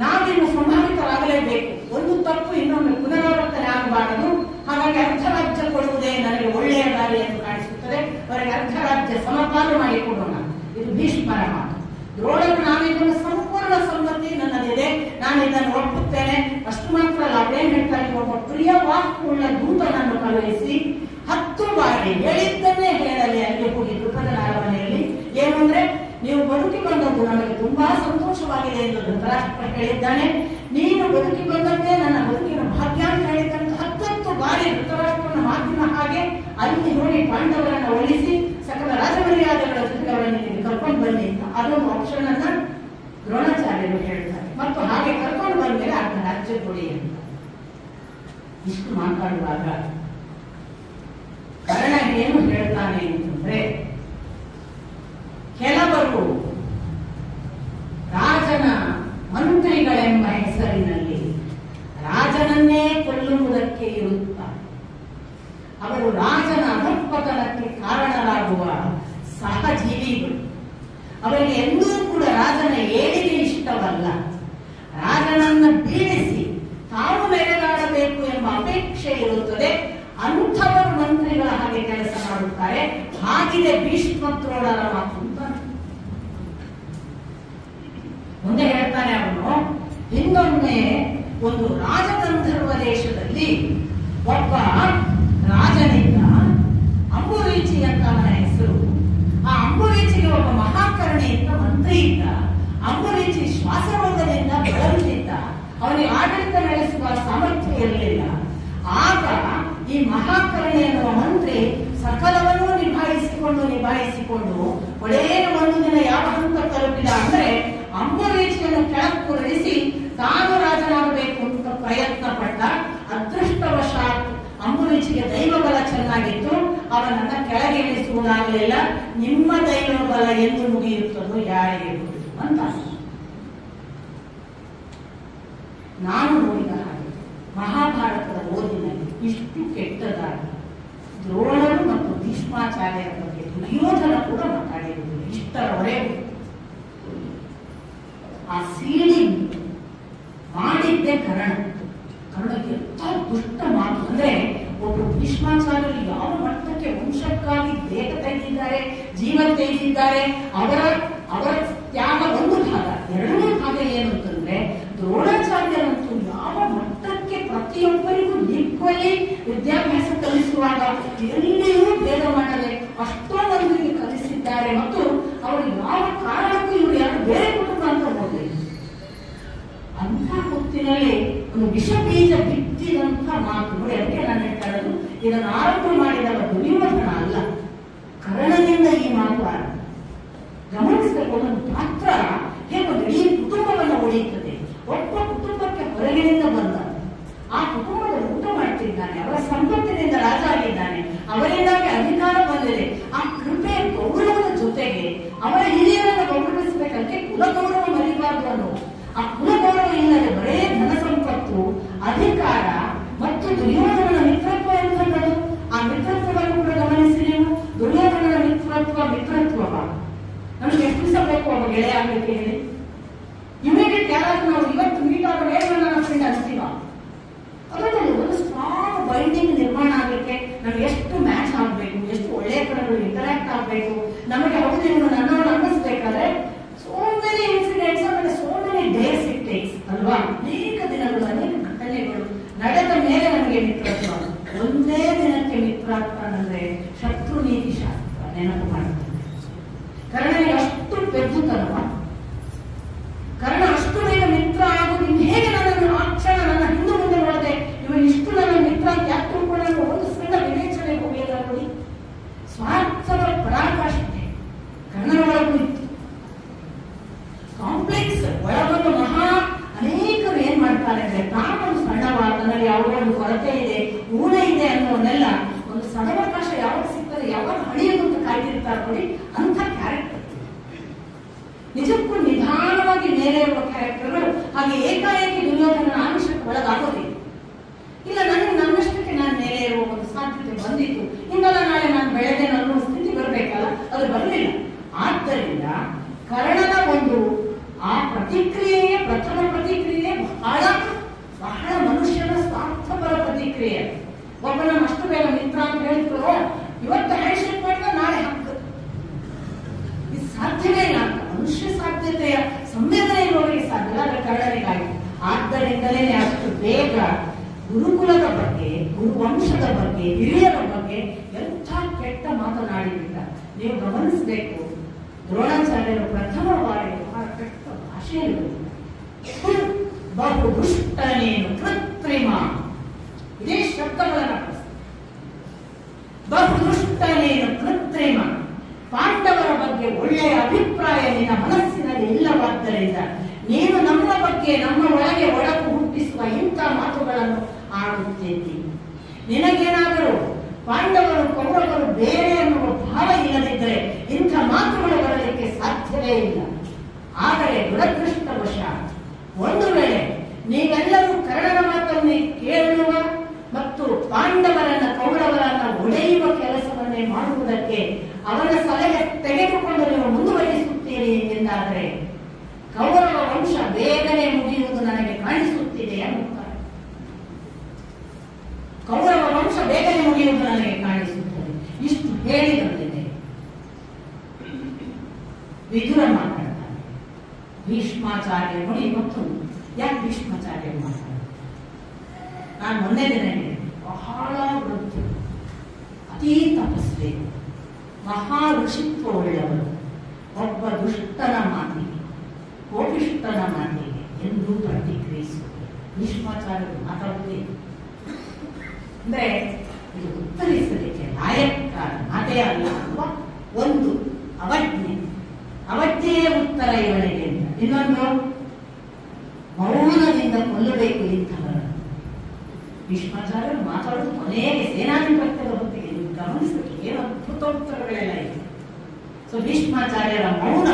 ನಾವಿನ್ನು ಸಂಭಾವಿತರಾಗಲೇಬೇಕು. ಒಂದು ತಪ್ಪು ಇನ್ನೊಮ್ಮೆ ಪುನರಾವರ್ತನೆ ಆಗಬಾರದು. ಹಾಗಾಗಿ ಅರ್ಧರಾಜ್ಯ ಕೊಡುವುದೇ ನನಗೆ ಒಳ್ಳೆಯ ದಾರಿ ಎಂದು ಕಾಣಿಸುತ್ತದೆ. ಅವರಿಗೆ ಅರ್ಧರಾಜ್ಯ ಸಮಪಾಲು ಮಾಡಿಕೊಡೋಣ. ಇದು ಭೀಷ್ಮರ ಮಾತು. ದ್ರೋಣರು, ನಾನಿದನ್ನು ಸಂಪೂರ್ಣ ಸಮ್ಮತಿ ನನ್ನದಿದೆ, ನಾನು ಇದನ್ನು ಒಪ್ಪುತ್ತೇನೆ. ಅಷ್ಟು ಮಾತ್ರ ಅಲ್ಲ, ಅದೇನ್ ಹೇಳ್ತಾರೆ, ಒಬ್ಬ ಪ್ರಿಯ ವಾಕ್ಯುಳ್ಳ ದೂತನನ್ನು ಕಳುಹಿಸಿ 10 ಬಾರಿ ಹೇಳಿದ್ದನ್ನೇ ಹೇಳಲಿ ಅಲ್ಲಿ ಹೋಗಿ ದ್ರುಪದನ ಅರಮನೆಯಲ್ಲಿ. ಏನಂದ್ರೆ, ನೀವು ಬದುಕಿ ಬಂದದ್ದು ನನಗೆ ತುಂಬಾ ಸಂತೋಷವಾಗಿದೆ ಎಂದು ಧೃತರಾಷ್ಟ್ರ ಹೇಳಿದ್ದಾನೆ. ನೀನು ಬದುಕಿ ಬಂದದ್ದೇ ನನ್ನ ಬದುಕಿನ ಭಾಗ್ಯ ಅಂತ ಹೇಳಿದಂತ 10 ಬಾರಿ ಧೃತರಾಷ್ಟ್ರನ ಮಾತಿನ ಹಾಗೆ ಅಲ್ಲಿ ನೋಡಿ ಪಾಂಡವರನ್ನು ಒಲಿಸಿ ಸಕಲ ರಾಜಮರ್ಯಾದೆಗಳ ಜೊತೆಗೆ ಅವರನ್ನು ಕರ್ಕೊಂಡು ಬನ್ನಿ ಅಂತ ಅದೊಂದು ಆಪ್ಷನ್ ಅನ್ನ ದ್ರೋಣಾಚಾರ್ಯರು ಹೇಳ್ತಾರೆ. ಮತ್ತು ಹಾಗೆ ಕರ್ಕೊಂಡು ಬಂದ್ಮೇಲೆ ಅರ್ಧ ರಾಜ್ಯ ಕೊಡಿ ಅಂತ. ಇಷ್ಟು ಮಾತಾಡುವಾಗ ಕರ್ಣ ಏನು ಹೇಳ್ತಾನೆ ಅಂತಂದ್ರೆ, ಕೆಲವರು ರಾಜನ ಮಂತ್ರಿಗಳೆಂಬ ಹೆಸರಿನಲ್ಲಿ ರಾಜನನ್ನೇ ಕೊಲ್ಲುವುದಕ್ಕೆ ಇರುತ್ತಾರೆ. ಅವರು ರಾಜನ ಅಧಃಪತನಕ್ಕೆ ಕಾರಣರಾಗುವ ಸಹಜೀವಿಗಳು. ಅವರಿಗೆ ಎಂದೂ ಕೂಡ ರಾಜನ ಏಳಿಗೆ ಇಷ್ಟವಲ್ಲ. ರಾಜನನ್ನ ಬೀಳಿಸಿ ತಾವು ಮೆರೆದಾಡಬೇಕು ಎಂಬ ಅಪೇಕ್ಷೆ ಇರುತ್ತದೆ. ಅಂಥವರು ಮಂತ್ರಿಗಳ ಹಾಗೆ ಕೆಲಸ ಮಾಡುತ್ತಾರೆ. ಹಾಗಿದೆ ಭೀಷ್ಮ ದ್ರೋಣರ ಮಾತು ಅಂತ ಮುಂದೆ ಹೇಳ್ತಾನೆ ಅವನು. ಒಂದು ರಾಜಗಂಧರ್ವ ದೇಶದಲ್ಲಿ ಒಬ್ಬ ರಾಜನಿಂದ ಅಂಬುವೀಚಿ ಅಂತ ಅವನ ಹೆಸರು. ಆ ಅಂಬುವೀಚಿಗೆ ಒಬ್ಬ ಮಹಾಕರ್ಣಿ ಅಂತ ಮಂತ್ರಿ ಇದ್ದ. ಅಂಬುವೀಚಿ ಶ್ವಾಸರೋಗದಿಂದ ಬಳಲುತ್ತಿದ್ದ. ಅವನಿಗೆ ಆಡಳಿತ ನಡೆಸುವ ಸಾಮರ್ಥ್ಯ ಇರಲಿಲ್ಲ. ಆಗ ಈ ಮಹಾಕರ್ಣಿ ಎನ್ನುವ ಮಂತ್ರಿ ಸಕಲವನ್ನೂ ನಿಭಾಯಿಸಿಕೊಂಡು ಒಡೆಯನ ಒಂದು ದಿನ ಯಾವ ಹಂತ ತಲುಪಿದ ಅಂದ್ರೆ ಅಂಬುವೀಚಿಯನ್ನು ಕೆಳಕ್ಕುರುಳಿಸಿ ತಾನು ರಾಜನಾಗಬೇಕು ಅಂತ ಪ್ರಯತ್ನ ಪಟ್ಟ. ಅದೃಷ್ಟವಶಾತ್ ಅಂಬುವೀಚಿಗೆ ದೈವಬಲ ಚೆನ್ನಾಗಿತ್ತು. ಅವನನ್ನ ಕೆಳಗೆ ಇಳಿಸುವುದಾಗಲಿಲ್ಲ. ನಿಮ್ಮ ದೈವಬಲ ಎಂದು ಮುಗಿಯುತ್ತದೋ ಯಾರಿಗೆ ಗೊತ್ತು ಅಂತ ನಾನು ನೋಡಿದ ಹಾಗೆ ಮಹಾಭಾರತದ ಓದಿನಲ್ಲಿ ಇಷ್ಟು ಕೆಟ್ಟದಾಗಿ ದ್ರೋಣರು ಮತ್ತು ಭೀಷ್ಮಾಚಾರ್ಯರ ಬಗ್ಗೆ ದುರ್ಯೋಧನ ಕೂಡ ಮಾತಾಡಿರುವುದು ಇಷ್ಟರವರೆಗೂ. ಆ ಸೀಡಿಂಗ್ ಮಾಡಿದ್ದೆ ಕರ್ಣಕ್ಕೆ ಎಂಥ ದುಷ್ಟ ಮಾತು ಅಂದ್ರೆ ಒಬ್ಬ ಭೀಷ್ಮಾಚಾರ್ಯರು ಯಾವ ಮಟ್ಟಕ್ಕೆ ವಂಶಕ್ಕಾಗಿ ದೇಹ ತೆಗೆದಿದ್ದಾರೆ, ಜೀವ ತೆಗೆದಿದ್ದಾರೆ. ಅವರ ತ್ಯಾಗ ಒಂದು ಭಾಗ. ಎರಡನೇ ಭಾಗ ಏನು ಅಂತಂದ್ರೆ ದ್ರೋಣಾಚಾರ್ಯರಂತೂ ಯಾವ ಮಟ್ಟಕ್ಕೆ ಪ್ರತಿಯೊಬ್ಬರಿಗೂ ಈಕ್ವಲಿ ವಿದ್ಯಾಭ್ಯಾಸ ಕಲಿಸುವಾಗ ಎಲ್ಲಿಯೂ ಭೇದ ಮಾಡದೆ ಅಷ್ಟೊಂದೊಂದಿಗೆ ಕಲಿಸಿದ್ದಾರೆ. ಮತ್ತು ಅವರು ಯಾವ ಕಾರಣಕ್ಕೂ ಇವರು ಯಾರು ಬೇರೆ ಕುಟುಂಬ ಅಂತ ನೋಡಲಿಲ್ಲ. ಅಂತ ಹೊತ್ತಿನಲ್ಲಿ ಒಂದು ವಿಷ ಬೀಜ ಬಿತ್ತಿದಂತ ಮಾತು ನೋಡಿ. ಅದಕ್ಕೆ ನಾನು ಹೇಳ್ತಾ ಇರೋದು, ಇದನ್ನು ಆರಂಭ ಮಾಡಿದವ ದುರ್ಯೋಧನ ಅಲ್ಲ, ಕರ್ಣನಿಂದ ಈ ಮಾತು ಗಮನಿಸಬೇಕು. ಒಂದು ಪಾತ್ರ ಹೇಗೆ ಇಡೀ ಕುಟುಂಬವನ್ನು ಒಡೆಯುತ್ತದೆ. ಒಬ್ಬ ಕುಟುಂಬಕ್ಕೆ ಹೊರಗಿನಿಂದ ಬಂದ, ಆ ಕುಟುಂಬದ ಊಟ ಮಾಡ್ತಿದ್ದಾನೆ, ಅವರ ಸಂಪತ್ತಿನಿಂದ ರಾಜ ಆಗಿದ್ದಾನೆ, ಅವರಿಂದಾಗಿ ಅಧಿಕಾರ ಬಂದಿದೆ. ಆ ಕೃಪೆ ಗೌರವದ ಜೊತೆಗೆ ಅವರ ಹಿರಿಯರನ್ನು ಗೌರವಿಸಬೇಕಂತೆ ಕುಲಗೌರವ ಮರಿಬಾರದು ಅನ್ನೋ ಆ ಕುಲಗೌರವ ಇಲ್ಲದೆ ಬರೇ ಧನ ಸಂಪತ್ತು, ಅಧಿಕಾರ ಮತ್ತು ದುರ್ಯೋಧನನ ಮಿತ್ರತ್ವ ಎಂತದ್ದು. ಆ ಮಿತ್ರತ್ವವನ್ನು ಕೂಡ ಗಮನಿಸಿ ನೀವು. ದುರ್ಯೋಧನನ ಮಿತ್ರತ್ವ ನಮ್ಗೆ ಎಷ್ಟು ದಿವಸ ಬೇಕು ಅವ ಗೆಳೆಯ ಆಗ್ಲಿಕ್ಕೆ ಹೇಳಿ? ಇಮಿಡಿಯೇಟ್ ಯಾರಾದ್ರೂ ನಾವು ಇವತ್ತು ಮೀಟ್ ಆದ್ರೆ ಏನು ನನ್ನ ಫ್ರೆಂಡ್ ಅನ್ಸ್ತೀವ? ಅದರಲ್ಲಿ ಒಂದು ಸ್ಟ್ರಾಂಗ್ ಬೈಂಡಿಂಗ್ ನಿರ್ಮಾಣ ಆಗ್ಲಿಕ್ಕೆ ನಮ್ಗೆ ಎಷ್ಟು ಮ್ಯಾಚ್ ಆಗ್ಬೇಕು, ಎಷ್ಟು ಒಳ್ಳೆಯ ಕಡೆಗಳು ಇಂಟರಾಕ್ಟ್ ಆಗ್ಬೇಕು, ನಮಗೆ ಹೌದು ಇವನು ನನ್ನವರು ಅನ್ನಿಸ್ಬೇಕಾದ್ರೆ ಸೋ ಮೆನಿ ಇನ್ಸಿಡೆಂಟ್ಸ್ ಆಮೇಲೆ so many days it takes ಅಲ್ವಾ? ಅನೇಕ ದಿನಗಳು, ಅನೇಕ ಘಟನೆಗಳು ನಡೆದ ಮೇಲೆ ನಮಗೆ ಮಿತ್ರತ್ವ. ಒಂದೇ ದಿನಕ್ಕೆ ಮಿತ್ರತ್ವ ಅಂದ್ರೆ ಶತ್ರು ನೀತಿ ಶಾಸ್ತ್ರ ನೆನಪು ಮಾಡುತ್ತದೆ. ಕರ್ಣನಿಗೆ ಅಷ್ಟು ಪೆದ್ದುತನವ. ಕರ್ಣ ಅಷ್ಟು ಬೇಗ ಮಿತ್ರ ಆಗೋದು ಹೇಗೆ? ನನ್ನನ್ನು ಆ ಕ್ಷಣ ನನ್ನ ಹಿಂದೆ ಮುಂದೆ ನೋಡದೆ ಇವನು ಇಷ್ಟು ನನ್ನ ಮಿತ್ರ ಅಂತ ಯಾಕೆ ತಿಳ್ಕೊಳ್ಳೋ ಒಂದು ಸಣ್ಣ ವಿವೇಚನೆ ಹೋಗಿಲ್ಲ ನೋಡಿ. ಸ್ವಾರ್ಥದ ಪರಾಕಾಷ್ಠೆ ಕರ್ಣನ ಒಳಗೂ ಇತ್ತು. ಕಾಂಪ್ಲೆಕ್ಸ್ ಒಳಗೊಂದು ಮಹಾ ಅನೇಕರು ಏನ್ ಮಾಡ್ತಾರೆ ಅಂದ್ರೆ ತಾನೊಂದು ಸಣ್ಣವ, ತನ್ನಲ್ಲಿ ಯಾವುದೋ ಒಂದು ಕೊರತೆ ಇದೆ, ಊನ ಇದೆ ಅನ್ನೋನೆಲ್ಲ ಒಂದು ಸದವಕಾಶ ಯಾವಾಗ ಸಿಗ್ತದೆ, ಯಾವಾಗ ಹಳಿಯೋದು ಅಂತ ಕಾಯ್ದಿರ್ತಾರೆ ನೋಡಿ. ಅಂತ ಕ್ಯಾರೆಕ್ಟರ್ ನಿಜಕ್ಕೂ ನಿಧಾನವಾಗಿ ಮೇಲೆ ಇರುವ ಕ್ಯಾರೆಕ್ಟರ್ಗಳು ಹಾಗೆ ಏಕಾಏಕಿ ದುರ್ಯೋಧನನ ಆಮಿಷಕ್ಕೆ ಒಳಗಾಗೋದಿಲ್ಲ. ಇಲ್ಲ, ನನಗೆ ನನ್ನಷ್ಟಕ್ಕೆ ನಾನು ಮೇಲೆ ಇರುವ ಒಂದು ಸಾಧ್ಯತೆ ಬಂದಿತ್ತು, ಇನ್ನಲ್ಲ ನಾಳೆ ನಾನು ಬೆಳೆದೆ ಅನ್ನೋ ಸ್ಥಿತಿ ಬರಬೇಕಲ್ಲ, ಅದು ಬರಲಿಲ್ಲ. ಆದ್ದರಿಂದ ಕರ್ಣನ ಒಂದು ಆ ಪ್ರತಿಕ್ರಿಯೆಯ ಪ್ರಥಮ ಪ್ರತಿಕ್ರಿಯೆ ಬಹಳ ಮನುಷ್ಯನ ಸ್ವಾರ್ಥಪರ ಪ್ರತಿಕ್ರಿಯೆ. ಒಬ್ಬನ ಅಷ್ಟು ಬೇಗ ಮಿತ್ರ ಅಂತ ಹೇಳಿದ್ರು, ಇವತ್ತು ಹ್ಯಾಂಡ್ ಶೇಕ್ ಮಾಡಿದ್ರೆ ನಾಳೆ ಹಾಕ್ತದೆ. ಇದು ಸಾಧ್ಯವೇ ಇಲ್ಲ ಅಂತ ಮನುಷ್ಯ ಸಾಧ್ಯತೆಯ ಸಂವೇದನೆ ಇರುವವರಿಗೆ ಸಾಧ್ಯ, ಅದರ ಕರ್ಣನಿಗಾಗಿ. ಆದ್ದರಿಂದಲೇ ಅಷ್ಟು ಬೇಗ ಗುರುಕುಲದ ಬಗ್ಗೆ, ಗುರುವಂಶದ ಬಗ್ಗೆ, ಹಿರಿಯರ ಬಗ್ಗೆ ಎಂಥ ಕೆಟ್ಟ ಮಾತನಾಡಿಲ್ಲ. ನೀವು ಗಮನಿಸಬೇಕು, ದ್ರೋಣಾಚಾರ್ಯರು ಪ್ರಥಮ ಬಾರಿಗೆ ಬಹಳ ಕೆಟ್ಟ ಭಾಷೆಯಲ್ಲಿ ಬಹು ದುಷ್ಟನೇನು ಕೃತ್ರಿಮ, ಇದೇ ಶಬ್ದಗಳನ್ನು ಬಹು ದುಷ್ಟನೇನು ಕೃತ್ರಿಮ, ಪಾಂಡವರ ಬಗ್ಗೆ ಒಳ್ಳೆಯ ಅಭಿಪ್ರಾಯ ನಿನ್ನ ಮನಸ್ಸಿನಲ್ಲಿ ಇಲ್ಲವಾದ್ದರಿಂದ ನೀನು ನಮ್ಮ ಬಗ್ಗೆ ನಮ್ಮ ಒಳಗೆ ಒಳಗು ಹುಟ್ಟಿಸುವ ಇಂಥ ಮಾತುಗಳನ್ನು ಆಡುತ್ತಿದ್ದಿ. ನಿನಗೇನಾದರೂ ಪಾಂಡವರು ಕೌರವರು ಬೇರೆ ಎನ್ನುವ ಭಾವ ಇಲ್ಲದಿದ್ದರೆ ಇಂಥ ಮಾತುಗಳು ಬರಲಿಕ್ಕೆ ಸಾಧ್ಯವೇ ಇಲ್ಲ. ಆದರೆ ದುರದೃಷ್ಟವಶ ಒಂದು ವೇಳೆ ನೀವೆಲ್ಲರೂ ಕರ್ಣನ ಮಾತನ್ನೇ ಕೇಳುವ ಮತ್ತು ಪಾಂಡವರನ್ನ ಕೌರವರನ್ನ ಒಡೆಯುವ ಕೆಲಸವನ್ನೇ ಮಾಡುವುದಕ್ಕೆ ಅವರ ಸಲಹೆ ತೆಗೆದುಕೊಂಡು ನೀವು ಮುಂದುವರಿಸುತ್ತೀರಿ ಎಂದಾದರೆ ಕೌರವ ವಂಶ ಬೇಗನೆ ಮುಗಿಯುವುದು ನನಗೆ ಕಾಣಿಸುತ್ತಿದೆ ಅನ್ನುತ್ತಾರೆ. ಕೌರವ ವಂಶ ಬೇಗನೆ ಮುಗಿಯುವುದು ನನಗೆ ಕಾಣಿಸುತ್ತದೆ. ಇಷ್ಟು ಹೇಳಿ ಬಂದಿದೆ. ವಿದುರ ಮಾತಾಡ್ತಾರೆ. ಭೀಷ್ಮಾಚಾರ್ಯ ನೋಡಿ, ಮತ್ತು ಯಾಕೆ ಭೀಷ್ಮಾಚಾರ್ಯ ಮಾತಾಡ್ತಾರೆ? ನಾನು ಮೊನ್ನೆ ದಿನ ಹೇಳಿದೆ, ಬಹಳ ವೃತ್ತಿ, ಅತೀ ತಪಸ್ವಿ, ಮಹಾ ಋಷಿತ್ವವುಳ್ಳವರು, ಒಬ್ಬ ದುಷ್ಟನ ಮಾತಿಗೆ, ಕೋಪಿಷ್ಟನ ಮಾತಿಗೆ ಎಂದೂ ಪ್ರತಿಕ್ರಿಯಿಸುವುದು. ಭೀಷ್ಮಾಚಾರ್ಯರು ಮಾತಾಡುವುದೇ ಅಂದ್ರೆ ಇದು ಉತ್ತರಿಸಲಿಕ್ಕೆ ಲಾಯಕ ಮಾತೇ ಅಲ್ಲ ಅನ್ನುವ ಒಂದು ಅವಜ್ಞೆಯೇ ಉತ್ತರ ಇವಳಿಗೆ ಅಂತ. ಇನ್ನೊಂದು, ಮೌನದಿಂದ ಕೊಲ್ಲಬೇಕು ಇಂಥವರನ್ನು. ಭೀಷ್ಮಾಚಾರ್ಯರು ಮಾತಾಡೋದು ಕೊನೆಗೆ ಸೇನಾಧಿಪತ್ಯದ ಹೊತ್ತಿಗೆ ನೀವು ಗಮನಿಸಬೇಕು, ಏನು ಅದ್ಭುತೋತ್ತರಗಳೆಲ್ಲ ಇದೆ. ಸೊ ಭೀಷ್ಮಾಚಾರ್ಯರ ಮೌನ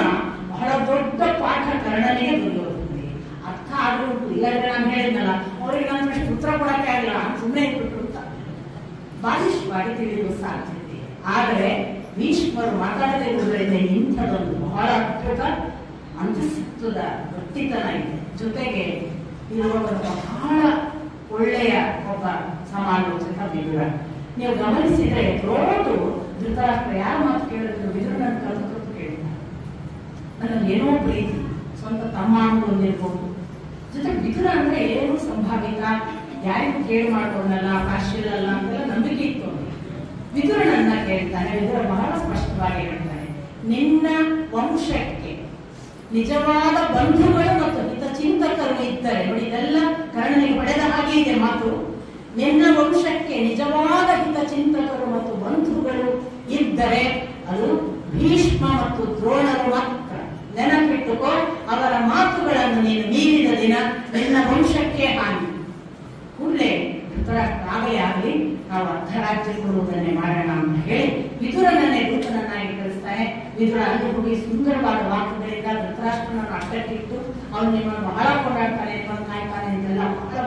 ಬಹಳ ದೊಡ್ಡ ಪಾಠ ಕರ್ಣನಿಗೆ ದೊರೆಯುತ್ತದೆ. ಅರ್ಥ ಆದ್ರೂ ಇಲ್ಲಾಂದ್ರೆ ನಾನು ಹೇಳಿದ್ನಲ್ಲ, ಅವ್ರಿಗೆ ನಾನು ಅಷ್ಟು ಉತ್ತರ ಕೊಡಕ್ಕೆ ಆಗಲ್ಲ, ಸುಮ್ಮನೆ ಇಟ್ಬಿಟ್ರು ಅಂತ ಬಾಲಿಷ್ಠವಾಗಿ ತಿಳಿಯುವ ಸಾಧ್ಯತೆ. ಆದರೆ ಭೀಷ್ಮರು ಮಾತಾಡದೇ ಇರುವುದರಿಂದ ಇಂಥದೊಂದು ಬಹಳ ಅದ್ಭುತ ಅಂತಃಸತ್ವದ ಗಟ್ಟಿತನ ಇದೆ. ಜೊತೆಗೆ ಇರುವವರು ಬಹಳ ಒಳ್ಳೆಯ ಒಬ್ಬ ಸಮಾಲೋಚಕ ವಿದುರ. ನೀವು ಗಮನಿಸಿದ್ರೆ ದ್ರೋಣರು ಧೃತರಾಷ್ಟ್ರ ಯಾರ ಮಾತು ಕೇಳಿದ್ರು, ವಿದುರನ ಕಲ್ತು ಕೇಳ್ತಾರೆ. ನನಗೇನೋ ಪ್ರೀತಿ, ಸ್ವಂತ ತಮ್ಮ ಅಂದ್ಕೊಂಡಿರ್ಬೋದು. ಜೊತೆಗೆ ವಿದುರ ಅಂದ್ರೆ ಏನು ಸಂಭಾವಿತ, ಯಾರಿಗೂ ಕೇಳಿ ಮಾಡ್ಕೊಂಡಲ್ಲ, ಕಾಶಿಯಲ್ಲ ಅಂತೆಲ್ಲ ನಂಬಿಕೆ ಇತ್ತು. ವಿದುರನನ್ನ ಕೇಳ್ತಾನೆ. ವಿದುರ ಬಹಳ ಸ್ಪಷ್ಟವಾಗಿ ಹೇಳ್ತಾನೆ, ನಿನ್ನ ವಂಶಕ್ಕೆ ನಿಜವಾದ ಬಂಧುಗಳು ಮತ್ತು ಹಿತಚಿಂತಕರು ಇದ್ದರೆ, ನೋಡಿ ಇದೆಲ್ಲ ಕರ್ಣನಿಗೆ ಪಡೆದ ಹಾಗೆ ಇದೆ ಮಾತು. ನಿನ್ನ ವಂಶಕ್ಕೆ ನಿಜವಾದ ಹಿತಚಿಂತಕರು ಮತ್ತು ಬಂಧುಗಳು ಇದ್ದರೆ ಅದು ಭೀಷ್ಮ ಮತ್ತು ದ್ರೋಣರು ಮಾತ್ರ. ನೆನಪಿಟ್ಟುಕೋ, ಅವರ ಮಾತುಗಳನ್ನು ನೀನು ಮೀರಿದ ದಿನ ನಿನ್ನ ವಂಶಕ್ಕೆ ಹಾನಿ. ಕೂಡಲೇ ಆಗಲೇ ಆಗಲಿ ನಾವು ಅರ್ಧರಾಜ್ಯ ಕೊಡುವುದನ್ನೇ ಮಾಡೋಣ ಅಂತ ಹೇಳಿ ವಿದುರನನ್ನೇ ದೂತನನ್ನಾಗಿ ಕಳಿಸ್ತಾನೆ. ವಿದುರ ಅಲ್ಲಿ ಹೋಗಿ ಸುಂದರವಾದ ವಾಕ್ಯಗಳಿಂದ ಧೃತರಾಷ್ಟ್ರನನ್ನು ಅಡ್ಡಕ್ಕಿಟ್ಟು ಅವನು ನಿಮ್ಮನ್ನು ಬಹಳ ಕೊಂಡಾಡ್ತಾನೆ, ನಿಮ್ಮನ್ನು ಕಾಯ್ತಾನೆ ಅಂತೆಲ್ಲ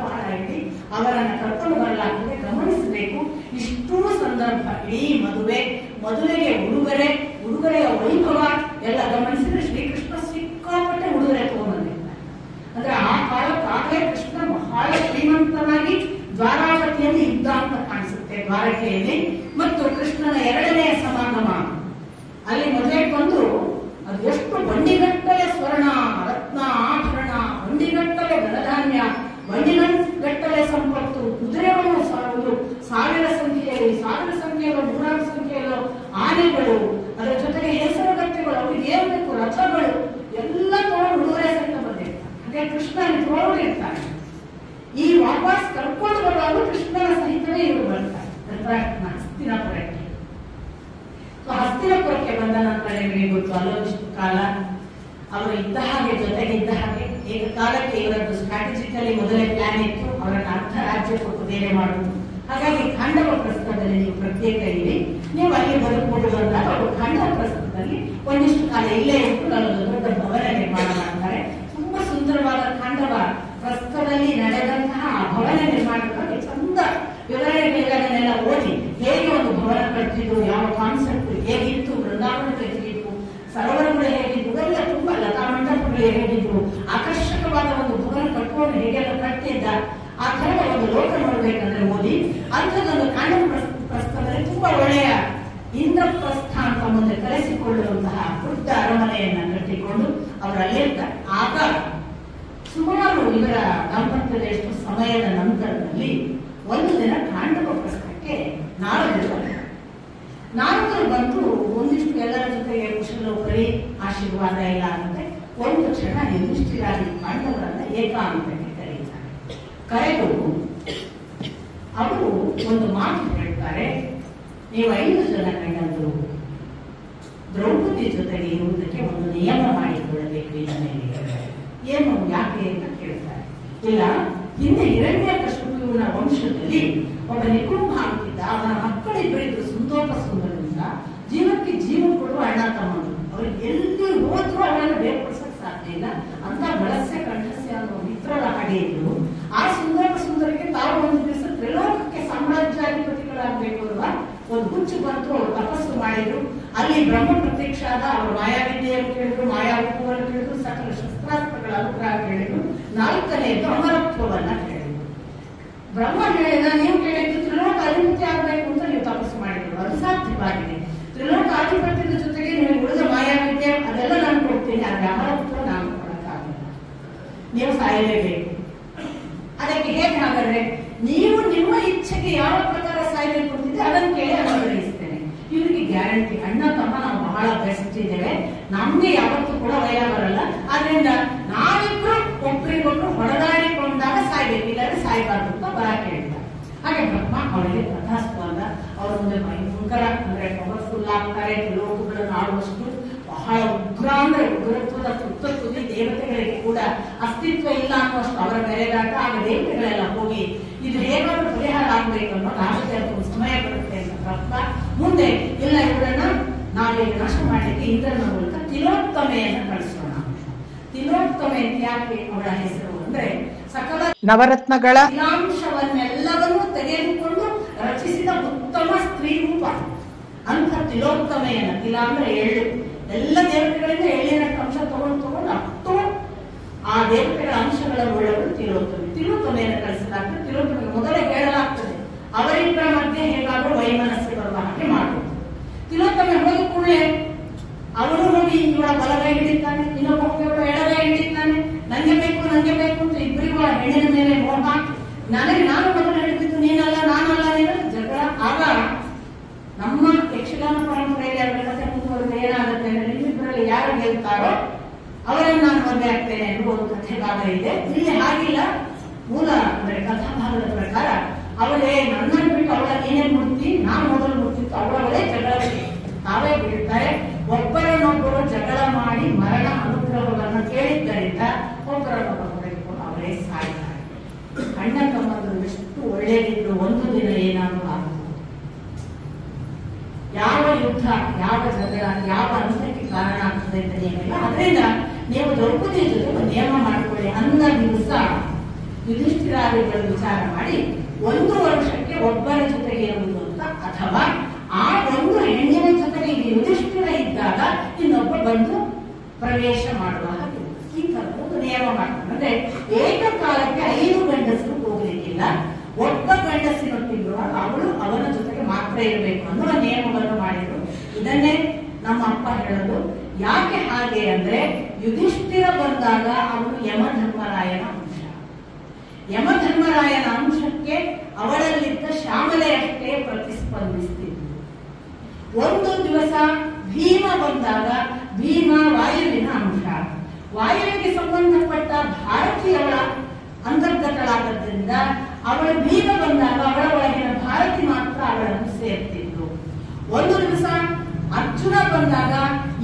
ಬಹಳ ಹೇಳಿ ಅವರನ್ನು ಕರ್ಕೊಂಡು ಬರಲಾಗ್ತದೆ. ಗಮನಿಸಬೇಕು, ಇಷ್ಟೂ ಸಂದರ್ಭ, ಇಡೀ ಮದುವೆಗೆ ಉಡುಗೊರೆಯ ವೈಭವ ಎಲ್ಲ ಗಮನಿಸಿದ್ರೆ ಶ್ರೀಕೃಷ್ಣ ಸಿಕ್ಕಾಪಟ್ಟೆ ಉಡುಗೊರೆ ತಗೊಂಡ್ಬಂದಿರ್ತಾನೆ. ಅಂದ್ರೆ ಆ ಕಾಲಕ್ಕಾಗಲೇ ಕೃಷ್ಣ ಬಹಳ ಶ್ರೀಮಂತನಾಗಿ ದ್ವಾರಾವತಿಯಲ್ಲಿ ಇದ್ದ ಅಂತ ಕಾಣಿಸುತ್ತೆ, ದ್ವಾರಕೆಯಲ್ಲಿ. ಮತ್ತು ಕೃಷ್ಣನ ಎರಡನೆಯ ಸಮಾಗಮ ಅಲ್ಲಿ ಮದುವೆಗೆ ಬಂದು ಅದು ಎಷ್ಟು ಬಂಡಿಗಟ್ಟಲೆ ಸ್ವರ್ಣ, ರತ್ನ, ಆಭರಣ, ಬಂಡಿಗಟ್ಟಲೆ ಧನಧಾನ್ಯ, ಬಂಡಿಗಟ್ಟಲೆ ಸಂಪತ್ತು, ಕುದುರೆಗಳು ಸಾವಿರ ಸಂಖ್ಯೆಯಲ್ಲೋ ನೂರಾರು ಸಂಖ್ಯೆಯಲ್ಲೋ ಆನೆಗಳು, ಅದರ ಜೊತೆಗೆ ಹೆಸರುಗಟ್ಟೆಗಳು, ಅವ್ರಿಗೆ ಏನ್ ಬೇಕು, ರಥಗಳು ಎಲ್ಲ ತಗೊಂಡು ಉಡುಗೊರೆ ಸಹಿತ ಬಂದಿರ್ತಾರೆ. ಹಾಗೆ ಕೃಷ್ಣ ತಗೊಂಡಿರ್ತಾನೆ. ಈ ವಾಪಸ್ ಕರ್ಕೊಂಡು ಬರುವಾಗ ಕೃಷ್ಣನ ಸಹಿತವೇ ಇವರು ಬರ್ತಾರೆ ಹಸ್ತಿನಾಪುರಕ್ಕೆ. ಹಸ್ತಿನಾಪುರಕ್ಕೆ ಬಂದ ನಂತರ ನಿಮಗೆ ಗೊತ್ತು, ಅಲ್ಲೊಂದಿಷ್ಟು ಕಾಲ ಅವರು ಇದ್ದ ಹಾಗೆ, ಜೊತೆಗಿದ್ದ ಹಾಗೆ ಏಕಕಾಲಕ್ಕೆ ಇವರದ್ದು ಸ್ಟ್ರಾಟಜಿಕಲಿ ಮೊದಲೇ ಪ್ಲಾನ್ ಇತ್ತು, ಅವರನ್ನು ಅರ್ಧ ರಾಜ್ಯ ಕೊಟ್ಟು ಬೇರೆ ಮಾಡುವುದು. ಹಾಗಾಗಿ ಖಾಂಡವ ಪ್ರಸ್ಥದಲ್ಲಿ ನೀವು ಪ್ರತ್ಯೇಕ ಇರಿ, ನೀವು ಅಲ್ಲಿ ಬದುಕೊಂಡು ಬಂದಾಗ ಅವರು ಖಾಂಡವ ಪ್ರಸ್ಥದಲ್ಲಿ ಒಂದಿಷ್ಟು ಕಾಲ ಇಲ್ಲೇ ಇಟ್ಟು ನನ್ನೊಂದು ದೊಡ್ಡ ಭವನ ನಿರ್ಮಾಣ ಮಾಡ್ತಾರೆ. ತುಂಬಾ ಸುಂದರವಾದ ಖಾಂಡವ ಪ್ರಸ್ಥದಲ್ಲಿ ನಡೆದಂತಹ ಭವನ ನಿರ್ಮಾಣದ ಬಗ್ಗೆ ಚಂದ ವಿವರಣೆಗಳನ್ನೆಲ್ಲ ಓದಿ, ಹೇಗೆ ಒಂದು ಭವನ ಕಟ್ಟಿದ್ದು, ಯಾವ ಕಾನ್ಸೆಪ್ಟ್ ಹೇಗಿತ್ತು, ಬೃಂದಾವನಗಳು ಹೇಗಿತ್ತು, ಸರೋವರಗಳು ಹೇಗಿದ್ದು, ಇವೆಲ್ಲ ತುಂಬಾ ಲತಾ ಮಂಟಪಗಳು ಹೇಗಿದ್ರು, ಆಕರ್ಷಕವಾದ ಒಂದು ಭವನ ಕಟ್ಟುವನ್ನು ಹೇಗೆಲ್ಲ ಕಟ್ಟಿದ್ದ, ಆ ಥರದ ಒಂದು ಲೋಕ ನೋಡ್ಬೇಕಂದ್ರೆ ಓದಿ. ಅಂಥದ್ದೊಂದು ಖಾಂಡವ ಪ್ರಸ್ಥದಲ್ಲಿ ತುಂಬಾ ಒಳ್ಳೆಯ ಇಂದ್ರಪ್ರಸ್ಥ ಅಂತ ಮುಂದೆ ಕರೆಸಿಕೊಳ್ಳುವಂತಹ ದೊಡ್ಡ ಅರಮನೆಯನ್ನ ಕಟ್ಟಿಕೊಂಡು ಅವರಲ್ಲಿರ್ತಾರೆ. ಆಗ ಸುಮಾರು ಇವರ ದಾಂಪತ್ಯದ ಎಷ್ಟು ಸಮಯದ ನಂತರದಲ್ಲಿ ಒಂದು ದಿನ ಖಾಂಡವ ಪ್ರಸ್ಥಕ್ಕೆ ನಾರದರು ಬಂದು ಒಂದಿಷ್ಟು ಎಲ್ಲರ ಜೊತೆಗೆ ಕುಶಲೋಪರಿ ಆಶೀರ್ವಾದ ಇಲ್ಲ ಅಂತೆ ಒಂದು ಕ್ಷಣ ಯುಧಿಷ್ಠಿರಾದಿ ಪಾಂಡವರನ್ನ ಏಕಾಂತಕ್ಕೆ ಕರೀತಾರೆ. ಕರೆದು ಅವರು ಒಂದು ಮಾತು ಹೇಳ್ತಾರೆ, ನೀವು 5 ಜನ ಗಂಡಂದರು ದ್ರೌಪದಿ ಜೊತೆಗೆ ಇರುವುದಕ್ಕೆ ಒಂದು ನಿಯಮ ಮಾಡಿಕೊಳ್ಳಬೇಕು. ಇದನ್ನೇ ಏನು, ಯಾಕೆ ಅಂತ ಕೇಳ್ತಾರೆ. ಇಲ್ಲ, ಹಿಂದೆ ಹಿರಣ್ಯಕಶಿಪುವಿನ ವಂಶದಲ್ಲಿ ಒಬ್ಬ ನಿಕುಂಭ ಅಂತಿದ್ದ, ಅವನ ಮಕ್ಕಳಿಬ್ಬರಿದ್ರು ಸುಂದರದಿಂದ, ಜೀವಕ್ಕೆ ಜೀವ ಕೊಡುವ ಅಣ್ಣ ತಮ್ಮರು. ಅವ್ರಿಗೆ ಎಲ್ಲಿ ಹೋದ್ರು ಅವರನ್ನು ಬೇರ್ಪಡಿಸಕ್ ಸಾಧ್ಯ ಇಲ್ಲ ಅಂತ ಬಳಸ್ಯ ಕಂಠಸ್ಯ ಅನ್ನೋ ಮಿತ್ರರ ಹಾಗೆ ಇದ್ರು. ಆ ಸುಂದರಿಗೆ ತಾವು ಒಂದು ದಿವಸ ತ್ರಿಲೋಕಕ್ಕೆ ಸಾಮ್ರಾಜ್ಯಾಧಿಪತಿಗಳಾಗಬೇಕು ಅನ್ನುವ ಒಂದು ಹುಚ್ಚು ಬಂತು. ಅವರು ತಪಸ್ಸು ಮಾಡಿದ್ರು. ಅಲ್ಲಿ ಬ್ರಹ್ಮ ಪ್ರತ್ಯಕ್ಷ ಆದ. ಅವರು ಮಾಯಾವಿದ್ಯೆಯನ್ನು ಕೇಳಿದ್ರು, ಮಾಯಾವೂಪವನ್ನು ಕೇಳಿದ್ರು, ಸಕಲ ಶಸ್ತ್ರಾಸ್ತ್ರಗಳ ಅನುಗ್ರಹ ಕೇಳಿದ್ರು, 4ನೇದು ಅಮರತ್ವವನ್ನ ಕೇಳಿದ್ರು. ಬ್ರಹ್ಮ ಹೇಳಿದ, ನೀವು ಕೇಳಿದ್ದು ತ್ರಿಲೋಕ ಅಧಿಪತಿ ಆಗ್ಬೇಕು ಅಂತ ನೀವು ತಪಸ್ಸು ಮಾಡಿದ್ರು, ಅದು ಸಾಧ್ಯವಾಗಿದೆ. ತ್ರಿಲೋಕ ಅಧಿಪತ್ಯದ ಜೊತೆಗೆ ನೀವು ಉಳಿದ ಮಾಯಾವಿದ್ಯೆ ಅದೆಲ್ಲ ನಾನು ಕೊಡ್ತೀನಿ, ಆದ್ರೆ ಅಮರತ್ವ ನಾನು ಕೊಡಕ್ಕಾಗಲ್ಲ, ನೀವು ಸಾಯಲೇಬೇಕು. ಅದಕ್ಕೆ ಹೇಗೆ ಹಾಗಾದ್ರೆ, ನೀವು ಇಚ್ಛೆಗೆ ಯಾವ ಪ್ರಕಾರ ಸಾಯ್ಬೇಕು ಅಂತಿದೆ ಅದನ್ನು ಕೇಳಿ ಅನುಗ್ರಹಿಸ್ತೇನೆ. ಇವರಿಗೆ ಗ್ಯಾರಂಟಿ, ಅಣ್ಣ ತಮ್ಮ ನಾವು ಬಹಳ ಬೆಸ್ಟ್ ಇದ್ದೇವೆ, ನಮ್ಗೆ ಯಾವತ್ತೂ ಕೂಡ ವೈರ ಬರಲ್ಲ, ಆದ್ರಿಂದ ನಾವಿಬ್ರು ಒಬ್ಬರಿಗೊಬ್ರು ಹೊಡೆದಾಡಿಕೊಂಡಾಗ ಸಾಯ್ಬೇಕು, ಇಲ್ಲಾಂದ್ರೆ ಸಾಯ್ಬಾರ್ದು ಅಂತ ಬರ ಕೇಳ್ತಾರೆ. ಹಾಗೆ ಬ್ರಹ್ಮ ಅವರಿಗೆ ತಥಾಸ್ತು ಅಂತ ಅವರ ಮುಂದೆ ಭಯಂಕರ ಅಂದ್ರೆ ಪವರ್ಫುಲ್ ಆಗ್ತಾರೆ, ಲೋಕಗಳನ್ನು ಆಡುವಷ್ಟು ಬಹಳ ಉಗ್ರ ಅಂದ್ರೆ ಉಗ್ರತ್ವದ ತುತ್ತುದಿ, ದೇವತೆಗಳಿಗೆ ಕೂಡ ಅಸ್ತಿತ್ವ ಇಲ್ಲ ಅನ್ನುವಷ್ಟು ಅವರ ಬೆರೆದಾಟ. ಆಗ ದೇವತೆಗಳೆಲ್ಲ ಹೋಗಿ ಇದು ಹೇಗಾದ್ರೂ ಪರಿಹಾರ ಆಗ್ಬೇಕು ಅನ್ನೋ ಆಗುತ್ತೆ, ಅದೊಂದು ಸಮಯ ಬರುತ್ತೆ ಅಂತ ಬ್ರಹ್ಮ ಮುಂದೆ ಇಲ್ಲ ಇವರನ್ನ ನಾವೇ ನಾಶ ಮಾಡಲಿಕ್ಕೆ ಇಂದ್ರನ ಮೂಲಕ ತಿಲೋತ್ತಮೆಯನ್ನು ಕಳಿಸೋಣ. ತಿಲೋತ್ತಮೆ ಅಂತ ಯಾಕೆ ಅವಳ ಹೆಸರು ಅಂದ್ರೆ ಸಕಲ ನವರತ್ನಗಳ ಅಂಶವನ್ನೆಲ್ಲವನ್ನೂ ತೆಗೆದುಕೊಂಡು ರಚಿಸಿದ ಉತ್ತಮ ಸ್ತ್ರೀ ರೂಪ ಅಂತ ತಿಲೋತ್ತಮೆಯನ್ನ. ತಿಲ ಅಂದ್ರೆ ಎಳ್ಳು, ಎಲ್ಲ ದೇವತೆಗಳಿಂದ ಎಳ್ಳಿನ ಅಂಶ ತಗೊಂಡು ಅಷ್ಟು ಆ ದೇವತೆಗಳ ಅಂಶಗಳನ್ನು ಉಳ್ಳವರು ತಿಲೋತ್ತಮೆ. ತಿಲೋತ್ತಮೆಯನ್ನು ಕಳಿಸಲಾಗ್ತದೆ. ತಿಲೋತ್ತಮೆಗೆ ಮೊದಲೇ ಹೇಳಲಾಗ್ತದೆ ಅವರಿಬ್ಬರ ಮಧ್ಯೆ ಹೇಗಾದ್ರೂ ವೈಮನಸ್ಸು ಬರುವ ಹಾಗೆ ಮಾಡುವುದು. ತಿಲೋತ್ತಮೆ ಹೋದ ಕೂಡಲೇ ಅವನು ಹೋಗಿ ಇವಳ ಬಲಗೈ ಹಿಡಿತಾನೆ, ಇನ್ನೊಬ್ಬ ಹೋಗಿ ಇವಳ ಎಡಗೈ ಹಿಡಿತಾನೆ, ನಂಗೆ ಬೇಕು ಅಂತ ಇಬ್ಬರಿಗೂ ಆ ಹೆಣ್ಣಿನ ಮೇಲೆ ಮೋಹ. ನಾನು ಮೊದಲು ಹಿಡಿದಿದ್ದು ನೀನಲ್ಲ, ನಾನಲ್ಲ ನೀನು ಜಗಳ. ಆಗ ನಮ್ಮ ಯಕ್ಷಗಾನ ಪರಂಪರೆಯಲ್ಲಿ ಅವರ ಕಥೆ ಮುಂದುವರೆದ ಏನಾಗುತ್ತೆ ಅಂದ್ರೆ ನಿಮ್ಮಿಬ್ಬರಲ್ಲಿ ಯಾರು ಗೆಲ್ತಾರೋ ಅವರನ್ನು ನಾನು ಮದುವೆ ಆಗ್ತೇನೆ ಎನ್ನುವ ಒಂದು ಕಥೆ ಭಾಗ ಇದೆ. ಇಲ್ಲಿ ಹಾಗಿಲ್ಲ. ಮೂಲ ಅಂದ್ರೆ ಕಥಾಭಾಗದ ಪ್ರಕಾರ ಅವಳೇ ನನ್ನನ್ನು ಬಿಟ್ಟು ಅವಳ ನೀನೇ ಮುಟ್ಟಿ, ನಾನು ಮೊದಲು ಮುಟ್ಟಿತ್ತು, ಅವಳವಳೇ ಜಗಳಕ್ಕೆ ತಾವೇ ಬೀಳ್ತಾರೆ. ಒಬ್ಬರನ್ನೊಬ್ಬರು ಜಗಳ ಮಾಡಿ ಮರಣ ಅನುಗ್ರಹವನ್ನು ಕೇಳಿದ್ದರಿಂದ ಒಬ್ಬರನ್ನೊಬ್ಬರು ಹೊಡೆದುಕೊಂಡು ಅವರೇ ಸಾಯ್ತಾರೆ. ಅಣ್ಣ ತಮ್ಮಂದರು ಎಷ್ಟು ಒಳ್ಳೆಯದಿದ್ರು ಒಂದು ದಿನ ಏನಾದರೂ ಆಗುವುದು. ಯಾವ ಯುದ್ಧ, ಯಾವ ಜಗಳ, ಯಾವ ಅಂತಕ್ಕೆ ಕಾರಣ ಆಗ್ತದೆ ಅಂತ ನಿಯಮಿಲ್ಲ. ಅದರಿಂದ ನೀವು ದ್ರೌಪದಿಯ ಜೊತೆ ಒಂದು ನಿಯಮ ಮಾಡಿಕೊಳ್ಳಿ. ಅಂದ ದಿವಸ ಯುಧಿಷ್ಠಿರಾದಿಗಳು ವಿಚಾರ ಮಾಡಿ 1 ವರ್ಷಕ್ಕೆ ಒಬ್ಬರ ಜೊತೆಗೆ ಇರುವುದು ಅಂತ, ಅಥವಾ ಆ ಒಂದು ಹೆಣ್ಣಿನ ಜೊತೆಗೆ ಇದು ಯುಧಿಷ್ಠಿರ ಇದ್ದಾಗ ಇನ್ನೊಬ್ಬ ಬಂದು ಪ್ರವೇಶ ಮಾಡುವ ಹಾಗೆ ಈ ತರ ಒಂದು ನಿಯಮ ಮಾಡ್ತಾರೆ. ಅಂದ್ರೆ ಏಕಕಾಲಕ್ಕೆ 5 ಗಂಡಸರು ಹೋಗ್ಲಿಕ್ಕಿಲ್ಲ, ಒಬ್ಬ ಗಂಡಸಿನೊಟ್ಟಿರುವಾಗ ಅವಳು ಅವನ ಜೊತೆಗೆ ಮಾತ್ರ ಇರಬೇಕು ಅನ್ನುವ ನಿಯಮವನ್ನು ಮಾಡಿದ್ರು. ಇದನ್ನೇ ನಮ್ಮ ಅಪ್ಪ ಹೇಳೋದು. ಯಾಕೆ ಹಾಗೆ ಅಂದ್ರೆ ಯುಧಿಷ್ಠಿರ ಬಂದಾಗ ಅವನು ಯಮಧರ್ಮರಾಯನ ಅಂಶ. ಯಮಧರ್ಮರಾಯನ ಅಂಶಕ್ಕೆ ಅವಳಲ್ಲಿದ್ದ ಶ್ಯಾಮಲೆಯಷ್ಟೇ ಪ್ರತಿಸ್ಪಂದಿಸ್ತಿದ್ರು. ಒಂದು ದಿವಸ ಭೀಮ ಬಂದಾಗ ಭೀಮ ವಾಯುವಿನ ಅಂಶ. ವಾಯುವಿಗೆ ಸಂಬಂಧಪಟ್ಟ ಭಾರತೀಯವಳ ಅಂತರ್ಗತಳಾದದ್ರಿಂದ ಅವಳು ಭೀಮ ಬಂದಾಗ ಅವಳ ಒಳಗಿನ ಭಾರತಿ ಮಾತ್ರ ಅವಳನ್ನು ಸೇರ್ತಿದ್ರು. ಒಂದು ದಿವಸ ಅರ್ಜುನ ಬಂದಾಗ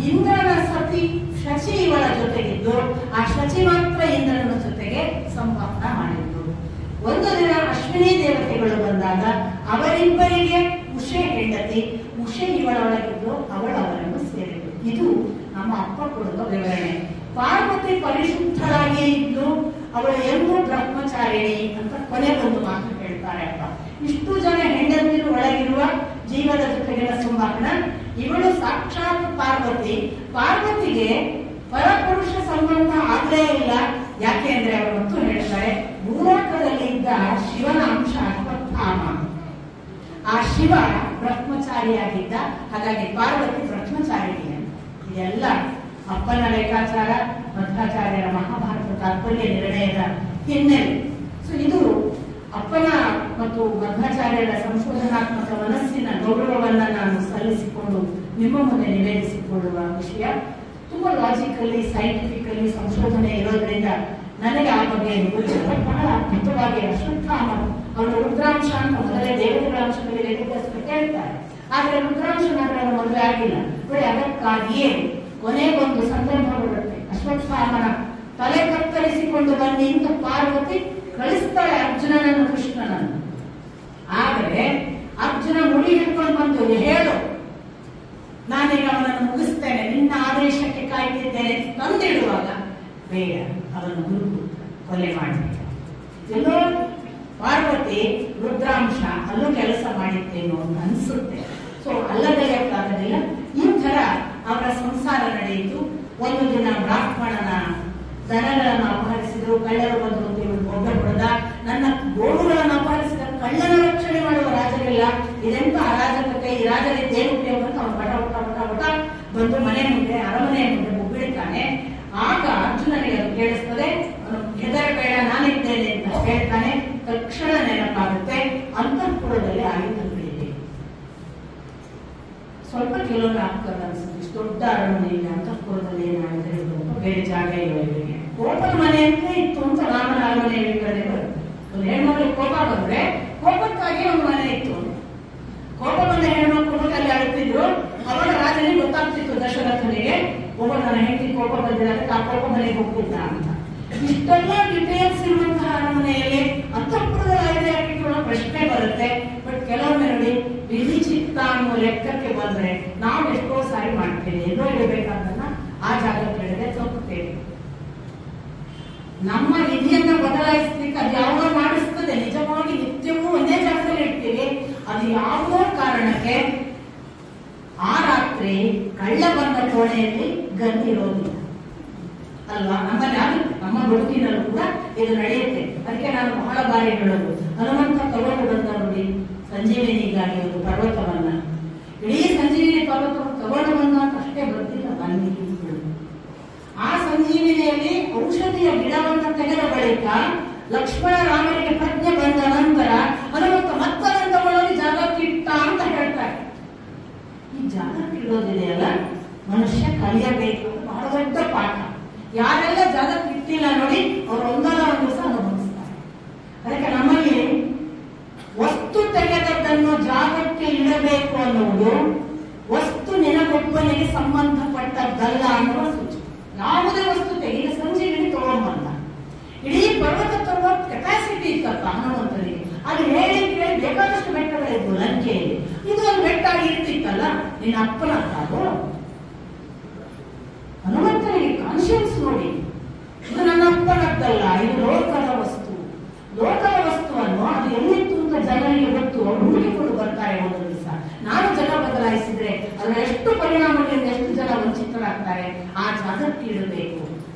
ಇಂದ್ರನ ಸತಿ ಶಚಿ ಇವಳ ಜೊತೆಗಿದ್ದು ಆ ಶಚಿ ಮಾತ್ರ ಇಂದ್ರನ ಜೊತೆಗೆ ಸಂವಹನ ಮಾಡಿದ್ರು. ಒಂದು ದಿನ ಅಶ್ವಿನಿ ದೇವತೆಗಳು ಬಂದಾಗ ಅವರಿಬ್ಬರಿಗೆ ಉಷೆ ಹೆಂಡತಿ, ಉಷೆ ಇವಳೊಳಗಿದ್ದು ಅವಳು ಅವರನ್ನು ಸೇರಿದ್ರು. ಇದು ನಮ್ಮ ಅಪ್ಪ ಕೊಡುವ ವಿವರಣೆ. ಪಾರ್ವತಿ ಪರಿಶುದ್ಧರಾಗಿಯೇ ಇದ್ದು ಅವಳು ಎಂದೂ ಬ್ರಹ್ಮಚಾರಿಣಿ ಅಂತ ಕೊನೆಗೊಂದು ಮಾತು ಹೇಳ್ತಾರೆ ಅಪ್ಪ. ಇಷ್ಟು ಜನ ಹೆಂಡತಿರು ಒಳಗಿರುವ ಜೀವದ ಜೊತೆಗಿನ ಸಂವಹನ. ಇವಳು ಸಾಕ್ಷಾತ್ ಪಾರ್ವತಿ. ಪಾರ್ವತಿಗೆ ಪರಪುರುಷ ಸಂಬಂಧ ಆಗಲೇ ಇಲ್ಲ. ಯಾಕೆ ಅಂದ್ರೆ ಅವರು ಮತ್ತು ಹೇಳ್ತಾರೆ, ಭೂಲೋಕದಲ್ಲಿ ಇದ್ದ ಶಿವನ ಅಂಶ ಅಶ್ವತ್ಥಾಮ. ಆ ಶಿವ ಬ್ರಹ್ಮಚಾರಿಯಾಗಿದ್ದ, ಹಾಗಾಗಿ ಪಾರ್ವತಿ ಬ್ರಹ್ಮಚಾರಿಣಿ ಅಂತ. ಇದೆಲ್ಲ ಅಪ್ಪನ ಲೆಕ್ಕಾಚಾರ, ಮಧ್ವಾಚಾರ್ಯರ ಮಹಾಭಾರತ ತಾತ್ಪರ್ಯ ನಿರ್ಣಯದ ಹಿನ್ನೆಲೆ. ಸೊ ಇದು ಅಪ್ಪನ ಮತ್ತು ಮಧ್ವಾಚಾರ್ಯರ ಸಂಶೋಧನಾತ್ಮಕ ಮನಸ್ಸಿನ ಗೌರವವನ್ನ ನಾನು ಸಲ್ಲಿಸಿಕೊಂಡು ನಿಮ್ಮ ಮುಂದೆ ನಿವೇದಿಸಿಕೊಳ್ಳುವ ವಿಷಯ. ತುಂಬಾ ಲಾಜಿಕಲಿ ಸೈಂಟಿಫಿಕಲಿ ಸಂಶೋಧನೆ ಇರೋದ್ರಿಂದ ನನಗೆ ಆ ಬಗ್ಗೆ ಬಹಳ ಅದ್ಭುತವಾಗಿ ಅಶ್ವತ್ಥಾಮ ಅವನು ರುದ್ರಾಂಶ ಅಂತ ಮೊದಲೇ ದೇವತೆಗಳ ಅಂಶದಲ್ಲಿ ವೇದವ್ಯಾಸರು ಕೇಳ್ತಾರೆ. ಆದ್ರೆ ರುದ್ರಾಂಶನಾದ್ರೆ ಅವನ ಮದುವೆ ಆಗಿಲ್ಲ. ನೋಡಿ, ಅದಕ್ಕಾಗಿಯೇ ಕೊನೆಗೊಂದು ಸಂದರ್ಭ ಬರುತ್ತೆ. ಅಶ್ವತ್ಥಾಮನ ತಲೆ ಕತ್ತರಿಸಿಕೊಂಡು ಬನ್ನಿ ಅಂತ ಪಾರ್ವತಿ ಕಳಿಸ್ತಾಳೆ ಅರ್ಜುನನನ್ನು, ಕೃಷ್ಣನನ್ನು. ಆದರೆ ಅರ್ಜುನ ಮುಡಿ ಹಿಡ್ಕೊಂಡು ಬಂದು ಹೇಳು, ನಾನೀಗ ಅವನನ್ನು ಮುಗಿಸ್ತೇನೆ, ನಿನ್ನ ಆದೇಶಕ್ಕೆ ಕಾಯ್ತಿದ್ದೇನೆ ತಂದಿಡುವಾಗ ಬೇಡ, ಅವನು ಕೊಲೆ ಮಾಡಬೇಕು. ಎಲ್ಲೋ ಪಾರ್ವತಿ ರುದ್ರಾಂಶ ಅಲ್ಲೂ ಕೆಲಸ ಮಾಡಿದ್ದೇನೋ ಅಂತ ಅನ್ಸುತ್ತೆ. ಸೊ ಅಲ್ಲದೆಯಕ್ಕಾಗಲಿಲ್ಲ. ಈ ತರ ಅವರ ಸಂಸಾರ ನಡೆಯಿತು. ಒಂದು ದಿನ ಬ್ರಾಹ್ಮಣನ ದನಗಳನ್ನು ಅಪಹರಿಸಿದ್ರು, ಕಳ್ಳರು ಬಂದು ಒಬ್ಬ ಹೊಡೆದ. ನನ್ನ ಗೋವುಗಳನ್ನು ಅಪಹರಿಸಿದ ಕಳ್ಳನ ರಕ್ಷಣೆ ಮಾಡುವ ರಾಜರಿಲ್ಲ, ಇದೆಂತ ಅರಾಜಕತೆ, ಈ ರಾಜರಿದ್ದೇನು ಉಪಯೋಗ ಅಂತ ಅವನು ಬಟ ಬಂದು ಮನೆ ಮುಂದೆ, ಅರಮನೆಯ ಮುಂದೆ ಮುಗ್ಬಿಡ್ತಾನೆ. ಆಗ ಅರ್ಜುನನಿಗೆ ಅದು ಕೇಳಿಸ್ತದೆ. ಹೆದರಬೇಡ, ನಾನಿದ್ದೇನೆ ಅಂತ ಹೇಳ್ತಾನೆ. ತಕ್ಷಣ ನೆನಪಾಗುತ್ತೆ, ಅಂತಃಪುರ ಕೆಲವೊಂದು ಆಗ್ತದೆ ಅನ್ಸುತ್ತೆ, ಇಷ್ಟು ದೊಡ್ಡ ಅರಮನೆ ಇಲ್ಲ ಅಂತಃಪುರದಲ್ಲಿ ಏನಾಗುತ್ತೆ ಹೇಳೋದು, ಬೇರೆ ಜಾಗ ಇಲ್ಲ ಇವರಿಗೆ. ಕೋಪದ ಮನೆ ಅಂತ ಇತ್ತು ಅಂತ ರಾಮನ ಅರಮನೆ ಕಡೆ ಬರುತ್ತೆ. ಒಂದು ಹೆಣ್ಮಕ್ಳಿಗೆ ಕೋಪ ಬಂದ್ರೆ ಕೋಪಕ್ಕಾಗಿ ಒಂದು ಮನೆ ಇತ್ತು. ಕೋಪ ಬಂದ ಹೆಣ್ಮಕ್ಳು ಅಲ್ಲಿ ಆಡುತ್ತಿದ್ರು. ಅವಾಗ ರಾಜನಿಗೆ ಗೊತ್ತಾಗ್ತಿತ್ತು ದಶರಥನಿಗೆ, ಒಬ್ಬ ನನ್ನ ಹೆಂಡತಿ ಕೋಪ ಬಂದಿದ್ದಾರೆ, ಆ ಕೋಪ ಮನೆಗೆ ಹೋಗ್ತಿದ್ದ ಅಂತ. ಇಷ್ಟೆಲ್ಲ ಡಿಟೇಲ್ಸ್ ಇರುವಂತಹ ಅರಮನೆಯಲ್ಲಿ ಅಂತಃಪುರದ ಆಯ್ದೆ ಹಾಕಿಕೊಳ್ಳೋ ಪ್ರಶ್ನೆ ಬರುತ್ತೆ. ಬಟ್ ಕೆಲವೊಮ್ಮೆ ನೋಡಿ ವಿಧಿಚಿತ್ತ ಅನ್ನೋ ಲೆಕ್ಕಕ್ಕೆ ಬಂದ್ರೆ ನಾವು ಎಷ್ಟೋ ಸಾರಿ ಮಾಡ್ತೇವೆ, ಎಲ್ಲೋ ಇಡಬೇಕಾದನ್ನ ಆ ಜಾಗಕ್ಕೆ ಇಡದೆ ತಪ್ಪುತ್ತೇವೆ. ನಮ್ಮ ವಿಧಿಯನ್ನ ಬದಲಾಯಿಸ್ಲಿಕ್ಕೆ ಅದು ಯಾವುದೋ ಮಾಡಿಸ್ತದೆ, ನಿಜವಾಗಿ ನಿತ್ಯವೂ ಒಂದೇ ಜಾಗದಲ್ಲಿ ಇಡ್ತೀವಿ. ಅದು ಯಾವುದೋ ಕಾರಣಕ್ಕೆ ಆ ರಾತ್ರಿ ಕಳ್ಳ ಬಂದ ಕೋಣೆಯಲ್ಲಿ ಗಂಧಿರೋದಿಲ್ಲ ಅಲ್ವಾ? ನಮ್ಮಲ್ಲಿ ನಮ್ಮ ಬದುಕಿನಲ್ಲೂ ಕೂಡ ಇದು ನಡೆಯುತ್ತೆ. ಅದಕ್ಕೆ ನಾನು ಬಹಳ ಬಾರಿ ಹೇಳೋದು, ಹನುಮಂತ ತಗೊಂಡು ಬಂದ ನೋಡಿ ಸಂಜೀವಿನಿಗಾಗಿ ಒಂದು ಪರ್ವತವನ್ನ, ಇಡೀ ಸಂಜೀವಿನಿ ಪರ್ವತವನ್ನು ತಗೊಂಡು ಬಂದ ಅಂತ ಅಷ್ಟೇ ಬಂದಿಲ್ಲ ವಾಲ್ಮೀಕಿ. ಆ ಸಂಜೀವಿನಿಯಲ್ಲಿ ಔಷಧಿಯ ಗಿಡವನ್ನು ತೆಗೆದ ಬಳಿಕ ಲಕ್ಷ್ಮಣ ರಾಮನಿಗೆ ಪ್ರಜ್ಞೆ ಬಂದ ನಂತರ ಹನುಮಂತ ಮತ್ತದನ್ನು ತಗೊಳ್ಳೋದು ಜಾಗಕ್ಕಿಟ್ಟ ಅಂತ ಹೇಳ್ತಾರೆ. ಈ ಜಾಗಕ್ಕಿಡೋದಿದೆಯಲ್ಲ ಮನುಷ್ಯ ಕಲಿಯಬೇಕು, ಬಹಳ ದೊಡ್ಡ ಪಾಠ. ಯಾರೆಲ್ಲ ಜಾಗಕ್ಕಿಟ್ಟಿಲ್ಲ ನೋಡಿ ಅವ್ರು ಒಂದಲ್ಲ ಒಂದು ದಿವಸ ಅನುಭವಿಸ್ತಾರೆ. ಅದಕ್ಕೆ ನಮ್ಮಲ್ಲಿ ವಸ್ತು ತೆಗೆದದ್ದನ್ನು ಜಾಗಕ್ಕೆ ಇಡಬೇಕು ಅನ್ನುವುದು ವಸ್ತು ನಿನಗೊಬ್ಬನಿಗೆ ಸಂಬಂಧಪಟ್ಟದ್ದಲ್ಲ ಅನ್ನುವ ಸೂಚನೆ. ಯಾವುದೇ ವಸ್ತು ತೆಗೆ, ಈಗ ಸಂಜೀವಿನಿ ತಗೊಂಬಂದ, ಇಡೀ ಪರ್ವತ ತರುವ ಕೆಪಾಸಿಟಿ ಇತ್ತಪ್ಪ ಹನುಮಂತನಿಗೆ. ಅದು ಹೇಳಿ ಕೇಳಿ ಬೇಕಾದಷ್ಟು ಬೆಟ್ಟಗಳಿದ್ವು ಲಂಕೆಯಲ್ಲಿ. ಇದು ಒಂದು ಬೆಟ್ಟ ಇರ್ತಿತ್ತಲ್ಲ, ನಿನ್ನ ಅಪ್ಪನ ಅದು ಹನುಮಂತನಿಗೆ ಕಾನ್ಶಿಯನ್ಸ್ ನೋಡಿ, ಇದು ನನ್ನ ಅಪ್ಪನದ್ದಲ್ಲ, ಇದು ಲೋಕದ ವಸ್ತು. ಲೋಕದ ವಸ್ತುವನ್ನು ಅದು ಎಲ್ಲಿತ್ತು ಅಂತ ಜನರಿಗೆ ಗೊತ್ತು, ಅವರು ಹುಡುಕಿಕೊಂಡು ಬರ್ತಾರೆ ಒಂದು ದಿವಸ. ನಾನು ಜನ ಬದಲಾಯಿಸಿದ್ರೆ ಅದರ ಎಷ್ಟು ಪರಿಣಾಮಗಳಿಂದ ಎಷ್ಟು ಜನ ವಂಚಿತರಾಗ್ತಾರೆ. ಆ ಜಾಗಕ್ಕೆ ಇಡಬೇಕು.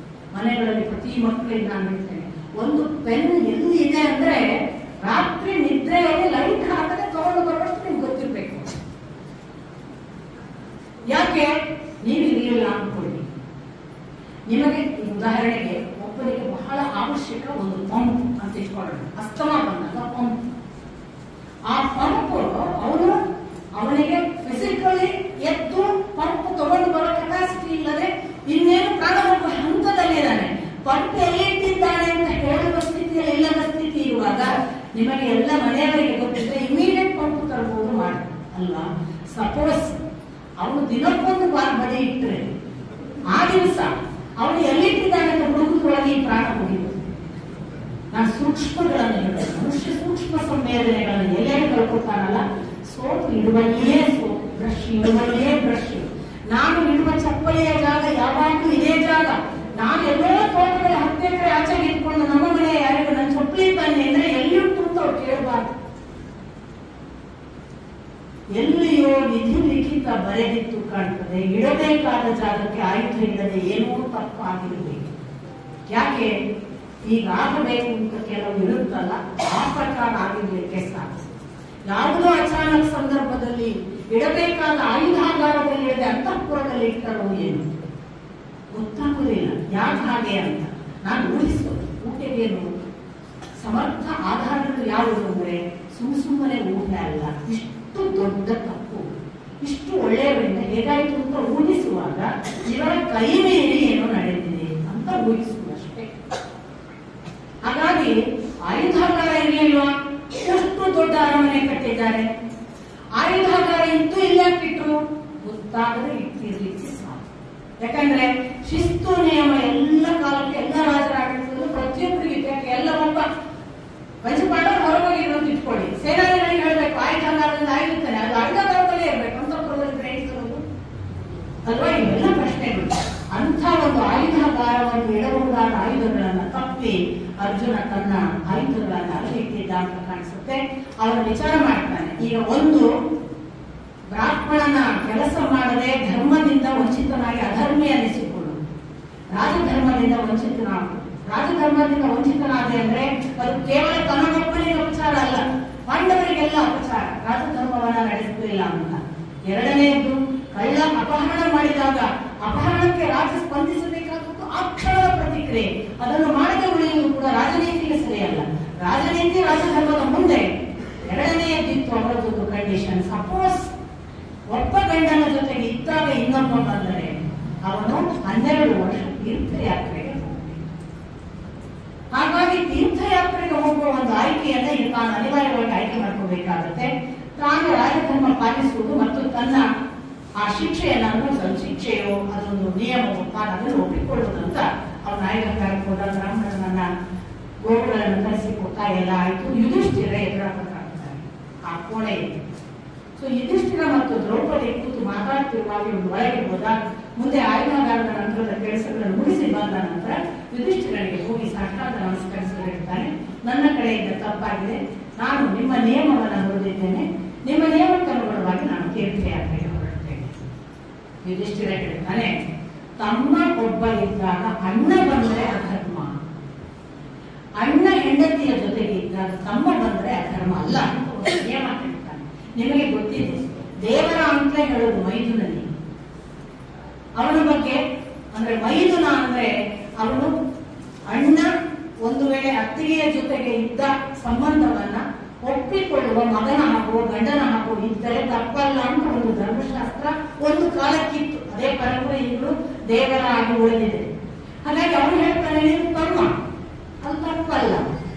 ಮನೆಗಳಲ್ಲಿ ಪ್ರತಿ ಮಕ್ಕಳಿಗೆ ನಾನು ಹೇಳ್ತೇನೆ, ಒಂದು ಪೆನ್ ಎಲ್ಲಿ ಇದೆ ಅಂದ್ರೆ ರಾತ್ರಿ ನಿದ್ರೆಯಲ್ಲಿ ಲೈಟ್ ಹಾಕದೆ ತಗೊಂಡು ಬರೋಷ್ಟು ನಿಮ್ಗೆ ಗೊತ್ತಿರ್ಬೇಕು. ಯಾಕೆ ನೀವು ಇರಲಿಲ್ಲ ಅನ್ಕೊಳ್ಳಿ, ನಿಮಗೆ ಉದಾಹರಣೆಗೆ ಒಬ್ಬರಿಗೆ ಬಹಳ ಅವಶ್ಯಕ ಒಂದು ಪಂಪ್ ಅಂತ ಇಟ್ಕೊಳ್ಳೋಣ, ಅಸ್ತಮಾ ಬಂದಾಗ ಪಂಪ್. ಆ ಪಂಪ್ ಅವನಿಗೆ ಫಿಸಿಕಲಿ ಎದ್ದು ಪಂಪ್ ತಗೊಂಡು ಬರೋ ಕೆಪಾಸಿಟಿ ಇಲ್ಲದೆ ಇನ್ನೇನು ಪ್ರಾಣ ಹೋಗುವ ಹಂತದಲ್ಲಿ ಇದ್ದಾನೆ. ಪಂಪ್ ಎಲ್ಲಿಟ್ಟಿದ್ದಾನೆ ಅಂತ ಹೇಳುವ ಸ್ಥಿತಿಯಲ್ಲಿ ಇಲ್ಲದ ಸ್ಥಿತಿ ಇರುವಾಗ ನಿಮಗೆ ಎಲ್ಲ ಮನೆಯವರಿಗೆ ಗೊತ್ತಿದ್ರೆ ಇಮಿಡಿಯೇಟ್ ಪಂಪ್ ತರಬಹುದು ಮಾಡಿ ಅಲ್ವಾ? ಸಪೋಸ್ ಅವನು ದಿನಕ್ಕೊಂದು ಬಡಿ ಇಟ್ಟರೆ ಆ ದಿವಸ ಅವನು ಎಲ್ಲಿಟ್ಟಿದ್ದಾನೆ ಅಂತ ಹುಡುಕುವಾಗಿ ಪ್ರಾಣ ಹೋಗಿದ್ದು. ನಾನು ಸೂಕ್ಷ್ಮಗಳನ್ನು ಹೇಳಿದೆ, ಮನುಷ್ಯ ಸೂಕ್ಷ್ಮ ಸಂವೇದನೆಗಳನ್ನು ಎಲ್ಲೆಲ್ಲಿ ಕಳ್ಕೊತಾನಲ್ಲ. ಸೋಪ್ ಇಡುವಲ್ಲಿಯೇ ಸೋಪ್, ಬ್ರಷ್ ಇಡುವಲ್ಲಿಯೇ ಬ್ರಷ್. ನಾನು ಇಡುವ ಚಪ್ಪಲಿಯ ಜಾಗ ಯಾವಾಗಲೂ ಇದೇ ಜಾಗ. ನಾನು ಎಲ್ಲೋ ತೋಟದಲ್ಲಿ 10 ಎಕರೆ ಆಚೆಗೆ ಇಟ್ಕೊಂಡು ನಮ್ಮ ಮನೆಯ ಯಾರಿಗೂ ನನ್ನ ಚಪ್ಪಲಿ ತಾನೆ ಅಂದ್ರೆ ಎಲ್ಲಿಟ್ಟು ಅಂತ ಅವ್ರು ಕೇಳಬಾರ್ದು. ಎಲ್ಲಿಯೋ ವಿಧಿ ಲಿಖಿತ ಬರೆದಿತ್ತು ಕಾಣ್ತದೆ, ಇಡಬೇಕಾದ ಜಾಗಕ್ಕೆ ಆಯುಧ ಇಲ್ಲದೆ ಏನೋ ತಪ್ಪಾಗಿರಬೇಕು. ಯಾಕೆ ಈಗಾಗಬೇಕು ಅಂತ ಕೆಲವು ಇರುತ್ತಲ್ಲ, ಆ ಪ್ರಕಾರ ಆಗಿರ್ಲಿಕ್ಕೆ ಸಾಕು. ಯಾವುದೋ ಅಚಾನಕ್ ಸಂದರ್ಭದಲ್ಲಿ ಇಡಬೇಕಾದ ಆಯುಧಾಗಾರದಲ್ಲಿ ಇಡದೆ ಅಂತಃಪುರದಲ್ಲಿ ಇಟ್ಟರೋ ಏನು ಗೊತ್ತಾಗುವುದಿಲ್ಲ. ಯಾಕೆ ಹಾಗೆ ಅಂತ ನಾನು ಊಹಿಸೋದು. ಊಟೆಗೇನು ಸಮರ್ಥ ಆಧಾರಗಳು ಯಾವುದು ಅಂದ್ರೆ ಸುಮ್ಮನೆ ಊಹೆ ಅಲ್ಲ. ಇಷ್ಟು ದೊಡ್ಡ ತಪ್ಪು, ಇಷ್ಟು ಒಳ್ಳೆಯವರಿಂದ ಹೇಗಾಯ್ತು ಅಂತ ಊಹಿಸುವಾಗ ಇವರ ಕೈ ಮೀರಿ ಏನೋ ನಡೆದಿದೆ ಅಂತ ಊಹಿಸುವುದಷ್ಟೇ. ಹಾಗಾಗಿ ಆಯುಧಾಗಾರ ಇರಲಿಲ್ವಾ? ಎಷ್ಟು ದೊಡ್ಡ ಅರಮನೆ ಕಟ್ಟಿದ್ದಾರೆ. ಆಯುಧಾಗಾರ ಇತ್ತು ಇಲ್ಲಾಕಿಟ್ರು ಗೊತ್ತಾಗದೆ ಇಟ್ಟಿರ್ಲಿಕ್ಕೆ ಸಾಕು. ಯಾಕಂದ್ರೆ ಶಿಸ್ತು ನಿಯಮ ಎಲ್ಲ ಕಾಲಕ್ಕೆ ಎಲ್ಲ ರಾಜರ ಆಡಳಿತದಲ್ಲೂ ಪ್ರತಿಯೊಬ್ಬರಿಗೆ ಎಲ್ಲ ಒಬ್ಬ ಪಂಚಪಾಂಡವರು ಹೊರಗೋಗಿ ಇರೋದು ಇಟ್ಕೊಳ್ಳಿ, ಸೇನಾನಿಗಳಿಗೆ ಹೇಳ್ಬೇಕು ಆಯುಧಾಗಾರದಿಂದ ಆಗಿರ್ತಾನೆ, ಅದು ಆಯುಧಾಗಾರದಲ್ಲೇ ಇರ್ಬೇಕು ಅಂತ ಗ್ರಹಿಸಬಹುದು ಅಲ್ವಾ? ಇವೆಲ್ಲ ಪ್ರಶ್ನೆಗಳು. ಅಂಥ ಒಂದು ಆಯುಧಾಗಾರವನ್ನು ಇಡಬಹುದಾದ ಆಯುಧಗಳನ್ನ ತಪ್ಪಿ ಅರ್ಜುನ ತನ್ನ ಆಯುಧಗಳನ್ನ ಅಲ್ಲಿ ಇಟ್ಟಿದ್ದ ಅಂತ ಕಾಣಿಸುತ್ತೆ. ಅವನು ವಿಚಾರ ಮಾಡ್ತಾನೆ, ಈಗ ಒಂದು ಬ್ರಾಹ್ಮಣನ ಕೆಲಸ ಮಾಡದೆ ಧರ್ಮದಿಂದ ವಂಚಿತನಾಗಿ ಅಧರ್ಮಿ ಅನ್ನಿಸಿಕೊಳ್ಳು, ರಾಜಧರ್ಮದಿಂದ ರಾಜಧರ್ಮದಿಂದ ವಂಚಿತನಾದೆ ಅಂದ್ರೆ ಅದು ಕೇವಲ ತನ್ನೊಬ್ಬನಿಗೆ ಅಪಚಾರ ಅಲ್ಲ, ಪಾಂಡವರಿಗೆಲ್ಲ ಅಪಚಾರ. ರಾಜಧರ್ಮವನ್ನ ನಡೆಸಲಿಲ್ಲ ಅಂತ. ಎರಡನೆಯದು, ಕಳ್ಳ ಅಪಹರಣ ಮಾಡಿದಾಗ ಅಪಹರಣಕ್ಕೆ ರಾಜ ಸ್ಪಂದಿಸಬೇಕಾದದ್ದು ಆ ಕ್ಷಣದ ಪ್ರತಿಕ್ರಿಯೆ. ಅದನ್ನು ಮಾಡದೆ ಉಳಿಯುವುದು ಕೂಡ ರಾಜನೀತಿಗೆ ಸರಿಯಲ್ಲ. ರಾಜನೀತಿ ರಾಜಧರ್ಮದ ಮುಂದೆ. ಎರಡನೆಯದಿತ್ತು ಅವರದೊಂದು ಕಂಡೀಷನ್, ಸಪೋಸ್ ಒಬ್ಬ ಗಂಡನ ಜೊತೆಗೆ ಲಿಂಗಮ್ಮ ಬಂದರೆ ಅವನು 12 ವರ್ಷ ತೀರ್ಥಯಾತ್ರೆಗೆ ಹೋಗಬೇಕು. ಹಾಗಾಗಿ ತೀರ್ಥಯಾತ್ರೆಗೆ ಹೋಗುವ ಒಂದು ಆಯ್ಕೆಯನ್ನ ಈಗ ತಾನು ಅನಿವಾರ್ಯವಾಗಿ ಆಯ್ಕೆ ಮಾಡ್ಕೋಬೇಕಾಗುತ್ತೆ. ತಾನು ರಾಜಧರ್ಮ ಪಾಲಿಸುವುದು ಮತ್ತು ತನ್ನ ಆ ಶಿಕ್ಷೆಯನ್ನು ಅನುಭವಿಸಲು, ಶಿಕ್ಷೆಯೋ ಅದೊಂದು ನಿಯಮವು ತಾನು ಅದನ್ನು ಒಪ್ಪಿಕೊಳ್ಳುವುದಂತ ಅವನ ನಾಯಕರಿಗೆ ಹೋದ ಬ್ರಾಹ್ಮಣನನ್ನ ಗೋವುಗಳನ್ನು ಕಳಿಸಿಕೊಡ್ತಾ ಎಲ್ಲ ಆಯ್ತು. ಯುಧಿಷ್ಠಿರ ಎದುರಾಗ್ತಾರೆ ಆ ಕೋಣೆ. ಸೊ ಯುಧಿಷ್ಠಿರ ಮತ್ತು ದ್ರೌಪದಿ ಕೂತು ಮಾತಾಡ್ತಿರುವಾಗ ಒಂದು ಒಳಗೆ ಹೋದ. ಮುಂದೆ ಆಯ್ನಾಗಾರದ ನಂತರದ ಕೆಲಸಗಳನ್ನು ಮುಗಿಸಿ ಬಂದ ನಂತರ ಯುಧಿಷ್ಠಿರನಿಗೆ ಹೋಗಿ ಸಾಷ್ಟಾಂಗ ನಮಸ್ಕರಿಸಿರುತ್ತಾನೆ. ನನ್ನ ಕಡೆಯಿಂದ ತಪ್ಪಾಗಿದೆ, ನಾನು ನಿಮ್ಮ ನಿಯಮವನ್ನು ಹೊರದಿದ್ದೇನೆ, ನಿಮ್ಮ ನಿಯಮಕ್ಕೆ ಅನುಗುಣವಾಗಿ ನಾನು ತೀರ್ಥಯಾತ್ರೆಗೆ ಹೊರಡುತ್ತೇನೆ. ಯುಧಿಷ್ಠಿರ ಹೇಳ್ತಾನೆ, ತಮ್ಮ ಒಬ್ಬ ಇದ್ದಾಗ ಅಣ್ಣ ಬಂದರೆ ಅಧರ್ಮ, ಅಣ್ಣ ಹೆಂಡತಿಯ ಜೊತೆಗೆ ಇದ್ದಾಗ ತಮ್ಮ ಬಂದರೆ ಅಧರ್ಮ ಅಲ್ಲ ಅಂತ ಒಂದು ನಿಯಮ ಹೇಳ್ತಾನೆ. ನಿಮಗೆ ಗೊತ್ತಿದೆ, ದೇವರ ಅಂತ ಹೇಳೋದು ಮೈದುನಲ್ಲಿ. ಅವನ ಬಗ್ಗೆ ಅಂದ್ರೆ ಮೈದುನ ಅಂದ್ರೆ ಅವನು ಅಣ್ಣ ಒಂದು ವೇಳೆ ಅತ್ತಿಗೆಯ ಜೊತೆಗೆ ಇದ್ದ ಸಂಬಂಧವನ್ನ ಒಪ್ಪಿಕೊಳ್ಳುವ ಮಗನ ಹಾಗೂ ಗಂಡನ ಹಾಗೂ ಇದ್ದರೆ ತಪ್ಪಲ್ಲ ಅಂತ ಒಂದು ಧರ್ಮಶಾಸ್ತ್ರ ಒಂದು ಕಾಲಕ್ಕಿತ್ತು. ಅದೇ ಪರಂಪರೆ ಈಗಲೂ ದೇವರ ಆಗಿ ಉಳಿದಿದೆ. ಹಾಗಾಗಿ ಅವನು ಹೇಳ್ತಾನೆ, ನೀನು ತಮ್ಮ, ಅದು ತಪ್ಪಲ್ಲ.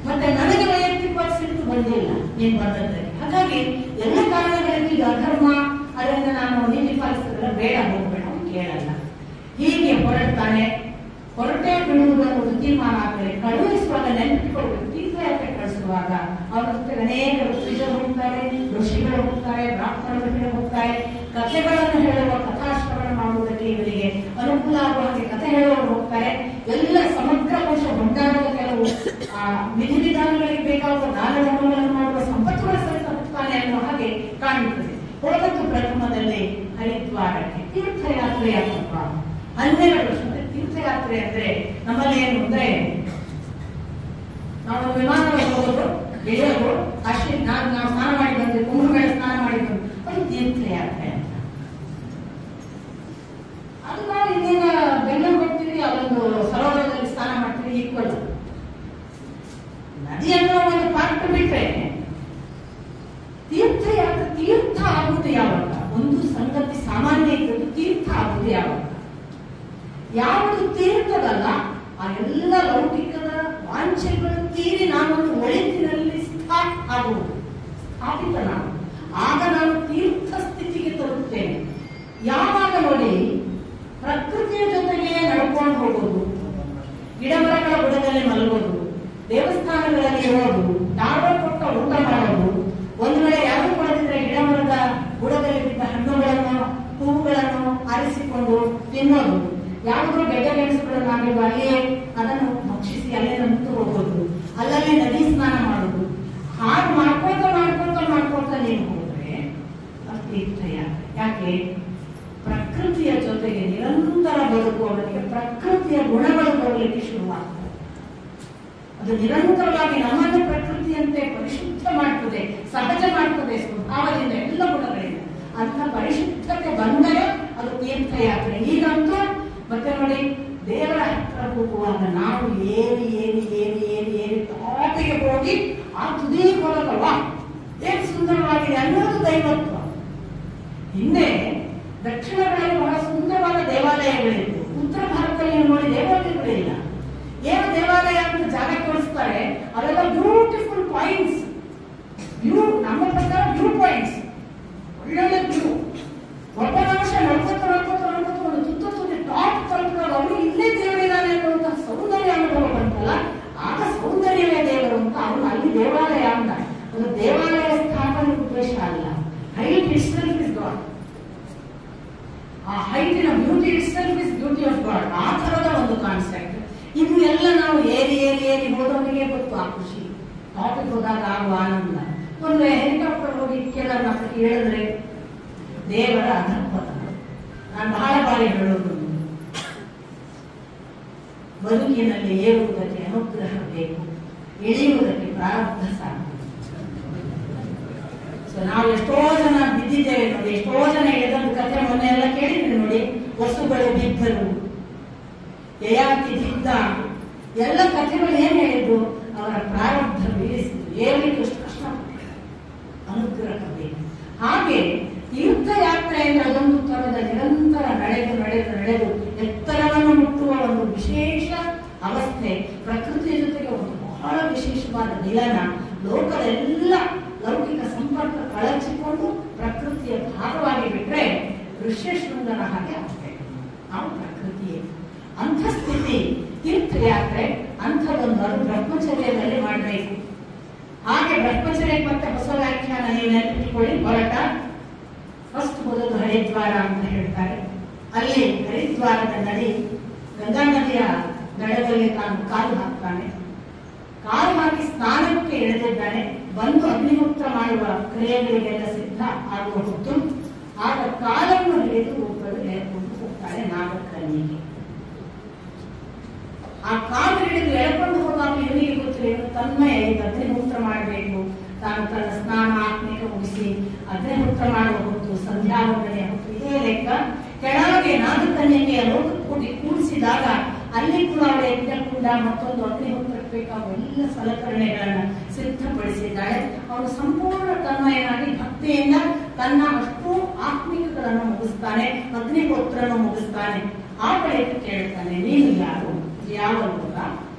ಮತ್ತೆ ನನಗೆ ವೈಯಕ್ತಿಕವಾಗಿ ಸಿಟ್ಟು ಬಂದಿಲ್ಲ ನೀನು ಬಂದದ್ದರೆ. ಹಾಗಾಗಿ ಎಲ್ಲ ಕಾರಣಗಳಿಗೆ ಇದು ಅಧರ್ಮ, ಅದರಿಂದ ನಾನು ನೀತಿ ಪಾಲಿಸಿದ್ರೆ ಬೇಡ, ಹೋಗ್ಬೇಡ, ಅವನು ಕೇಳಲ್ಲ. ಹೀಗೆ ಹೊರಡ್ತಾನೆ. ಹೊರಟೆ ಬಿಡುವುದನ್ನು ಒಂದು ತೀರ್ಮಾನ ಆಗ್ತದೆ. ಕಳುಹಿಸುವಾಗ ನೆನಪಿಟ್ಕೊಳ್ಬೇಕು, ತೀರ್ಥಯಾತ್ರೆ ಕಳಿಸುವಾಗ ಅವರ ಜೊತೆಗೆ ಅನೇಕ ಋಷಿಗಳು ಹೋಗ್ತಾರೆ, ಋಷಿಗಳು ಹೋಗ್ತಾರೆ, ಬ್ರಾಹ್ಮಣರು ಹೋಗ್ತಾರೆ. ಕಥೆಗಳನ್ನು ಹೇಳುವ ಕಥಾಶ್ರವಣ ಮಾಡುವುದಕ್ಕೆ ಇವರಿಗೆ ಅನುಕೂಲ ಆಗುವ ಹಾಗೆ ಕಥೆ ಹೇಳುವವರು ಹೋಗ್ತಾರೆ. ಎಲ್ಲ ಸಮಗ್ರ ವಂಶ ಹೊಂದಾಡುವ ಕೆಲವು ವಿಧಿವಿಧಾನಗಳಿಗೆ ಬೇಕಾಗುವ ದಾನಗಳನ್ನು ಮಾಡುವ ಸಂಪತ್ತುಗಳ ಸಹಿತ ಹೋಗ್ತಾನೆ ಅನ್ನುವ ಹಾಗೆ ಕಾಣುತ್ತದೆ. ಹೋದದ್ದು ಪ್ರಥಮದಲ್ಲಿ ಹರಿದ್ವಾರಕ್ಕೆ ತೀರ್ಥಯಾತ್ರೆಯ ಹಬ್ಬ. 12 ವರ್ಷದ ತೀರ್ಥಯಾತ್ರೆ ಅಂದ್ರೆ ನಮ್ಮಲ್ಲಿ ಏನು ಅಂದ್ರೆ, ನಾವು ವಿಮಾನದಲ್ಲಿ ಹೋಗೋದು, ಇಳಿಯೋದು ಅಷ್ಟೇ. ನಾವು ಸ್ನಾನ ಮಾಡಿ ಬಂದ್ವಿ, ಕುಂಭಮೇಳ ಸ್ನಾನ ಮಾಡಿ ಬಂದ್ವಿ, ಅದು ತೀರ್ಥಯಾತ್ರೆ ಅಂತ. ಅದು ನಾವು ಇನ್ನೇನ ಬೆಂಗಳೂರು ಹೋಗ್ತೀವಿ, ಅದೊಂದು ಸರೋವರದಲ್ಲಿ ಸ್ನಾನ ಮಾಡ್ತೀವಿ, ಈಕ್ವಲ್. ನದಿಯನ್ನು ಒಂದು ಪಾರ್ಟ್ ಬಿಟ್ರೆ ತೀರ್ಥಯಾತ್ರೆ, ತೀರ್ಥ ಆಗುವುದು ಯಾವಾಗ? ಒಂದು ಸಂಗತಿ ಸಾಮಾನ್ಯ ಇದ್ದದ್ದು, ತೀರ್ಥ ಆಗುವುದು ಯಾವಾಗ? ಯಾವುದು ತೀರ್ಥದಲ್ಲ ಆ ಎಲ್ಲ ಲೌಕಿಕದ ವಾಂಛೆಗಳು ತೀರಿ ನಾನೊಂದು ಒಳಿತಿನಲ್ಲಿ ಆಗುವುದು, ಸ್ಥಾಪಿತ ನಾನು. ಆಗ ನಾನು ತೀರ್ಥ ಸ್ಥಿತಿಗೆ ತರುತ್ತೇನೆ. ಯಾವಾಗ ನೋಡಿ, ಪ್ರಕೃತಿಯ ಜೊತೆಗೆ ನಡ್ಕೊಂಡು ಹೋಗೋದು, ಗಿಡಮರಗಳ ಬುಡದಲ್ಲಿ ಮಲಗೋದು, ದೇವಸ್ಥಾನಗಳಲ್ಲಿ ಇರೋದು, ಯಾರೋ ಕೊಟ್ಟ ಊಟ ಮಾಡೋದು, ಒಂದು ವೇಳೆ ಯಾರು ಕೊಡದಿದ್ರೆ ಗಿಡಮರದ ಬುಡದಲ್ಲಿ ಬಿದ್ದ ಹಣ್ಣುಗಳನ್ನು ಹೂವುಗಳನ್ನು ಆರಿಸಿಕೊಂಡು ತಿನ್ನೋದು, ಯಾವುದೋ ಬೆಡ್ಡ ಗೆಣಸುಗಳನ್ನಾಗಿರುವ ಅಲ್ಲಿಯೇ ಅದನ್ನು ಭಕ್ಷಿಸಿ ಅಲ್ಲೇ ನಂತು ಹೋಗೋದು, ಅಲ್ಲಲ್ಲಿ ನದಿ ಸ್ನಾನ ಮಾಡೋದು, ಹಾಗೆ ಮಾಡ್ಕೊತ ನೀವು ಹೋದ್ರೆ ಅದು ತೀರ್ಥಯಾತ್ರೆ. ಯಾಕೆ? ಪ್ರಕೃತಿಯ ಜೊತೆಗೆ ನಿರಂತರ ಬದುಕುವವರಿಗೆ ಪ್ರಕೃತಿಯ ಗುಣಗಳು ಬರಲಿಕ್ಕೆ ಶುರುವಾಗ್ತದೆ. ಅದು ನಿರಂತರವಾಗಿ ನಮ್ಮನ್ನು ಪ್ರಕೃತಿಯಂತೆ ಪರಿಶುದ್ಧ ಮಾಡ್ತದೆ, ಸಹಜ ಮಾಡ್ತದೆ, ಸ್ವಭಾವದಿಂದ ಎಲ್ಲ ಗುಣಗಳಿಂದ. ಅಂತ ಪರಿಶುದ್ಧತೆ ಬಂದರೆ ಅದು ತೀರ್ಥಯಾತ್ರೆ. ಈಗಂತೂ ಮತ್ತೆ ನೋಡಿ, ದೇವರ ಹತ್ರ ಹೋಗುವಾಗ ನಾವು ಏರಿ ಏರಿ ಏರಿ ಏರಿ ಏರಿ ಟಾಪಿಗೆ ಹೋಗಿ ಆ ತುದಿ ಹೋಗಲ್ವಾ, ಏನ್ ಸುಂದರವಾಗಿದೆ ಅನ್ನೋದು ದೈವತ್ವ. ಹಿಂದೆ ದಕ್ಷಿಣಗಳಲ್ಲಿ ಬಹಳ ಸುಂದರವಾದ ದೇವಾಲಯಗಳಿತ್ತು. ಉತ್ತರ ಭಾರತದಲ್ಲಿ ನೋಡಿ ದೇವಾಲಯಗಳಿಲ್ಲ. ಏನು ದೇವಾಲಯ ಅಂತ ಜಾಗ ತೋರಿಸ್ತಾರೆ, ಅವೆಲ್ಲ ಬ್ಯೂಟಿಫುಲ್ ಪಾಯಿಂಟ್ಸ್, ವ್ಯೂ, ನಮ್ಮ ಪ್ರಕಾರ ವ್ಯೂ ಪಾಯಿಂಟ್ಸ್, ಒಳ್ಳೊಳ್ಳೆ ವ್ಯೂ. ಒಬ್ಬ ಅಂಶ ನಡ್ಕೊತ ಒಂದು ತುತ್ತು ಟಾಪ್ ತಲುಪಿದಾಗ ಅವರು ಇಲ್ಲೇ ದೇವರಿದ್ದಾನೆ ಅನ್ನುವಂತಹ ಸೌಂದರ್ಯ ಅನುಭವ ಬಂತಲ್ಲ, ಆಗ ಸೌಂದರ್ಯವೇ ದೇವರು ಅಂತ ಅವನು ಅಲ್ಲಿ ದೇವಾಲಯ ಅಂತ. ಅದು ದೇವಾಲಯ ಸ್ಥಾಪನೆ ಉದ್ದೇಶ ಅಲ್ಲ. Height itself is God. ಆ ಹೈಟಿನ beauty itself is beauty of God. ಆ ತರದ ಒಂದು ಕಾನ್ಸೆಪ್ಟ್. ಇದು ಎಲ್ಲ ನಾವು ಏರಿ ಏರಿ ಏರಿ ಹೋದವನಿಗೆ ಗೊತ್ತು ಆ ಖುಷಿ. ಟಾಪಿಗೆ ಹೋದಾಗ ಆಗುವ ಆನಂದ. ಒಂದು ಹೆಲಿಕಾಪ್ಟರ್ ಹೋಗಿ ಕೆಲವನ್ನ ಹೇಳಿದ್ರೆ ದೇವರ ಅಧರ್ಪತ. ನಾನು ಬಹಳ ಬಾರಿ ಹೇಳೋದು, ಬದುಕಿನಲ್ಲಿ ಏರುವುದಕ್ಕೆ ಅನುಗ್ರಹ ಬೇಕು, ಇಳಿಯುವುದಕ್ಕೆ ಪ್ರಾರಬ್ಧ ಸಾಕು. ಸೊ ನಾವು ಎಷ್ಟೋ ಜನ ಬಿದ್ದಿದ್ದೇವೆ ನೋಡಿ, ಎಷ್ಟೋ ಜನ ಎದ್ದು ಕಥೆ ಮೊನ್ನೆ ಎಲ್ಲ ಕೇಳಿದ್ವಿ ನೋಡಿ. ವಸ್ತುಗಳು ಬಿದ್ದರು, ಯಯಾತಿ ಬಿದ್ದ, ಎಲ್ಲ ಕಥೆಗಳು ಏನ್ ಹೇಳಿದ್ರು, ಅವರ ಪ್ರಾರಬ್ಧ ಬೀಳಿಸಿದ್ರು, ಏರ್ಲಿಕ್ಕೆ ಎಷ್ಟು ಕಷ್ಟಪಟ್ಟರು, ಅನುಗ್ರಹ ಬೇಕು. ಹಾಗೆ ತೀರ್ಥಯಾತ್ರೆ ಅಂದ್ರೆ ಅದೊಂದು ತರದ ನಿರಂತರ ನಡೆ ಬಹಳ ವಿಶೇಷವಾದ ಮಿಲನ. ಲೋಕವೆಲ್ಲ ಲೌಕಿಕ ಸಂಪರ್ಕ ಕಳಚಿಕೊಂಡು ಪ್ರಕೃತಿಯ ಭಾಗವಾಗಿ ಬಿಟ್ರೆ ಋಷ್ಯಶೃಂಗನ ಹಾಗೆ ಆಗ್ತೇವೆ ನಾವು ಪ್ರಕೃತಿಯೇ. ಅಂಥ ಸ್ಥಿತಿ ತೀರ್ಥಯಾತ್ರೆ ಅಂಥದೊಂದು ಬ್ರಹ್ಮಚರ್ಯದಲ್ಲಿ ಮಾಡಬೇಕು. ಹಾಗೆ ಬ್ರಹ್ಮಚರ್ಯಕ್ಕೆ ಮತ್ತೆ ಹೊಸ ವ್ಯಾಖ್ಯಾನ ನೀವು ನೆನಪಿಟ್ಕೊಳ್ಳಿ. ಹೊರಟ ಫಸ್ಟ್ ಹೋದದ್ದು ಹರಿದ್ವಾರ ಅಂತ ಹೇಳ್ತಾರೆ. ಅಲ್ಲಿ ಹರಿದ್ವಾರದ ನದಿ ಗಂಗಾ ನದಿಯ ದಡದಲ್ಲಿ ತಾನು ಕಾಲು ಹಾಕ್ತಾನೆ. ಕಾಲು ಹಾಕಿ ಸ್ನಾನಕ್ಕೆ ಇಳಿದಿದ್ದಾನೆ. ಬಂದು ಅಗ್ನಿಹೋತ್ರ ಮಾಡುವ ಕ್ರಿಯೆಗಳಿಗೆಲ್ಲ ಸಿದ್ಧ ಆಗುವ ಹೊತ್ತು ಆಗ ಕಾಲನ್ನು ಹಿಡಿದು ಒಬ್ಬಳು ಎಳ್ಕೊಂಡು ಹೋಗ್ತಾಳೆ ನಾಗಕನ್ನಿಗೆ. ಆ ಕಾಲು ಹಿಡಿದು ಎಳ್ಕೊಂಡು ಹೋಗುವಾಗ ಇವನಿಗೆ ಗೊತ್ತಿಲ್ಲ, ತನ್ಮಯ ಅಗ್ನಿಹೋತ್ರ ಮಾಡಬೇಕು. ತಾನು ತನ್ನ ಸ್ನಾನ ಆತ್ಮಿಕ ಮುಗಿಸಿ ಅಗ್ನಿಹೋತ್ರ ಮಾಡುವ ಹೊತ್ತು, ಸಂಧ್ಯಾವಂದನೆಯ ಹೊತ್ತು, ಇದೇ ಲೆಕ್ಕ ಕೆಳಗೆ ನಾಗಕನ್ಯೆಯ ಲೋಕಕೋಟಿ ಕೂಡಿಸಿದಾಗ ಅಲ್ಲಿ ಕೂಡ ಅವಳ ಯಜ್ಞಕುಂಡ ಮತ್ತೊಂದು ಅಗ್ನಿಹೋತ್ರಕ್ಕೆ ಬೇಕಾಗುವ ಎಲ್ಲ ಸಲಕರಣೆಗಳನ್ನ ಸಿದ್ಧಪಡಿಸಿದ್ದಾಳೆ. ಅವನು ಸಂಪೂರ್ಣ ತನ್ಮಯನಾಗಿ ಭಕ್ತಿಯಿಂದ ತನ್ನ ಅಷ್ಟು ಆತ್ಮಿಕಗಳನ್ನು ಮುಗಿಸ್ತಾನೆ, ಅಗ್ನಿಹೋತ್ರನು ಮುಗಿಸ್ತಾನೆ. ಆ ಬಳಿಕ ಕೇಳ್ತಾನೆ, ನೀನು ಯಾರು, ಯಾವ ಲೋಕ,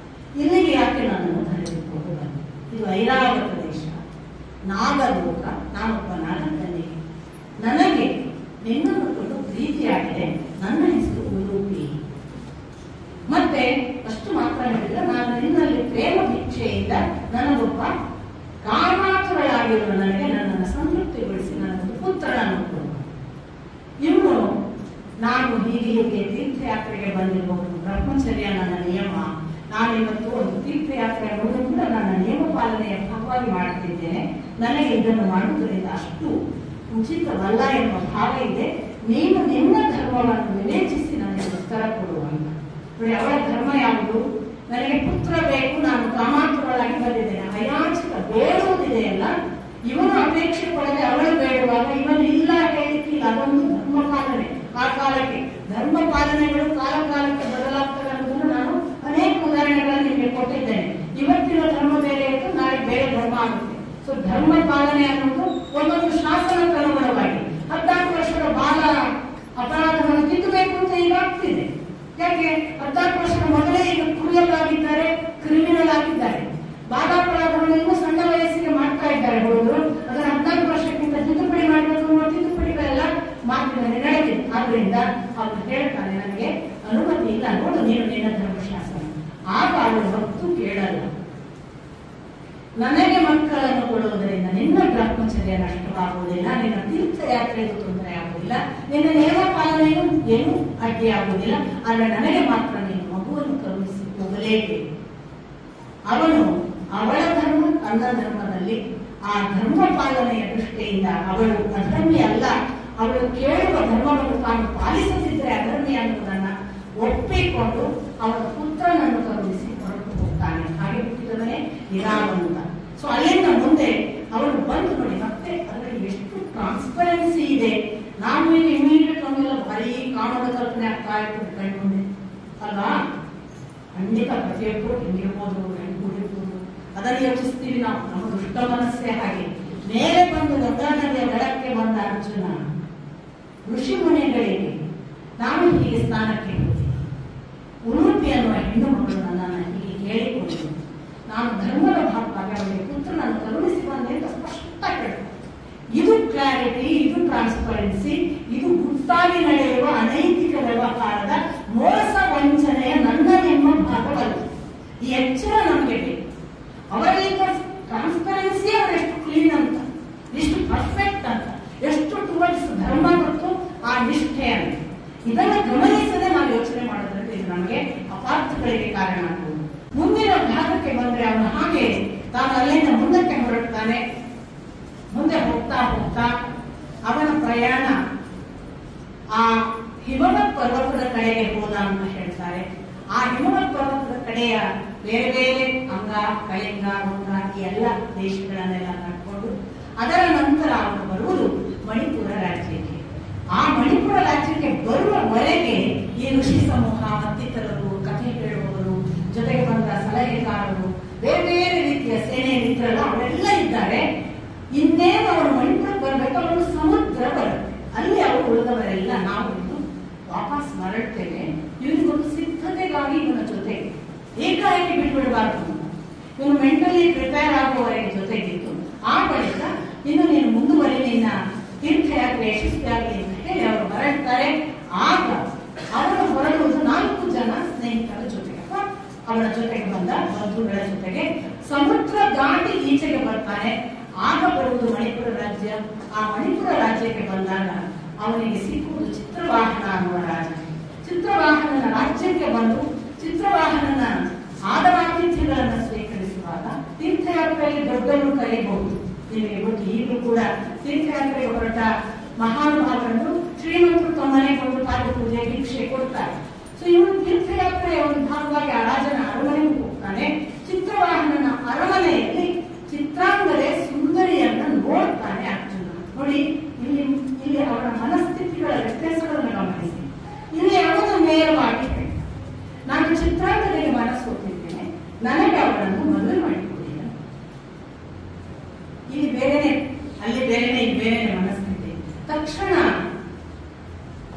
ಇಲ್ಲಿಗೆ ಯಾಕೆ ನನ್ನನ್ನು ಕರೆದುಕೊಂಡು? ಇದು ಐರಾವತ ದೇಶ, ನಾಗಲೋಕ, ನಾನೊಬ್ಬ ನಾಗಕನ್ಯೆ. ನನಗೆ ನಿನ್ನನ್ನು ಕೊಂಡು ಪ್ರೀತಿಯಾಗಿದೆ. ನನ್ನ ಹೆಸರು ಉಲೂಪಿ. ಮತ್ತೆ ಅಷ್ಟು ಮಾತ್ರ ಹೇಳಿದ್ರೆ, ನಾನು ನಿನ್ನಲ್ಲಿ ಪ್ರೇಮ ಭಿಕ್ಷೆಯಿಂದ ನನಗೊಬ್ಬ ಕಾಮಾತುರಳಾಗಿರುವ ನನಗೆ ನನ್ನನ್ನು ಸಂತೃಪ್ತಿಗೊಳಿಸಿ ನನ್ನೊಂದು ಪುತ್ರನನ್ನು ಕೊಡು. ಇವನು ನಾನು ಹೀಗೆ ತೀರ್ಥಯಾತ್ರೆಗೆ ಬಂದಿರಬಹುದು, ಬ್ರಹ್ಮಚರ್ಯ ನನ್ನ ನಿಯಮ. ನಾನಿವತ್ತು ಒಂದು ತೀರ್ಥಯಾತ್ರೆ ಅನ್ನೋದು ಕೂಡ ನನ್ನ ನಿಯಮ ಪಾಲನೆಯ ಭಾಗವಾಗಿ ಮಾಡುತ್ತಿದ್ದೇನೆ. ನನಗೆ ಇದನ್ನು ಮಾಡುವುದರಿಂದ ಅಷ್ಟು ಉಚಿತವಲ್ಲ ಎಂಬ ಭಾವ ಇದೆ. ನೀನು ನಿನ್ನ ಧರ್ಮವನ್ನು ವಿವೇಚಿಸಿ ನನಗೆ ಉತ್ತರ ಕೊಡುವಂತ. ಅವಳ ಧರ್ಮ ಯಾವುದು? ನನಗೆ ಪುತ್ರ ಬೇಕು, ನಾನು ಕಾಮಾತುರಳಾಗಿ ಬಂದಿದ್ದೇನೆ. ಅಯಾಚಿತ ಬೇಡುವುದಿದೆಯಲ್ಲ, ಇವನು ಅಪೇಕ್ಷೆ ಪಡದೆ ಅವಳು ಬೇಡುವಾಗ ಇವನು ಇಲ್ಲ ಹೇಳಿಕ್ಕಿಲ್ಲ. ಅದೊಂದು ಧರ್ಮ ಪಾಲನೆ. ಆ ಕಾಲಕ್ಕೆ ಧರ್ಮ ಪಾಲನೆಗಳು ಕಾಲ ಕಾಲಕ್ಕೆ ಬದಲಾಗ್ತವೆ ಅನ್ನೋದನ್ನು ನಾನು ಅನೇಕ ಉದಾಹರಣೆಗಳನ್ನು ನಿಮಗೆ ಕೊಟ್ಟಿದ್ದೇನೆ. ಇವತ್ತಿನ ಧರ್ಮ ಬೇರೆ ಇತ್ತು, ನಾಳೆ ಬೇರೆ ಧರ್ಮ ಆಗುತ್ತೆ. ಸೊ ಧರ್ಮ ಪಾಲನೆ ಅನ್ನೋದು ಒಂದೊಂದು ಶಾಸನಕ್ಕೆ ಅನುಗುಣವಾಗಿ 14 ವರ್ಷದ ಬಾಲ ಅಪರಾಧವನ್ನು ತಿದ್ದಬೇಕು ಅಂತ ಈಗ ಆಗ್ತಿದೆ. ಯಾಕೆ 14 ವರ್ಷದ ಮೊದಲೇ ಈಗ ಕ್ರೂಯಲ್ ಆಗಿದ್ದಾರೆ, ಕ್ರಿಮಿನಲ್ ಆಗಿದ್ದಾರೆ. ಬಾಲಾಪರಾಧವನ್ನು ಇನ್ನೂ ಸಣ್ಣ ವಯಸ್ಸಿಗೆ ಮಾಡ್ತಾ ಇದ್ದಾರೆ ಹುಡುಗರು. ಅದನ್ನು 14 ವರ್ಷಕ್ಕಿಂತ ತಿದ್ದುಪಡಿ ಮಾಡಬೇಕು ಅನ್ನೋ ತಿದ್ದುಪಡಿಗಳೆಲ್ಲ ಮಾತಿನಲ್ಲಿ ನಡೆದಿದೆ. ಆದ್ರಿಂದ ಅವನು ಹೇಳ್ತಾನೆ, ನನಗೆ ಅನುಮತಿ ಇಲ್ಲ, ನೋಡು ನೀನು ನಿನ್ನ ಧರ್ಮಶಾಸ್ತ್ರ. ಆಗ ಅವಳು ಹೊತ್ತು ಕೇಳಲ್ಲ. ನನಗೆ ಮಕ್ಕಳನ್ನು ಕೊಡುವುದರಿಂದ ನಿನ್ನ ಬ್ರಹ್ಮಚರ್ಯ ನಷ್ಟವಾಗುವುದಿಲ್ಲ, ನಿನ್ನ ತೀರ್ಥಯಾತ್ರೆಗೂ ತೊಂದರೆ ಆಗುವುದಿಲ್ಲ, ನಿನ್ನ ನೇಮ ಪಾಲನೆಯೂ ಏನೂ ಅಡ್ಡಿಯಾಗುವುದಿಲ್ಲ. ಆದರೆ ನನಗೆ ಮಾತ್ರ ನೀನು ಮಗುವನ್ನು ಕರುಣಿಸಿ ಹೋಗಲೇಬೇಕು. ಅವನು ಅವಳ ಧರ್ಮ ತನ್ನ ಧರ್ಮದಲ್ಲಿ ಆ ಧರ್ಮ ಪಾಲನೆಯ ದೃಷ್ಟಿಯಿಂದ ಅವಳು ಅಧರ್ಮಿ ಅಲ್ಲ. ಅವಳು ಕೇಳುವ ಧರ್ಮವನ್ನು ತಾನು ಪಾಲಿಸುತ್ತಿದ್ದರೆ ಅಧರ್ಮಿ ಅನ್ನುವುದನ್ನ ಒಪ್ಪಿಕೊಂಡು ಅವನ ಪುತ್ರನನ್ನು ಕರುಣಿಸಿ ಹೊರಟು ಹೋಗ್ತಾನೆ. ಹಾಗೆ ಹುಟ್ಟಿದವನೇ ಇರಾವಂತ. ಸೊ ಅಲ್ಲಿಂದ ಮುಂದೆ ಅವನು ಬಂದು ನೋಡಿ, ಮತ್ತೆ ಅದರಲ್ಲಿ ಎಷ್ಟು ಟ್ರಾನ್ಸ್ಪರೆನ್ಸಿ ಇದೆ. ನಾವು ಈಗ ಇಮಿಡಿಯೇಟ್ ನಮ್ಮೆಲ್ಲ ಭಾರಿ ಕಾಣದ ಕಲ್ಪನೆ ಆಗ್ತಾ ಇರ್ತದೆ ಕಣ್ಮುಂದೆ ಅಲ್ವಾ? ಖಂಡಿತ ಪ್ರತಿಯೊಬ್ಬರು ಹೆಂಗಿರ್ಬೋದು, ಹೆಂಗಿರ್ಬೋದು ಅದನ್ನು ಯೋಚಿಸ್ತೀವಿ ನಾವು. ನಮ್ಮ ದುಷ್ಟ ಮನಸ್ಸೇ ಹಾಗೆ. ಮೇಲೆ ಬಂದು ಗಂಗಾ ನದಿಯ ದಡಕ್ಕೆ ಬಂದ ಅರ್ಜುನ ಋಷಿ ಮುನಿಗಳಿಗೆ ನಾನು ಹೀಗೆ ಸ್ನಾನಕ್ಕೆ ಹೋದೆ, ಉಲೂಪಿ ಅನ್ನುವ ಹೆಣ್ಣು ಮಗಳು ನನ್ನನ್ನು ಹೀಗೆ ಕೇಳಿಕೊಂಡು ನಾನು ಧರ್ಮದ ಭಾಗವಾಗಿ ಅವರಿಗೆ ಪುತ್ರನನ್ನು ಕರುಣಿಸಿ ಬಂದೆ ಅಂತ ಸ್ಪಷ್ಟ ಹೇಳ್ತಾರೆ. ಇದು ಕ್ಲಾರಿಟಿ, ಇದು ಟ್ರಾನ್ಸ್ಪರೆನ್ಸಿ, ಇದು ಗುಟ್ಟಾಗಿ ನಡೆಯುವ ಅನೈತಿಕ ವ್ಯವಹಾರದ ಮೋಸ ವಂಚನೆಯ ನನ್ನ ನಿಮ್ಮ ಭಾಗವಲ್ಲ. ಈ ಎಚ್ಚರ ನಮಗೆ ಬೇಕು. ಅವರಿಂದ ಟ್ರಾನ್ಸ್ಪರೆನ್ಸಿ ಅವರೆಷ್ಟು ಕ್ಲೀನ್ ಅಂತ, ಎಷ್ಟು ಪರ್ಫೆಕ್ಟ್ ಅಂತ, ಎಷ್ಟು ಟುವರ್ಡ್ಸ್ ಧರ್ಮ ಮತ್ತು ಆ ನಿಷ್ಠೆ ಅಂತ. ಇದನ್ನ ಗಮನಿಸದೆ ನಾವು ಯೋಚನೆ ಮಾಡೋದ್ರಿಂದ ಇದು ನಮಗೆ ಅಪಾರ್ಥಗಳಿಗೆ ಕಾರಣ ಆಗ್ಬೋದು. ಮುಂದಿನ ಭಾಗಕ್ಕೆ ಬಂದ್ರೆ ಅವನು ಹಾಗೆ ತಾನು ಅಲ್ಲಿಂದ ಮುಂದಕ್ಕೆ ಹೊರಡ್ತಾನೆ. ಮುಂದೆ ಹೋಗ್ತಾ ಹೋಗ್ತಾ ಅವನ ಪ್ರಯಾಣ ಆ ಹಿಮವತ್ ಪರ್ವತದ ಕಡೆಗೆ ಹೋದ ಅಂತ ಹೇಳ್ತಾರೆ. ಆ ಹಿಮವತ್ ಪರ್ವತದ ಕಡೆಯ ಬೇರೆ ಬೇರೆ ಅಂಗ, ಕಳಿಂಗ, ರುಂಗ ಈ ಎಲ್ಲ ದೇಶಗಳನ್ನೆಲ್ಲ ನಡ್ಕೊಂಡು ಅದರ ನಂತರ ಅವನು ಬರುವುದು ಮಣಿಪುರ ರಾಜ್ಯಕ್ಕೆ. ಆ ಮಣಿಪುರ ರಾಜ್ಯಕ್ಕೆ ಬರುವವರೆಗೆ ಈ ಋಷಿ ಸಮೂಹ, ಮತ್ತಿತರರು, ಕಥೆ ಹೇಳುವವರು, ಜೊತೆಗೆ ಬಂದ ಸಲಹೆಗಾರರು, ಬೇರೆ ಬೇರೆ ರೀತಿಯ ಸೇನೆ ಮಿತ್ರರು ಅವರೆಲ್ಲ ಇದ್ದಾರೆ. ಇನ್ನೇನು ಅವರು ಮಣಿಪುರಕ್ಕೆ ಬರಬೇಕು, ಅವರು ಸಮುದ್ರ ಬರುತ್ತೆ. ಅಲ್ಲಿ ಅವರು ಉಳಿದವರೆಲ್ಲ ನಾವು ವಾಪಸ್ ಮರಳ್ತೇವೆ. ಇವನಿಗೊಂದು ಸಿದ್ಧತೆಗಾಗಿ ಇವನ ಜೊತೆ ಏಕಾಏಕಿ ಬಿಟ್ಬಿಡಬಾರ್ದು. ಇವನು ಮೆಂಟಲಿ ಪ್ರಿಪೇರ್ ಆಗುವವರೆಗೆ ಜೊತೆಗಿತ್ತು. ಆ ಬಳಿಕ ಇನ್ನು ನೀನು ಮುಂದುವರಿ, ನಿನ್ನ ತೀರ್ಥಯಾತ್ರೆ ಯಶಸ್ವಿಯಾಗಲಿ ಅಂತ ಹೇಳಿ ಅವರು ಹೊರಡ್ತಾರೆ. ಆಗ ಅವರು ಹೊರಡುವುದು 4 ಜನ ಸ್ನೇಹಿತರ ಜೊತೆಗೆ ಅಥವಾ ಅವಳ ಜೊತೆಗೆ ಬಂದ ಬಂಧುಗಳ ಜೊತೆಗೆ ಸಮುದ್ರ ದಾಟಿ ಈಚೆಗೆ ಬರ್ತಾನೆ. ಆಗ ಬರುವುದು ಮಣಿಪುರ ರಾಜ್ಯ. ಆ ಮಣಿಪುರ ರಾಜ್ಯಕ್ಕೆ ಬಂದಾಗ ಅವನಿಗೆ ಸಿಕ್ಕುವುದು ಚಿತ್ರವಾಹನ ಅನ್ನುವ ರಾಜ. ಚಿತ್ರವಾಹನನ ರಾಜ್ಯಕ್ಕೆ ಬಂದು ಚಿತ್ರವಾಹನನ ಆದರಾತಿಥ್ಯಗಳನ್ನು ಸ್ವೀಕರಿಸುವಾಗ ತೀರ್ಥಯಾತ್ರೆಯಲ್ಲಿ ದೊಡ್ಡವರು ಕರೆಯಬಹುದು. ನಿಮಗೆ ಗೊತ್ತು, ಈಗಲೂ ಕೂಡ ತೀರ್ಥಯಾತ್ರೆಗೆ ಹೊರಟ ಮಹಾನುಭಾವರನ್ನು ಶ್ರೀಮಂತರು ತಮ್ಮನೆ ಕೊಂಡು ಪಾದ ಪೂಜೆ ಭಿಕ್ಷೆ ಕೊಡ್ತಾರೆ. ಸೊ ಇವನು ತೀರ್ಥಯಾತ್ರೆಯ ಒಂದು ಭಾಗವಾಗಿ ಆ ರಾಜನ ಅರಮನೆಗೂ ಹೋಗ್ತಾನೆ. ಚಿತ್ರವಾಹನನ ಅರಮನೆಯಲ್ಲಿ ಚಿತ್ರಾಂಗದೆ ಸುಂದರಿಯನ್ನ ನೋಡ್ತಾನೆ ಅರ್ಜುನ. ನೋಡಿ, ಇಲ್ಲಿ ಅವರ ಮನಸ್ಥಿತಿಗಳ ವ್ಯತ್ಯಾಸಗಳನ್ನು ಗಮನಿಸಿ. ಇಲ್ಲಿ ಅವನು ನೇರವಾಗಿ ನಾನು ಚಿತ್ರಾಂಗದೆಗೆ ಮನಸ್ಸೋತಿದ್ದೇನೆ, ನನಗೆ ಅವರನ್ನು ಮದುವೆ ಮಾಡಿಕೊಡಿಲ್ಲ. ಇಲ್ಲಿ ಬೇರೆನೆ, ಅಲ್ಲಿ ಬೇರೆನೆ, ಇಲ್ಲಿ ಬೇರೆನೆ ಮನಸ್ಥಿತಿ. ತಕ್ಷಣ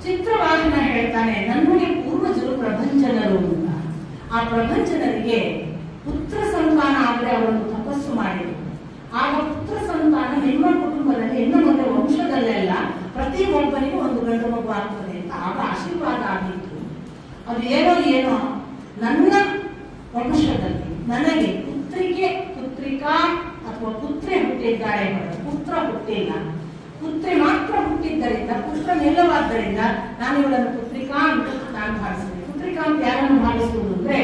ಚಿತ್ರವಾಹನ ಹೇಳ್ತಾನೆ, ನನ್ನುಗೆ ಪೂರ್ವಜರು ಪ್ರಭಂಜನರು ಅಂತ. ಆ ಪ್ರಭಂಜನರಿಗೆ ಪುತ್ರ ಸಂತಾನ ಆದರೆ ಅವರನ್ನು ತಪಸ್ಸು ಮಾಡಿದರು. ಆಗ ಪುತ್ರ ಸಂತಾನ ನಿಮ್ಮ ಕುಟುಂಬದಲ್ಲಿ ಇನ್ನು ಮುಂದೆ ವಂಶದಲ್ಲೆಲ್ಲ ಪ್ರತಿ ಒಬ್ಬನಿಗೂ ಒಂದು ಗಂಡು ಮಗು ಆಗ್ತದೆ ಅಂತ ಆಗ ಆಶೀರ್ವಾದ ಆಗಿತ್ತು. ಅದು ಏನೋ ನನ್ನ ವಂಶದಲ್ಲಿ ನನಗೆ ಪುತ್ರಿಕಾ ಅಥವಾ ಪುತ್ರಿ ಹುಟ್ಟಿದ್ದಾಳೆ, ಪುತ್ರ ಹುಟ್ಟಿಲ್ಲ. ಪುತ್ರಿ ಮಾತ್ರ ಹುಟ್ಟಿದ್ದರಿಂದ, ಪುತ್ರ ನಿಲ್ಲವಾದ್ದರಿಂದ ನಾನು ಇವಳನ್ನು ಪುತ್ರಿಕಾ ಅಂತ ನಾನು ಭಾವಿಸ್ತೇನೆ. ಪುತ್ರಿಕಾ ಅಂತ ಯಾರನ್ನು ಭಾವಿಸುವುದು ಅಂದ್ರೆ,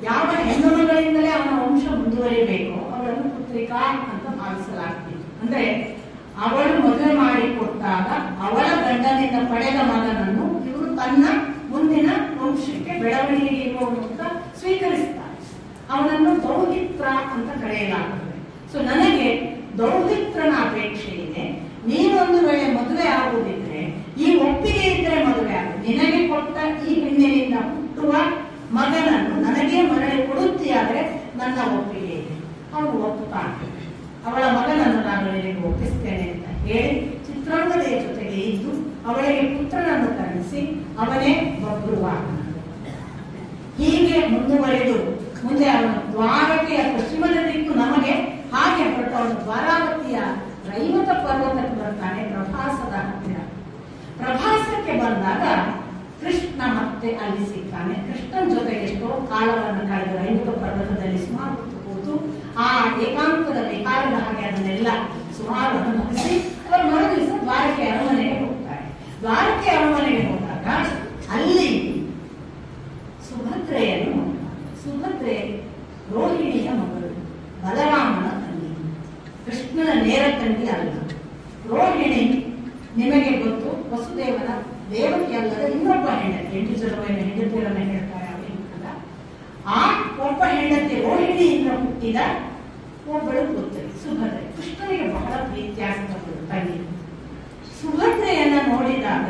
ಯಾವ ಹೆಣ್ಣು ಮಗಳಿಂದಲೇ ಅವನ ವಂಶ ಮುಂದುವರಿಬೇಕೋ ಅವಳನ್ನು ಪುತ್ರಿಕಾ ಅಂತ ಭಾವಿಸಲಾಗ್ತಿತ್ತು. ಅಂದ್ರೆ ಅವಳು ಮದುವೆ ಮಾಡಿಕೊಟ್ಟಾಗ ಅವಳ ಗಂಡನಿಂದ ಪಡೆದ ಮಗನನ್ನು ಇವರು ತನ್ನ ಮುಂದಿನ ವಂಶಕ್ಕೆ ಬೆಳವಣಿಗೆಗೆ ಇರುವವನು ಅಂತ ಸ್ವೀಕರಿಸ್ತಾರೆ. ಅವನನ್ನು ದೌಹಿತ್ರ ಅಂತ ಕರೆಯಲಾಗುತ್ತದೆ. ಸೊ ನನಗೆ ದೌಹಿತ್ರನ ಅಪೇಕ್ಷೆ ಇದೆ. ನೀನೊಂದು ವೇಳೆ ಮದುವೆ ಆಗುವುದಿದ್ರೆ, ಈ ಒಪ್ಪಿಗೆ ಇದ್ರೆ ಮದುವೆ ಆಗುದು. ನಿನಗೆ ಕೊಟ್ಟ ಈ ಹೆಣ್ಣಿನಿಂದ ಹುಟ್ಟುವ ಮಗನನ್ನು ನನಗೆ ಮರಳಿ ಕೊಡುತ್ತೀಯಾದ್ರೆ ನನ್ನ ಒಪ್ಪಿಗೆ ಇದೆ. ಅವನು ಒಪ್ಪುತ್ತಾನೆ. ಅವಳ ಮಗನನ್ನು ನಾನು ನಿನಗೆ ಒಪ್ಪಿಸ್ತೇನೆ ಅಂತ ಹೇಳಿ ಚಿತ್ರಾಂಗದೆಯ ಜೊತೆಗೆ ಇದ್ದು ಅವಳಿಗೆ ಪುತ್ರನನ್ನು ಕರೆಸಿ ಅವನೇ ಬಬ್ರುವಾಹನ. ಹೀಗೆ ಮುಂದುವರೆದು ಮುಂದೆ ಅವನು ದ್ವಾರಕೆಯ ಪಶ್ಚಿಮದ ದಿಕ್ಕು ನಮಗೆ ಹಾಗೆ ಹೊರಟ ಅವನು ದ್ವಾರಾವತಿಯ ರೈವತ ಪರ್ವತಕ್ಕೆ ಬರ್ತಾನೆ, ಪ್ರಭಾಸದ ಹತ್ತಿರ. ಪ್ರಭಾಸಕ್ಕೆ ಬಂದಾಗ ಕೃಷ್ಣ ಮತ್ತೆ ಅಲ್ಲಿ ಸಿಗ್ತಾನೆ. ಕೃಷ್ಣನ ಜೊತೆಗೆ ಎಷ್ಟೋ ಕಾಲವನ್ನು ಕಳೆದ ರೈವತ ಪರ್ವತದಲ್ಲಿ ಸುಮಾರು ಕೂತು ಆ ಏಕಾಂತದ ವಿಹಾರದ ಹಾಗೆ ಅದನ್ನೆಲ್ಲ ಸುಮಾರು ಅನುಭವಿಸಿ ಅವರು ಮರು ದಿವಸ ದ್ವಾರಕೆ ಅರಮನೆಗೆ ಹೋಗ್ತಾರೆ. ದ್ವಾರಕೆ ಅರಮನೆಗೆ ಹೋದಾಗ ಅಲ್ಲಿ ಸುಭದ್ರೆಯನ್ನು, ಸುಭದ್ರೆ ರೋಹಿಣಿಯ ಮಗಳು, ಬಲರಾಮನ ತಂಗಿ, ಕೃಷ್ಣನ ನೇರ ತಂಗಿ ಅಲ್ಲ. ರೋಹಿಣಿ ನಿಮಗೆ ಗೊತ್ತು, ವಸುದೇವನ ದೇವಕಿ ಅಲ್ಲದ ಇನ್ನೊಬ್ಬ ಹೆಂಡತಿ. 8 ಜನ ಹೆಂಡತಿಯರನ್ನ ಹೇಳ್ತಾರೆ ಅವರಿಲ್ಲ. ಆ ಒಬ್ಬ ಹೆಂಡತಿ ರೋಹಿಣಿಯಿಂದ ಹುಟ್ಟಿದ ಒಬ್ಬಳು ಪುತ್ರಿ ಸುಭದ್ರೆ. ಕೃಷ್ಣನಿಗೆ ಬಹಳ ಪ್ರೀತ್ಯಾಸ್ಪದ ತಂಗಿ. ಸುಭದ್ರೆಯನ್ನ ನೋಡಿದಾಗ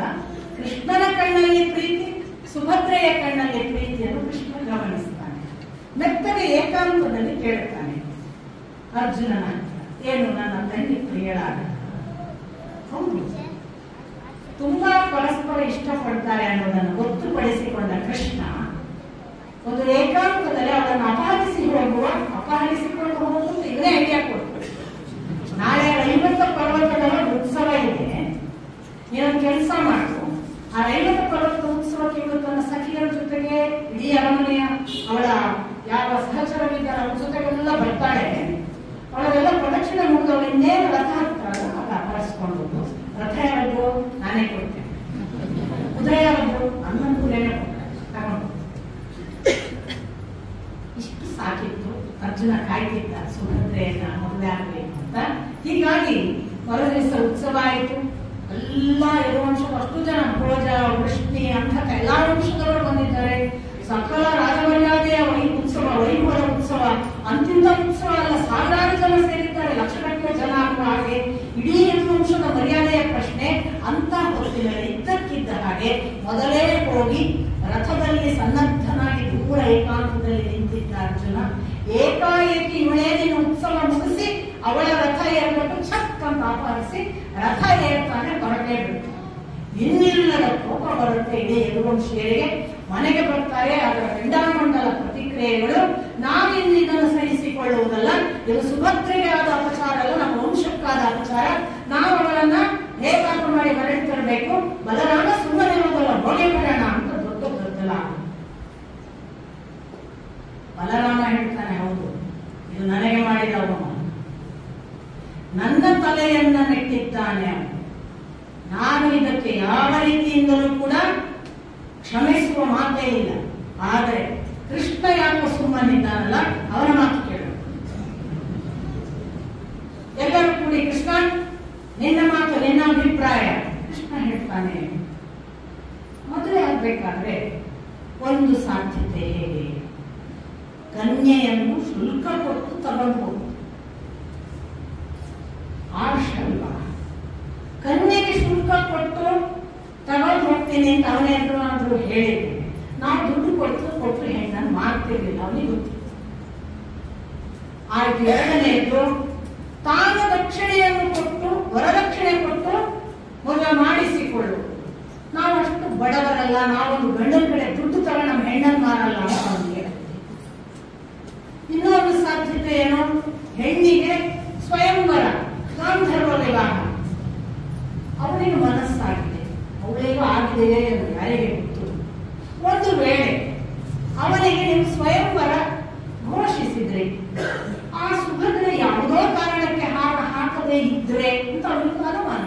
ಕೃಷ್ಣನ ಕಣ್ಣಲ್ಲಿ ಪ್ರೀತಿ, ಸುಭದ್ರೆಯ ಕಣ್ಣಲ್ಲಿ ಪ್ರೀತಿಯನ್ನು ಕೃಷ್ಣ ಗಮನಿಸ್ತಾನೆ. ಮೆತ್ತಗೆ ಏಕಾಂತದಲ್ಲಿ ಕೇಳುತ್ತಾನೆ ಅರ್ಜುನನ ಹತ್ರ, ಏನು ನನ್ನ ತಂಗಿ ಪ್ರಿಯಳಾಗ? ಹೌದು, ತುಂಬಾ ಪರಸ್ಪರ ಇಷ್ಟಪಡ್ತಾರೆ ಅನ್ನೋದನ್ನು ಗೊತ್ತುಪಡಿಸಿಕೊಂಡ ಕೃಷ್ಣ ಒಂದು ಏಕಾಂತದಲ್ಲಿ ಅವಳನ್ನು ಅಪಹರಿಸಿಕೊಂಡು ಹೋಗುವುದು ಇವನೇ ಐಡಿಯಾ ಕೊಟ್ಟು, ನಾಳೆ ರೈವತ ಪರ್ವತದ ಉತ್ಸವ ಇದೆ, ನೀನೊಂದು ಕೆಲಸ ಮಾಡು, ಆ ರೈವತ ಪರ್ವತದ ಉತ್ಸವಕ್ಕೆ ಇವಳು ತನ್ನ ಸಖಿಯರ ಜೊತೆಗೆ ಇಡೀ ಅರಮನೆಯ ಅವಳ ಯಾವ ಸಹಚರವಿದ್ದಾರೆ ಅವ್ರ ಜೊತೆಗೆಲ್ಲ ಬರ್ತಾಳೆ. ಅವಳೆಲ್ಲ ಪ್ರದಕ್ಷಿಣೆ ಮುಗಿದವಳು ಇನ್ನೇನು ರಥ ಹತ್ತಾಳ ಆಗ ಅಪಹರಿಸಿಕೊಂಡು ರಥ ಯಾರದ್ದು ನಾನೇ ಕೊಡ್ತೇನೆ, ಕುದುರೆ ಯಾರದ್ದು ಅನ್ನಂತೂರೇನೆ ತಗೊಂಡು. ಇಷ್ಟು ಸಾಕಿತ್ತು. ಅರ್ಜುನ ಕಾಯ್ತಿದ್ದ ಸುಭದ್ರೆಯನ್ನ ಮದುವೆ ಆಗಬೇಕು ಅಂತ. ಹೀಗಾಗಿ ಮರುದಿವಸ ಉತ್ಸವ ಆಯಿತು. ಎಲ್ಲ ಯದುವಂಶದ ಅಷ್ಟು ಜನ, ಭೋಜ, ವೃಷ್ಣಿ ಅಂತ ಎಲ್ಲಾ ವಂಶದವರು ಬಂದಿದ್ದಾರೆ. ಸಕಲ ರಾಜಮರ್ಯಾದೆಯ ವೈಭವದ ಉತ್ಸವ, ಅಂತಿಂತ ಉತ್ಸವ ಅಲ್ಲ, ಸಾವಿರಾರು ಜನ ಸೇರಿದ್ದಾರೆ, ಲಕ್ಷಗಟ್ಟಲೆ ಜನ ಆಗುವ ಹಾಗೆ ಇಡೀ ಯದುವಂಶದ ಮರ್ಯಾದೆಯ ಪ್ರಶ್ನೆ. ಅಂತ ಹೊತ್ತಿನಲ್ಲಿ ಇದ್ದಕ್ಕಿದ್ದ ಹಾಗೆ ಮೊದಲೇ ಹೋಗಿ ರಥದಲ್ಲಿ ಸನ್ನದ್ಧನಾಗಿ ದೂರ ಏಕಾಂತದಲ್ಲಿ ನಿಂತಿದ್ದ ಅರ್ಜುನ ಏಕಾಏಕಿ ಇವಳೇನಿನ ಉತ್ಸವ ಮುಗಿಸಿ ಅವಳ ರಥ ಏರ್ಬಿಟ್ಟು ಛಕ್ ಅಂತ ಅಪಹರಿಸಿ ರಥ ಏರ್ತಾನೆ, ಹೊರಟೇ ಬಿಟ್ಟು. ಇನ್ನಿಲ್ಲದ ಕೋಪ ಬರುತ್ತೆ ಇಡೀ ಯದುವಂಶೀಯರಿಗೆ. ಮನೆಗೆ ಬರ್ತಾರೆ. ಅದರ ಗಂಡಾಮಂಡಲ ಪ್ರತಿಕ್ರಿಯೆಗಳು, ನಾವಿನ್ನು ಇದನ್ನು ಸಹಿಸಿ ಮಾಡಿಸಿಕೊಳ್ಳುವುದಲ್ಲ. ಇದು ಸುಭದ್ರೆಗೆ ಆದ ಅಪಚಾರ ಅಲ್ಲ, ನಮ್ಮ ವಂಶಕ್ಕಾದ ಅಪಚಾರ. ನಾವು ಅವಳನ್ನ ಹೇಗಾದ್ರೂ ಮಾಡಿ ಹೊರಗೆ ತರಬೇಕು. ಬಲರಾಮ ಸುಮ್ಮನೆ ಇರುವುದಲ್ಲ, ಹೊಗೆ ಬರೋಣ ಅಂತ ದೊಡ್ಡ ಗದ್ದಲ. ಬಲರಾಮ ಹೇಳ್ತಾನೆ, ಹೌದು ಇದು ನನಗೆ ಮಾಡಿದ ಅವಮಾನ, ನನ್ನ ತಲೆಯನ್ನ ನೆಟ್ಟಿದ್ದಾನೆ, ನಾನು ಇದಕ್ಕೆ ಯಾವ ರೀತಿಯಿಂದಲೂ ಕೂಡ ಕ್ಷಮಿಸುವ ಮಾತೇ ಇಲ್ಲ. ಆದರೆ ಕೃಷ್ಣ ಯಾಕೋ ಸುಮ್ಮನಿದ್ದಾನಲ್ಲ, ಅವನ ಮಾತು ಕೇಳು. ಎಲ್ಲರೂ ಕೂಡಿ, ಕೃಷ್ಣ ನಿನ್ನ ಮಾತು, ನಿನ್ನ ಅಭಿಪ್ರಾಯ. ಕೃಷ್ಣ ಹೇಳ್ತಾನೆ, ಮದುವೆ ಆಗ್ಬೇಕಾದ್ರೆ ಒಂದು ಸಾಧ್ಯತೆ ಹೇಗೆ, ಕನ್ಯೆಯನ್ನು ಶುಲ್ಕ ಕೊಟ್ಟು ತಗೊಂಡು ಹೋಗು. ಆರ್ಷಲ್ವ ಕನ್ಯೆಗೆ ಶುಲ್ಕ ಕೊಟ್ಟು ತಗೊಂಡು ಹೋಗ್ತೀನಿ ಅಂತ ಅವನೇನಾದ್ರೂ ಹೇಳಿದ್ರೆ ನಾವು ದುಡ್ಡು ಕೊಟ್ಟು ಹೆಣ್ಣನ್ನು ಮಾಡ್ತಿರ್ಲಿಲ್ಲ, ಅವನಿಗೆ ಗೊತ್ತಿತ್ತು. ಆಯ್ತು. ಎರಡನೆಯದು, ತಾನು ದಕ್ಷಿಣೆಯನ್ನು ಕೊಟ್ಟು ವರದಕ್ಷಿಣೆ ಕೊಟ್ಟು ಮದುವೆ ಮಾಡಿಸಿಕೊಳ್ಳು. ನಾವು ಅಷ್ಟು ಬಡವರಲ್ಲ, ನಾವೊಂದು ಗಂಡನ ಕಡೆ ದುಡ್ಡು ತಗೊಂಡು ನಮ್ಮ ಹೆಣ್ಣನ್ನು ಮಾರಲ್ಲ ಅಂತ ಅವನಿಗೆ. ಇನ್ನೊಂದು ಸಾಧ್ಯತೆ ಏನು, ಹೆಣ್ಣಿಗೆ ಸ್ವಯಂವರ, ಗಾಂಧರ್ವ ವಿವಾಹ. ಅವನಿಗೆ ಮನಸ್ಸಾಗಿದೆ, ಅವಳಿಗೂ ಆಗಿದೆಯೇ ಎಂದು ಯಾರಿಗೆ ಗೊತ್ತು. ಒಂದು ವೇಳೆ ಅವನಿಗೆ ನೀವು ಸ್ವಯಂವರ ಘೋಷಿಸಿದ್ರಿ, ಆ ಸುಭದ್ರೆ ಯಾವುದೋ ಕಾರಣಕ್ಕೆ ಹಾರ ಹಾಕದೇ ಇದ್ರೆ ಅಂತ ಅವನಿಗೆ ಅನುಮಾನ.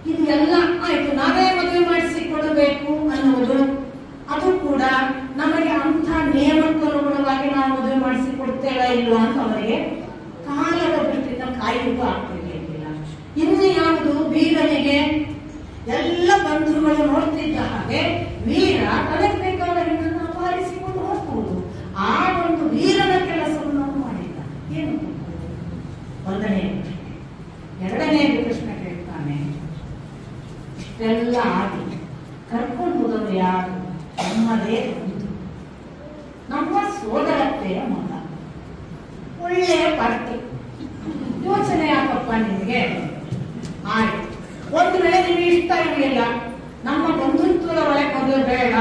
ಇದು ಎಲ್ಲ ಆಯ್ತು, ನಾವೇ ಮದುವೆ ಮಾಡಿಸಿಕೊಡಬೇಕು ಅನ್ನುವುದು, ಅದು ಕೂಡ ನಮಗೆ ಅಂಥ ನಿಯಮಕ್ಕನುಗುಣವಾಗಿ ನಾವು ಮದುವೆ ಮಾಡಿಸಿಕೊಡ್ತೇವೆ ಇಲ್ವಾ ಅಂತ ಅವರಿಗೆ ಕಾಲದ ದೃಷ್ಟಿಯಿಂದ ಕಾಯುವುದು ಆಗ್ತಿರ್ಲಿಲ್ಲ. ಇನ್ನು ಯಾವುದು, ವೀರನಿಗೆ ಎಲ್ಲ ಬಂಧುಗಳು ನೋಡ್ತಿದ್ದ ಹಾಗೆ ವೀರ ತನಗೆ ಬೇಕಾದ ಹೆಣ್ಣನ್ನು ಅಪಹರಿಸಿಕೊಂಡು ಹೋಗುವುದು. ಆ ಒಂದು ವೀರನ ಕೆಲಸವನ್ನು ನಾವು ಮಾಡಿಲ್ಲ. ಏನು ಒಂದನೆಯ ಪ್ರಶ್ನೆ. ಎರಡನೆಯ ಪ್ರಶ್ನೆ ಕೇಳ್ತಾನೆ, ಇಷ್ಟೆಲ್ಲ ಆಗಿ ಕರ್ಕೊಂಡು ಹೋದವರು ಯಾರು? ನಮ್ಮದೇ ಬಂಧು, ನಮ್ಮ ಸೋದರತ್ತೆಯ ಮಗ, ಒಳ್ಳೆಯ ಪಾರ್ಟಿ. ಯೋಚನೆ ಯಾಕಪ್ಪ ನಿಮಗೆ? ಆಯ್ತು, ಒಂದು ವೇಳೆ ನಿಮಗೆ ಇಷ್ಟ ಇರಲಿಲ್ಲ, ನಮ್ಮ ಬಂಧುತ್ವದ ಒಳಗೆ ಮದುವೆ ಬೇಡ,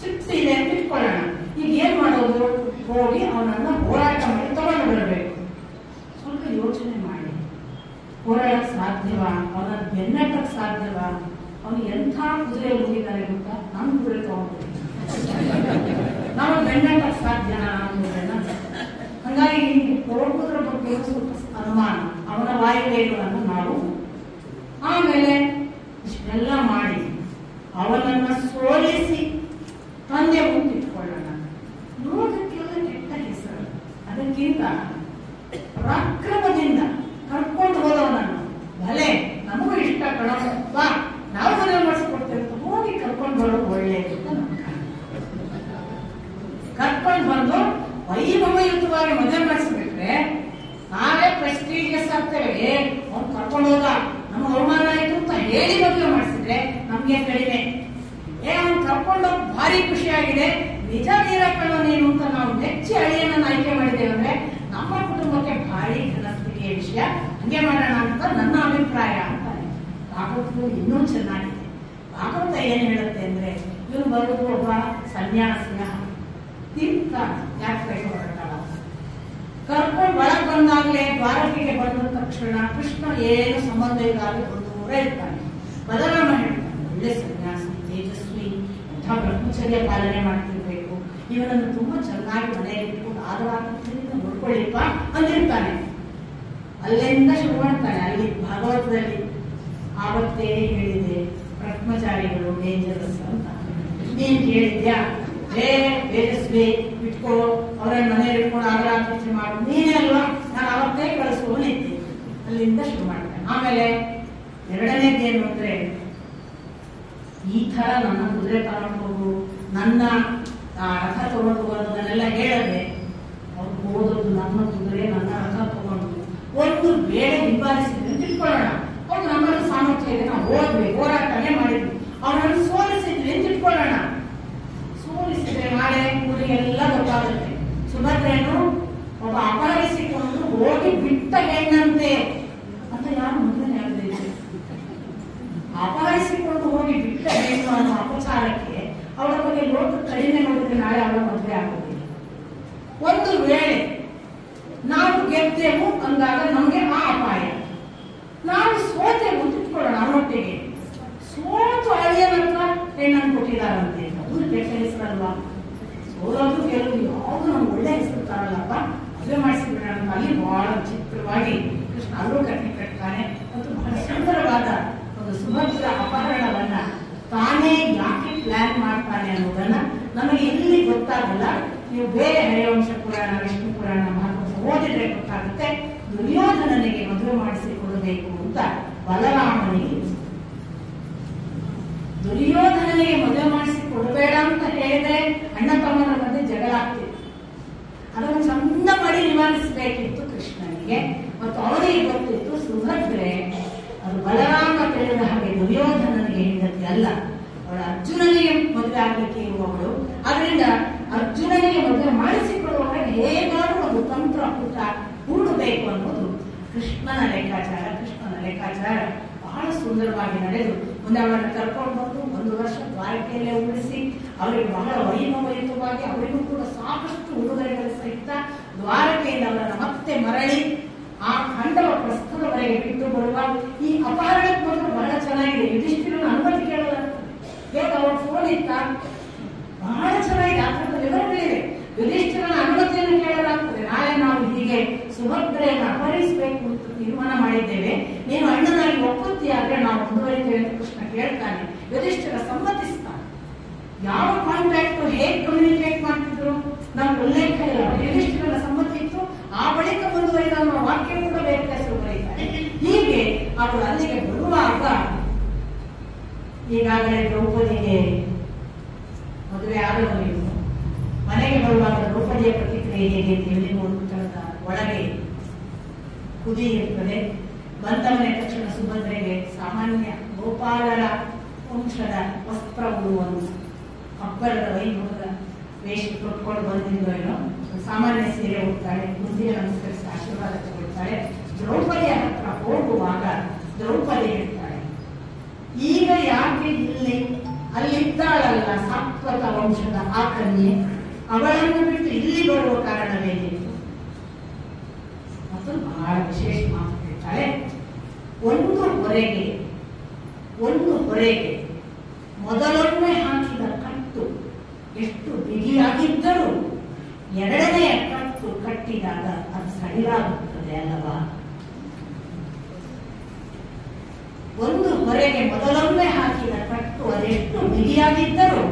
ಸಿಟ್ಟಿದೆ ಅಂತ ಇಟ್ಕೊಳ್ಳೋಣ. ಈಗ ಏನ್ ಮಾಡೋದು? ಹೋಗಿ ಅವನನ್ನ ಹೋರಾಟ ಮಾಡಿ ತಗೊಂಡು ಬರಬೇಕು. ಸ್ವಲ್ಪ ಯೋಚನೆ ಮಾಡಿ, ಹೋರಾಡಕ್ ಸಾಧ್ಯವಾ? ಅವನ ಬೆನ್ನಟ್ಟಕ್ ಸಾಧ್ಯವಾ? ಅವನು ಎಂಥ ಕುದುರೆ ಹೋಗಿದ್ದಾರೆ ಗೊತ್ತಾ? ನಾನು ಕುದುರೆ ತಗೊಂಡು ನಾವು ಬೆನ್ನಟ್ಟಕ್ ಸಾಧ್ಯನಾ ಅನ್ನೋದನ್ನ. ಹಾಗಾಗಿ ಹೋಗುವುದರ ಬಗ್ಗೆ ಸ್ವಲ್ಪ ಅನುಮಾನ, ಅವನ ವಾಯುವೇಗವನ್ನು ನಾವು ಆಮೇಲೆ ಇಷ್ಟೆಲ್ಲ ಮಾಡಿ ಅವನನ್ನ ಸೋಲಿಸಿ ತಂದೆ ಮುಂದಿಟ್ಕೊಳ್ಳೋಣ. ನೋಡಕ್ಕೆಲ್ಲ ಕೆಟ್ಟ ಹೆಸರು, ಅದಕ್ಕಿಂತ ಪರಾಕ್ರಮದಿಂದ ಕರ್ಕೊಂಡು ಹೋದವನನ್ನು, ಭಲೆ ನಮಗೂ ಇಷ್ಟ ಕಣಪ್ಪ, ನಾವು ಮದುವೆ ಮಾಡಿಸ್ಕೊಡ್ತೇವೆ, ಹೋಗಿ ಕರ್ಕೊಂಡು ಬರೋದು ಒಳ್ಳೆಯದು ಅಂತ ನಮ್ಮ ಕರ್ಕೊಂಡು ಬಂದು ವೈಭವಯುತವಾಗಿ ಮದುವೆ ಮಾಡಿಸ್ಬಿಟ್ರೆ ನಾವೇ ಪ್ರೆಸ್ಟೀಜಿಯಸ್ ಆಗ್ತೇವೆ. ಅವ್ನು ಕರ್ಕೊಂಡು ಹೋದ, ನಮ್ಮ ಅವಮಾನ ಆಯ್ತು ಅಂತ ಹೇಳಿ ಮದುವೆ ಮಾಡಿಸಿದ್ರೆ ನಮ್ಗೆ ಕಡಿಮೆ. ಅವ್ನು ಕರ್ಕೊಂಡು ಭಾರಿ ಖುಷಿಯಾಗಿದೆ, ನಿಜ ವೀರಪ್ಪನ ನೀನು ಅಂತ ನಾವು ನೆಚ್ಚಿ ಅಳಿಯನ್ನ ಆಯ್ಕೆ ಮಾಡಿದ್ದೇವೆ ಅಂದ್ರೆ ನಮ್ಮ ಕುಟುಂಬಕ್ಕೆ ಭಾರಿ ಘನಸ್ಥಿತಿಯ ವಿಷಯ. ಹಂಗೆ ಮಾಡೋಣ ಅಂತ ನನ್ನ ಅಭಿಪ್ರಾಯ ಅಂತ. ಭಾಗವತರು ಇನ್ನೂ ಚೆನ್ನಾಗಿದೆ. ಭಾಗವತ ಏನ್ ಹೇಳುತ್ತೆ ಅಂದ್ರೆ, ಇವನು ಬರೋದು ಒಬ್ಬ ಸನ್ಯಾಸಿಯ ತೀರ್ಥ ಯಾತ್ರೆಗೆ ಹೊರಟಾಳ. ಕರ್ಕೊಂಡು ಒಳಗೆ ಬಂದಾಗ್ಲೇ ದ್ವಾರಕೆಗೆ ಬಂದ ತಕ್ಷಣ ಕೃಷ್ಣ ಏನು ಸಂಬಂಧ ಇದ್ದಾಗಲೇ ಒಂದು ದೂರ ಇರ್ತಾನೆ. ಬಲರಾಮ ಹೇಳ್ತಾನೆ, ಒಳ್ಳೆ ಸನ್ಯಾಸಿ, ತೇಜಸ್ವಿ, ಎಂಥ ಬ್ರಹ್ಮಚರ್ಯ ಪಾಲನೆ ಮಾಡ್ತಿರ್ಬೇಕು, ಇವನನ್ನು ತುಂಬಾ ಚೆನ್ನಾಗಿ ಮನೆಯಲ್ಲಿ ಇಟ್ಕೊಂಡು ಆದರಾತ್ರಿಯಿಂದ ನೋಡ್ಕೊಳ್ಳಿಪ್ಪ ಅಂದಿರ್ತಾನೆ. ಅಲ್ಲಿಂದ ಶುರು ಮಾಡ್ತಾನೆ. ಅಲ್ಲಿ ಭಾಗವತದಲ್ಲಿ ಆವತ್ತೇ ಹೇಳಿದೆ, ಬ್ರಹ್ಮಚಾರಿಗಳು ಡೇಂಜರಸ್ ಅಂತ. ನೀನ್ ಕೇಳಿದ್ಯಾ? ತೇಜಸ್ವಿ ಇಟ್ಕೋ, ಅವರನ್ನ ಮನೆಯಲ್ಲಿ ಇಟ್ಕೊಂಡು ಆದರಾತ್ರಿ ಮಾಡು, ನೀನೇ ಅಲ್ವಾ, ನಾನು ಅವತ್ತೇ ಕಳಿಸುವನಿದ್ದೆ. ಅಲ್ಲಿಂದ ಶುರು ಮಾಡ್ತಾನೆ. ಆಮೇಲೆ ಎರಡನೇದೇನು ಅಂದ್ರೆ, ಈ ತರ ನನ್ನ ಕುದುರೆ ತಗೊಂಡು ಹೋಗು, ನನ್ನ ರಥ ತಗೊಂಡು ಹೋಗೋದನ್ನೆಲ್ಲ ಹೇಳದೆ ಅವ್ರು ಹೋದದ್ದು ನನ್ನ ಕುದುರೆ, ನನ್ನ ರಥ ತಗೊಂಡು ಒಂದು ವೇಳೆ ಹಿಂಬಾಲಿಸಿದ್ರೆ ತಿಳ್ಕೊಳ್ಳೋಣ. ಅವ್ರು ನಮ್ಮಲ್ಲಿ ಸಾಮರ್ಥ್ಯ ಇದೆ, ನಾವು ಹೋದ್ವಿ, ಹೋರಾಟನೇ ಮಾಡಿದ್ವಿ, ಅವನನ್ನು ಸೋಲಿಸಿದ್ವಿ ಅಂತ ತಿಳ್ಕೊಳ್ಳೋಣ. ಸೋಲಿಸಿದ್ರೆ ನಾಳೆ ಊರಿಗೆಲ್ಲ ಗೊತ್ತಾಗುತ್ತೆ ಸುಭದ್ರೆಯನ್ನು ಒಬ್ಬ ಅಪಹರಿಸಿಕೊಂಡು ಹೋಗಿ ಬಿಟ್ಟ ಹೆಣ್ಣಂತೆ ಅಂತ. ಯಾರು ಮೊದಲನೇ ಹೇಳಿದೆ? ಅಪಹರಿಸಿಕೊಂಡು ಹೋಗಿ ಬಿಟ್ಟ ಹೆಣ್ಣು ಅನ್ನೋ ಅಪಚಾರಕ್ಕೆ ಅವಳ ಬಗ್ಗೆ ಲೋಕ ಕಡಿಮೆ ನೋಡಿದ್ರೆ ನಾಳೆ ಅವಳ ಮದುವೆ ಆಗೋದಿಲ್ಲ. ಒಂದು ವೇಳೆ ನಾವು ಗೆದ್ದೆವು ಅಂದಾಗ ನಮಗೆ ಆ ಅಪಾಯ. ನಾವು ಸೋತೆವು ತಿಳ್ಕೊಳ್ಳೋಣ, ಅವನೊಟ್ಟಿಗೆ ಸೋತು ಅಳಿಯನ ಹತ್ರ ಹೆಣ್ಣನ್ನು ಕೊಟ್ಟಿದ್ದಾರಂತೆ, ಅದು ಕೆಟ್ಟ ಹೆಸರಲ್ವಾ? ಸೋಲೋದು ಗೆಲುವು ಯಾವುದು ನಮ್ಗೆ ಒಳ್ಳೆ ಹೆಸರು ತಾರಲ್ಲಪ್ಪ, ಮದುವೆ ಮಾಡಿಸಿಬಿಡೋಣ ಅಂತ ಅಲ್ಲಿ ಬಹಳ ಚಿತ್ರವಾಗಿ ಕೃಷ್ಣ ಅಲ್ಲೂ ಕಟ್ತಾನೆ. ಮತ್ತು ಬಹಳ ಸುಂದರವಾದ ಒಂದು ಸುಭದ್ರ ಅಪಹರಣವನ್ನ ತಾನೇ ಯಾಕೆ ಪ್ಲಾನ್ ಮಾಡ್ತಾನೆ ಅನ್ನೋದನ್ನ ನಮಗೆ ಇಲ್ಲಿ ಗೊತ್ತಾಗಲ್ಲ. ನೀವು ಬೇರೆ ಹರಿವಂಶ ಪುರಾಣ, ವಿಷ್ಣು ಪುರಾಣ, ಮಹಾಭಾರತ ಓದಿದ್ರೆ ಗೊತ್ತಾಗುತ್ತೆ. ದುರ್ಯೋಧನನಿಗೆ ಮದುವೆ ಮಾಡಿಸಿಕೊಡಬೇಕು ಅಂತ ಬಲರಾಮನಿಗೆ, ದುರ್ಯೋಧನನಿಗೆ ಮದುವೆ ಮಾಡಿಸಿ ಕೊಡಬೇಡ ಅಂತ ಹೇಳಿದ್ರೆ ಅಣ್ಣ ತಮ್ಮನ ಮಧ್ಯೆ ಜಗಳ ಆಗ್ತಿತ್ತು. ಅದನ್ನು ಚಂದ ಮಾಡಿ ನಿವಾರಿಸಬೇಕಿತ್ತು ಕೃಷ್ಣನಿಗೆ. ಮತ್ತು ಅವರಿಗೆ ಗೊತ್ತಿತ್ತು ಸುಭದ್ರೆ ಅದು ಬಲರಾಮ ತಿಳಿದ ಹಾಗೆ ದುರ್ಯೋಧನನಿಗೆ ಹೆಂಡತಿ ಅಲ್ಲ, ಅವಳ ಅರ್ಜುನನಿಗೆ ಮದುವೆ ಆಗ್ಲಿಕ್ಕೆ ಇರುವವಳು. ಆದ್ರಿಂದ ಅರ್ಜುನನಿಗೆ ಮದುವೆ ಮಾಡಿಸಿಕೊಡುವಾಗ ಹೇಗಾದ್ರೂ ಒಂದು ತಂತ್ರ ಪುಟ ಹೂಡಬೇಕು ಅನ್ನೋದು ಕೃಷ್ಣನ ಲೆಕ್ಕಾಚಾರ ಬಹಳ ಸುಂದರವಾಗಿ ನಡೆದು ಮುಂದೆ ಅವರನ್ನು ಕರ್ಕೊಂಡು ಬಂದು 1 ವರ್ಷ ದ್ವಾರಕೆಯಲ್ಲೇ ಉಳಿಸಿ ಅವರಿಗೆ ಬಹಳ ವೈಭವಯುತವಾಗಿ ಅವರಿಗೂ ಕೂಡ ಸಾಕಷ್ಟು ಉಡುಗೊರೆಗಳ ಸಹಿತ ದ್ವಾರಕೆಯಿಂದ ಅವರನ್ನು ಮತ್ತೆ ಮರಳಿ ಆ ಖಂಡವ ಪ್ರಸ್ಥದವರೆಗೆ ಬಿಟ್ಟು ಬರುವ ಈ ಅಪಹರಣಕ್ಕೆ ಬಂದು ಬಹಳ ಚೆನ್ನಾಗಿದೆ. ಯುಧಿಷ್ಠಿರನ ಅನುಮತಿ ಕೇಳೋದಾಗ್ತದೆ. ಬೇಗ ಅವ್ರ ಫೋನ್ ಇತ್ತ, ಬಹಳ ಚೆನ್ನಾಗಿದೆ. ಆ ಥರದ ವಿವರಗಳಿವೆ. ಯುಧಿಷ್ಠಿರನ ಅನುಮತಿಯನ್ನು ಕೇಳಲಾಗ್ತದೆ. ನಾಳೆ ನಾವು ಹೀಗೆ ಸುಭದ್ರೆಯನ್ನು ಅಪಹರಿಸಬೇಕು ಅಂತ ತೀರ್ಮಾನ ಮಾಡಿದ್ದೇವೆ, ನೀನು ಅಣ್ಣನಾಗಿ ಒಪ್ಪುತ್ತೀಯಾದ್ರೆ ನಾವು ಮುಂದುವರಿತೇವೆ ಅಂತ ಕೃಷ್ಣ ಕೇಳ್ತಾನೆ. ಯುಧಿಷ್ಠಿರ ಸಮ್ಮತಿಸ್ತಾನೆ. ಯಾವ ಕಾಂಟ್ಯಾಕ್ಟ್ ಹೇಗೆ ಕಮ್ಯುನಿಕೇಟ್ ಮಾಡ್ತಿದ್ರು ನಮ್ಗೆ ಉಲ್ಲೇಖ ಇಲ್ಲ. ಯುಧಿಷ್ಠಿರನ ಸಮ್ಮತಿ ಇತ್ತು, ಆ ಬಳಿಕ ಮುಂದುವರಿದ ಅನ್ನೋ ವಾಕ್ಯ ಕೂಡ ಬೇರೆ ಹೆಸರು ಬರೀತಾರೆ. ಹೀಗೆ ಅವರು ಅಲ್ಲಿಗೆ ಬರುವಾಗ ಈಗಾಗಲೇ ದ್ರೌಪದಿಗೆ ಮದುವೆ ಆದವರು ಮನೆಗೆ ಬರುವಾಗ ದ್ರೌಪದಿಯ ಪ್ರತಿಕ್ರಿಯೆ ಹೇಗೆ ಅಂತ ಒಂದು ತರದ ಒಳಗೆ ಕುದಿ ಇರ್ತದೆ. ಬಂದ ಮನೆ ತಕ್ಷಣ ಸುಭದ್ರೆಗೆ ಸಾಮಾನ್ಯ ಗೋಪಾಲರ ವಂಶದ ವಸ್ತ್ರ ಉಡುವನ್ನು ಹಬ್ಬರದ ವೈಭವದ ವೇಷ ತೊಟ್ಕೊಂಡು ಬಂದಿದ್ದು ಏನೋ ಸಾಮಾನ್ಯ ಸೀರೆ ಉಡ್ತಾಳೆ, ಮುಂದಿನ ನಮಸ್ಕರಿಸಿ ಆಶೀರ್ವಾದ ತಗೊಳ್ತಾಳೆ. ದ್ರೌಪದಿಯ ಹತ್ರ ಹೋಗುವಾಗ ದ್ರೌಪದಿ ಹೇಳ್ತಾಳೆ, ಈಗ ಯಾಕೆ ಅಲ್ಲಿದ್ದಾಳಲ್ಲ ಸಾತ್ವತ ವಂಶದ ಆ ಕನ್ಯೆ, ಅವಳನ್ನು ಬಿಟ್ಟು ಇಲ್ಲಿ ಬರುವ ಕಾರಣವೇನಿತ್ತು? ಮತ್ತು ಬಹಳ ವಿಶೇಷ ಮಾತು ಹೇಳ್ತಾಳೆ, ಒಂದು ಹೊರೆಗೆ ಮೊದಲೊಮ್ಮೆ ಹಾಕಿದ ಕಟ್ಟು ಎಷ್ಟು ಬಿಗಿಯಾಗಿದ್ದರೂ ಎರಡನೆಯ ಕಟ್ಟು ಕಟ್ಟಿದಾಗ ಅದು ಸಡಿಲಾಗುತ್ತದೆ ಅಲ್ಲವಾ? ಒಂದು ಹೊರೆಗೆ ಮೊದಲೊಮ್ಮೆ ಹಾಕಿದ ಕಟ್ಟು ಅದೆಷ್ಟು ಬಿಗಿಯಾಗಿದ್ದರೂ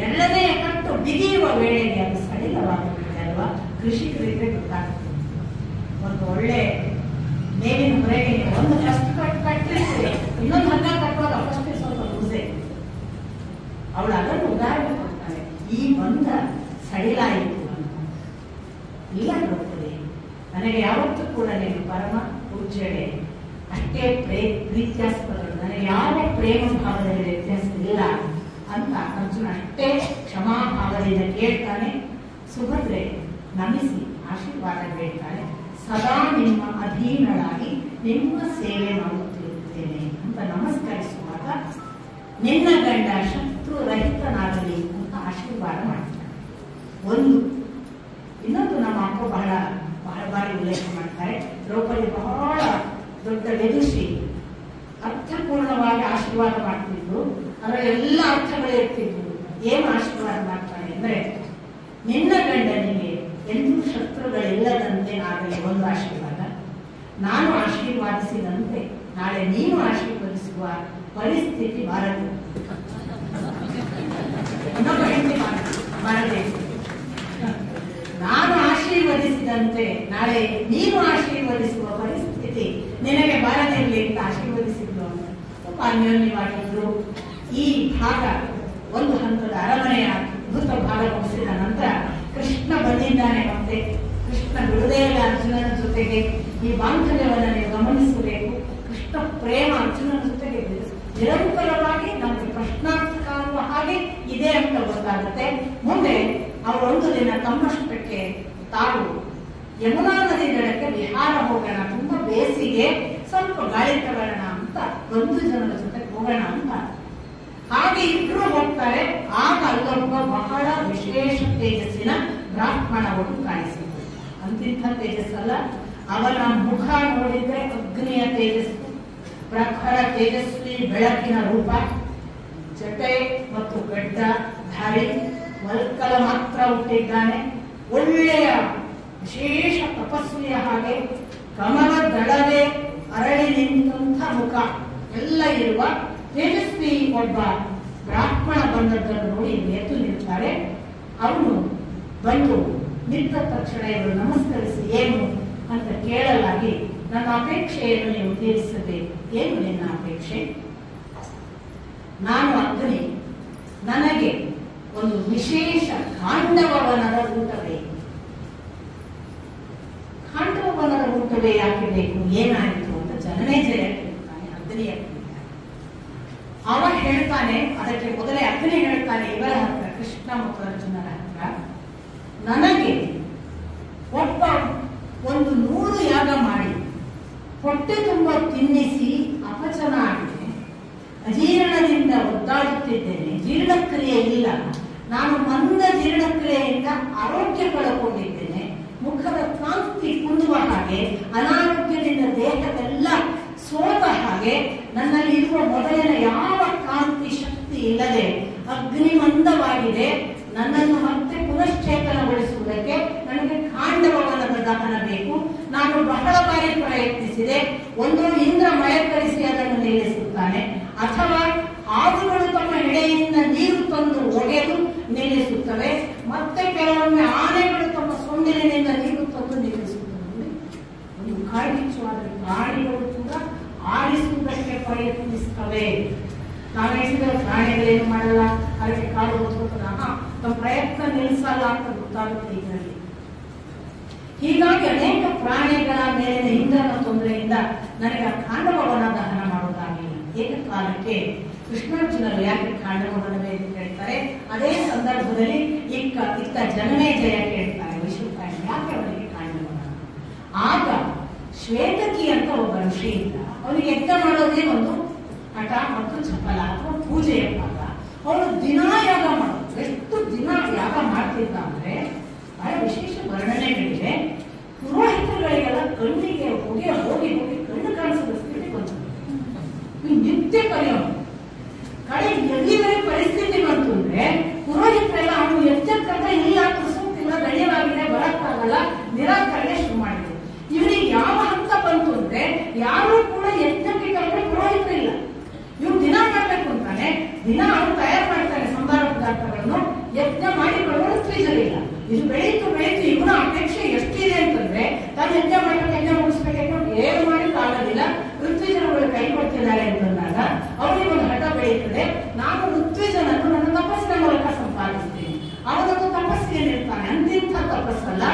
ಎರಡನೆಯ ಕಟ್ಟು ಬಿಗಿಯುವ ವೇಳೆಗೆ ಅದು ಸಡಿಲವಾಗುತ್ತದೆ ಅಲ್ವಾ? ಕೃಷಿಕರಿಗೆ ಗೊತ್ತಾಗ್ತದೆ. ಒಂದು ಒಳ್ಳೆ ಮೇಲಿನ ಹೊರೆಗೆ ಒಂದು ಫಸ್ಟ್ ಕಟ್ಟಿರ್ತದೆ, ಇನ್ನೊಂದು ಹಗ್ಗ ಕಟ್ಟುವಾಗ ಫಸ್ಟ್ ಸ್ವಲ್ಪ ಲೂಸೆ. ಅವಳು ಅದನ್ನು ಉದಾಹರಣೆ ಕೊಡ್ತಾಳೆ, ಈ ಬಂಧ ಸಡಿಲಾಯಿತು ಅಂತ. ಇಲ್ಲ ನೋಡ್ತದೆ, ನನಗೆ ಯಾವತ್ತೂ ಕೂಡ ನೀನು ಪರಮ ಪೂಜ್ಯಳೆ, ಅಷ್ಟೇ ಪ್ರೀತ್ಯಾಸ್ಪದರು, ನನಗೆ ಯಾವ ಪ್ರೇಮ ಭಾವದಲ್ಲಿ ವ್ಯತ್ಯಾಸ ಇಲ್ಲ ಅಂತ ಅರ್ಜುನ ಅಷ್ಟೇ ಕ್ಷಮಾಭಾವದಿಂದ ಕೇಳ್ತಾನೆ. ಸುಭದ್ರೆ ನಮಿಸಿ ಆಶೀರ್ವಾದ ಬೇಡ್ತಾಳೆ. ಸದಾ ನಿಮ್ಮ ಅಧೀನಳಾಗಿ ನಿಮ್ಮ ಸೇವೆ ಮಾಡುತ್ತಿರುತ್ತೇನೆ ಅಂತ ನಮಸ್ಕರಿಸುವಾಗ ನಿನ್ನ ಗಂಡ ಶತ್ರು ರಹಿತನಾಗಲಿ ಅಂತ ಆಶೀರ್ವಾದ ಮಾಡ್ತಾನೆ. ಇನ್ನೊಂದು ನಮ್ಮ ಅಪ್ಪ ಬಹಳ ಬಹಳ ಬಾರಿ ಉಲ್ಲೇಖ ಮಾಡ್ತಾರೆ. ದ್ರೌಪದಿ ಬಹಳ ದೊಡ್ಡ ವಿದುಷಿ, ಅರ್ಥಪೂರ್ಣವಾಗಿ ಆಶೀರ್ವಾದ ಮಾಡ್ತಿದ್ರು. ಅದರಲ್ಲಿ ಎಲ್ಲ ಅರ್ಥಗಳೇ ಇರ್ತಿದ್ರು. ಏನು ಆಶೀರ್ವಾದ ಮಾಡ್ತಾನೆ ಅಂದ್ರೆ, ನಿನ್ನ ಗಂಡನಿಗೆ ಎಂದೂ ಶತ್ರುಗಳಿಲ್ಲದಂತೆ ಆಗಲಿ ಒಂದು ಆಶೀರ್ವಾದ, ನಾನು ಆಶೀರ್ವಾದಿಸಿದಂತೆ ನಾಳೆ ನೀನು ಆಶೀರ್ವದಿಸುವ ಪರಿಸ್ಥಿತಿ ಬಾರದು. ಇನ್ನೊಬ್ಬ ಹೆಂಡತಿ ಬಾರದೆ, ನಾನು ಆಶೀರ್ವದಿಸಿದಂತೆ ನಾಳೆ ನೀನು ಆಶೀರ್ವದಿಸುವ ಪರಿಸ್ಥಿತಿ ನಿನಗೆ ಬಾರದಿರಲಿ ಅಂತ ಆಶೀರ್ವದಿಸಿದ್ರು. ಸ್ವಲ್ಪ ಅನ್ಯೋನ್ಯವಾಗಿದ್ರು. ಈ ಭಾಗ ಒಂದು ಹಂತದ ಅರಮನೆಯ ಅದ್ಭುತ ಭಾಗ ಮುಗಿಸಿದ ನಂತರ ಕೃಷ್ಣ ಬಂದಿದ್ದಾನೆ. ಮತ್ತೆ ಕೃಷ್ಣ ಬಿಡುದೇ ಇಲ್ಲ ಅರ್ಜುನನ ಜೊತೆಗೆ. ಈ ಬಾಂಧವ್ಯವನ್ನು ನೀವು ಗಮನಿಸಬೇಕು. ಕೃಷ್ಣ ಪ್ರೇಮ ಅರ್ಜುನನ ಜೊತೆಗೆ ನಿರಂತರವಾಗಿ ನಮಗೆ ಪ್ರಶ್ನಾರ್ಥಕ ಆಗುವ ಹಾಗೆ ಇದೆ ಅಂತ ಗೊತ್ತಾಗುತ್ತೆ. ಮುಂದೆ ಅವರೊಂದು ದಿನ ತಮ್ಮಷ್ಟಕ್ಕೆ ತಾವು ಯಮುನಾ ನದಿ ದಡಕ್ಕೆ ವಿಹಾರ ಹೋಗೋಣ, ತುಂಬಾ ಬೇಸಿಗೆ, ಸ್ವಲ್ಪ ಗಾಳಿ ತಗೋಣ ಅಂತ 1 ಜನರ ಜೊತೆ ಹೋಗೋಣ ಅಂತ ಹಾಗೆ ಇಬ್ರು ಹೋಗ್ತಾರೆ. ಆಗ ಅಲ್ಲೊಬ್ಬ ಬಹಳ ವಿಶೇಷ ತೇಜಸ್ಸಿನ ಬ್ರಾಹ್ಮಣ ಒಟ್ಟು ಕಾಣಿಸಿತು. ಅಂತಿಂಥ ತೇಜಸ್ಸಲ್ಲ, ಅವನ ಮುಖ ನೋಡಿದ್ರೆ ಅಗ್ನಿಯ ತೇಜಸ್ಸು, ಪ್ರಖರ ತೇಜಸ್ವಿ ಬೆಳಕಿನ ರೂಪ, ಜಟೆ ಮತ್ತು ಗಡ್ಡ ಧಾರಿ, ಮಲ್ಕಲ ಮಾತ್ರ ಹುಟ್ಟಿದ್ದಾನೆ. ಒಳ್ಳೆಯ ವಿಶೇಷ ತಪಸ್ವಿಯ ಹಾಗೆ ಕಮಲ ದಳವೇ ಅರಳಿ ನಿಂತ ಮುಖ ಎಲ್ಲ ಇರುವ ತೇಜಸ್ವಿ ಒಬ್ಬ ಬ್ರಾಹ್ಮಣ ಬಂದದ್ದನ್ನು ನೋಡಿ ಎದ್ದು ನಿಲ್ತಾರೆ. ಅವನು ಬಂದು ನಿಂತ ತಕ್ಷಣ ಇವರು ನಮಸ್ಕರಿಸಿ ಏನು ಅಂತ ಕೇಳಲಾಗಿ, ನನ್ನ ಅಪೇಕ್ಷೆಯನ್ನು ನೀವು ತೀರಿಸಬೇಕು. ಏನು ನಿನ್ನ ಅಪೇಕ್ಷೆ? ನಾನು ಅಗ್ನಿ, ನನಗೆ ಒಂದು ವಿಶೇಷ ಖಾಂಡವವನದ ಊಟ ಬೇಕು. ಖಾಂಡವವನದ ಊಟವೇ ಯಾಕೆ ಬೇಕು, ಏನಾಯಿತು ಅಂತ ಜನಮೇಜಯ ಹೇಳ್ತಾನೆ, ಅಗ್ನಿಯ ಅವ ಹೇಳ್ತಾನೆ. ಅದಕ್ಕೆ ಮೊದಲೇ ಅಗ್ನಿ ಹೇಳ್ತಾನೆ ಇವರ ಹತ್ರ, ಕೃಷ್ಣ ಮತ್ತು ಅರ್ಜುನರ ಹತ್ರ, ನನಗೆ ಒಬ್ಬ 100 ಯಾಗ ಮಾಡಿ ಹೊಟ್ಟೆ ತುಂಬ ತಿನ್ನಿಸಿ ಅಪಚನ ಆಗಿದೆ, ಅಜೀರ್ಣದಿಂದ ಒದ್ದಾಡುತ್ತಿದ್ದೇನೆ, ಜೀರ್ಣಕ್ರಿಯೆ ಇಲ್ಲ, ನಾನು ಮಂದ ಜೀರ್ಣಕ್ರಿಯೆಯಿಂದ ಆರೋಗ್ಯ ಕಳಕೊಂಡಿದ್ದೇನೆ, ಮುಖದ ಕಾಂತಿ ಕುಂದುವ ಹಾಗೆ, ಅನಾರೋಗ್ಯದಿಂದ ದೇಹವೆಲ್ಲ ಸೋತ ಹಾಗೆ, ನನ್ನಲ್ಲಿ ಇರುವ ಮೊದಲಿನ ಯಾವ ಕಾಂತಿ ಶಕ್ತಿ ಇಲ್ಲದೆ ಅಗ್ನಿಮಂದವಾಗಿದೆ. ನನ್ನನ್ನು ಮತ್ತೆ ಪುನಶ್ಚೇತನಗೊಳಿಸುವುದಕ್ಕೆ ನನಗೆ ಖಾಂಡವವನದ ದಹನ ಬೇಕು. ನಾನು ಬಹಳ ಬಾರಿ ಪ್ರಯತ್ನಿಸಿದೆ. ಒಂದು ಇಂದ್ರ ಮಯಕರಿಸಿ ಅದನ್ನು ನಿಲ್ಲಿಸುತ್ತಾನೆ, ಅಥವಾ ಹಾವುಗಳು ತಮ್ಮ ಎಡೆಯಿಂದ ನೀರು ತಂದು ಒಗೆದು ನಿಲ್ಲಿಸುತ್ತವೆ, ಮತ್ತೆ ಕೆಲವೊಮ್ಮೆ ಆನೆಗಳು ತಮ್ಮ ಸೊಂಡಿಲಿನಿಂದ ನೀರು ತಂದು ನಿಲ್ಲಿಸುತ್ತವೆ. ಒಂದು ಕಾಡ್ಗಿಚ್ಚುವಾದ ಪ್ರಾಣಿಗಳು ಕೂಡ ಆರಿಸುವುದಕ್ಕೆ ಪ್ರಯತ್ನಿಸುತ್ತವೆ. ನಾವು ಹೇಳಿದ್ರೆ ಪ್ರಾಣಿಗಳೇನು ಮಾಡಲ್ಲ, ಅದಕ್ಕೆ ಕಾಡು ಹೊತ್ಕೊಳ್ತದ, ತಮ್ಮ ಪ್ರಯತ್ನ ನಿಲ್ಲಿಸಲ್ಲ ಅಂತ ಗೊತ್ತಾಗುತ್ತೆ ಇದರಲ್ಲಿ. ಹೀಗಾಗಿ ಅನೇಕ ಪ್ರಾಣಿಗಳ ಮೇಲಿನ ಇಂಧನ ತೊಂದರೆಯಿಂದ ನನಗೆ ಆ ಖಾಂಡವವನ ದಹನ ಮಾಡೋದಾಗಿಲ್ಲ. ಏಕಕಾಲಕ್ಕೆ ಕೃಷ್ಣಾರ್ಜುನರು ಯಾಕೆ ಖಾಂಡವವನವೇ ಅಂತ ಹೇಳ್ತಾರೆ. ಅದೇ ಸಂದರ್ಭದಲ್ಲಿ ಇತ್ತ ಜನಮೇಜಯ ಕೇಳ್ತಾರೆ ವಿಶ್ವಕಾಯ, ಯಾಕೆ ಅವರಿಗೆ ಖಾಂಡವನ? ಆಗ ಶ್ವೇತಕಿ ಅಂತ ಒಬ್ಬ ಋಷಿ ಇದ್ದ. ಅವನಿಗೆ ಯಜ್ಞ ಮಾಡೋದೇ ಒಂದು ಹಠ ಮತ್ತು ಚಪಲ ಅಥವಾ ಪೂಜೆಯ ಭಾಗ. ಅವನು ದಿನಾ ಯಾಗ ಮಾಡೋದು. ಎಷ್ಟು ದಿನ ಯಾಗ ಮಾಡ್ತಿದ್ದ ಅಂದ್ರೆ ಬಹಳ ವಿಶೇಷ ವರ್ಣನೆಗಳಿವೆ. ಪುರೋಹಿತರುಗಳಿಗೆಲ್ಲ ಕಣ್ಣಿಗೆ ಹೋಗಿ ಹೋಗಿ ಹೋಗಿ ಕಣ್ಣು ಕಾಣಿಸದ ಸ್ಥಿತಿ ಬಂತು. ನಿತ್ಯ ಕಲಿಯೋನು ಕಡೆ ಎಲ್ಲಿವರೆಗೆ ಪರಿಸ್ಥಿತಿ ಬಂತು ಅಂದ್ರೆ ಪುರೋಹಿತರೆಲ್ಲ ಅವನು ಎಚ್ಚರಿಕಂತ ಇಲ್ಲ, ಕುಸುತ್ತಿಲ್ಲ, ದಣಿವಾಗಿದೆ, ಬರಕ್ಕಾಗಲ್ಲ, ನಿರಾಕರಣೆ ಶುರು ಮಾಡಿದ್ರು. ಇವನಿಗೆ ಯಾವ ಹಂತ ಬಂತು ಅಂದ್ರೆ ಯಾರು ಕೂಡ ಯಜ್ಞಕ್ಕೆ ಕರೆದ್ರೆ ಪುರೋಹಿತರಿಲ್ಲ. ಇವ್ರು ದಿನ ಮಾಡ್ಬೇಕು ಅಂತಾನೆ, ದಿನ ಅವನು ತಯಾರು ಮಾಡ್ತಾನೆ ಸಂಬಾರ ಪದಾರ್ಥಗಳನ್ನು, ಯಜ್ಞ ಮಾಡಿಕೊಳ್ಳುವ ಋತ್ವಿಜರಿಲ್ಲ. ಇದು ಬೆಳೀತು ಬೆಳೀತು ಇವನ ಅಪೇಕ್ಷೆ ಎಷ್ಟಿದೆ ಅಂತಂದ್ರೆ ತಾನು ಯಜ್ಞ ಮಾಡ್ಬೇಕು, ಯಜ್ಞ ಮುಗಿಸ್ಬೇಕು, ಏನು ಮಾಡಿದ್ರು ಆಗೋದಿಲ್ಲ, ಋತ್ವಿಜರುಗಳು ಕೈ ಕೊಡ್ತಿದ್ದಾರೆ ಅಂತಂದಾಗ ಅವನಿಗೆ ಒಂದು ಹಠ ಬೆಳೀತದೆ. ನಾನು ಋತ್ವಿಜನನ್ನು ನನ್ನ ತಪಸ್ಸಿನ ಮೂಲಕ ಸಂಪಾದಿಸ್ತೀನಿ. ಅವನೊಂದು ತಪಸ್ಸಿಗೆ ನಿಲ್ತಾನೆ. ಅಂತಿಂಥ ತಪಸ್ಸಲ್ಲ,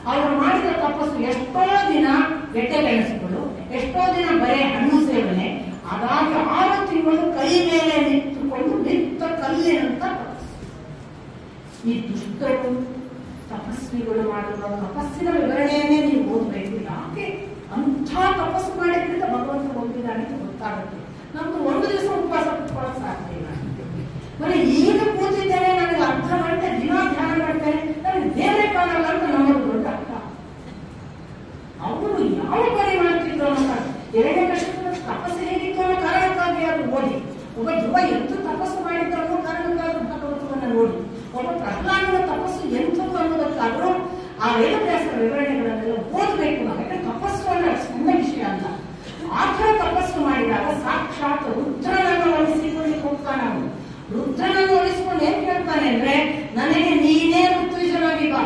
ಅವರು ಮಾಡಿದ ತಪಸ್ಸು ಎಷ್ಟೋ ದಿನ ಗೆಡ್ಡೆಗೆಣಸುಗಳು, ಎಷ್ಟೋ ದಿನ ಬರೇ ಹಣ್ಣು ಸೇವನೆ, ಅದಾಗಿ 6 ತಿಂಗಳು ಕೈ ಮೇಲೆ ನಿಂತುಕೊಂಡು ನಿಂತ ಕಲ್ಲಿನಂತ ತಪಸ್ಸು. ಈ ದುಷ್ಟರು ತಪಸ್ವಿಗಳು ಮಾಡುವ ತಪಸ್ಸಿನ ವಿವರಣೆಯನ್ನೇ ನೀವು ಓದಬೇಕು. ಯಾಕೆ ಅಂಥ ತಪಸ್ಸು ಮಾಡಿದ್ರಿಂದ ಭಗವಂತ ಹೋಗಿದ್ದಾನೆ ಅಂತ ಗೊತ್ತಾಗುತ್ತೆ. ನಮ್ದು ಒಂದು ದಿವಸ ಉಪವಾಸ ಕುತ್ಕೊಳ್ಳೋಕೆ ಸಾಧ್ಯ ಇಲ್ಲ. ಮತ್ತೆ ಈಗ ಕೂತಿದ್ದೇನೆ, ನನಗೆ ಅರ್ಧ ಗಂಟೆ ದಿನ ಧ್ಯಾನ ಮಾಡ್ತೇನೆ, ನನಗೆ ದೇವರೇ ಕಾಣಲ್ಲ ಅಂತ ನಮ್ಮದು ದೊಡ್ಡ ಅರ್ಥ. ಅವರು ಯಾವ ಪರಿ ಮಾಡ್ತಿದ್ರು ಅಂತ ಎರಡನೇ ಕಷ್ಟದ ತಪಸ್ಸು ಹೇಗಿತ್ತು ಅನ್ನೋ ಕಾರಣಕ್ಕಾಗಿ ಅದು ಓದಿ, ಒಬ್ಬ ಧ್ರುವ ಎಂತೂ ತಪಸ್ಸು ಮಾಡಿದ್ರು ಅನ್ನೋ ಕಾರಣಕ್ಕಾಗಿ ಭಗವಂತನನ್ನ ನೋಡಿ, ಒಬ್ಬ ಪ್ರಹ್ಲಾದನ ತಪಸ್ಸು ಎಂಥದ್ದು ಅನ್ನೋದಕ್ಕಾದರೂ ಆ ವೇದವ್ಯಾಸರ ವಿವರಣೆಗಳನ್ನೆಲ್ಲ ಓದಬೇಕು. ಯಾಕಂದ್ರೆ ತಪಸ್ಸು ಅಂದ್ರೆ ಸಣ್ಣ ವಿಷಯ ಅಲ್ಲ. ಆ ಥರ ತಪಸ್ಸು ಮಾಡಿದಾಗ ಸಾಕ್ಷಾತ್ ರುದ್ರನನ್ನು ಒಲಿಸಿಕೊಳ್ಳಿಕ್ಕೆ ಹೋಗ್ತಾನೆ. ಅವನು ರುದ್ರನನ್ನು ಒಲಿಸಿಕೊಂಡು ಏನ್ ಕೇಳ್ತಾನೆ ಅಂದ್ರೆ, ನನಗೆ ನೀನೇ ಋತ್ವಿಜನಾಗಿ ಬಾ,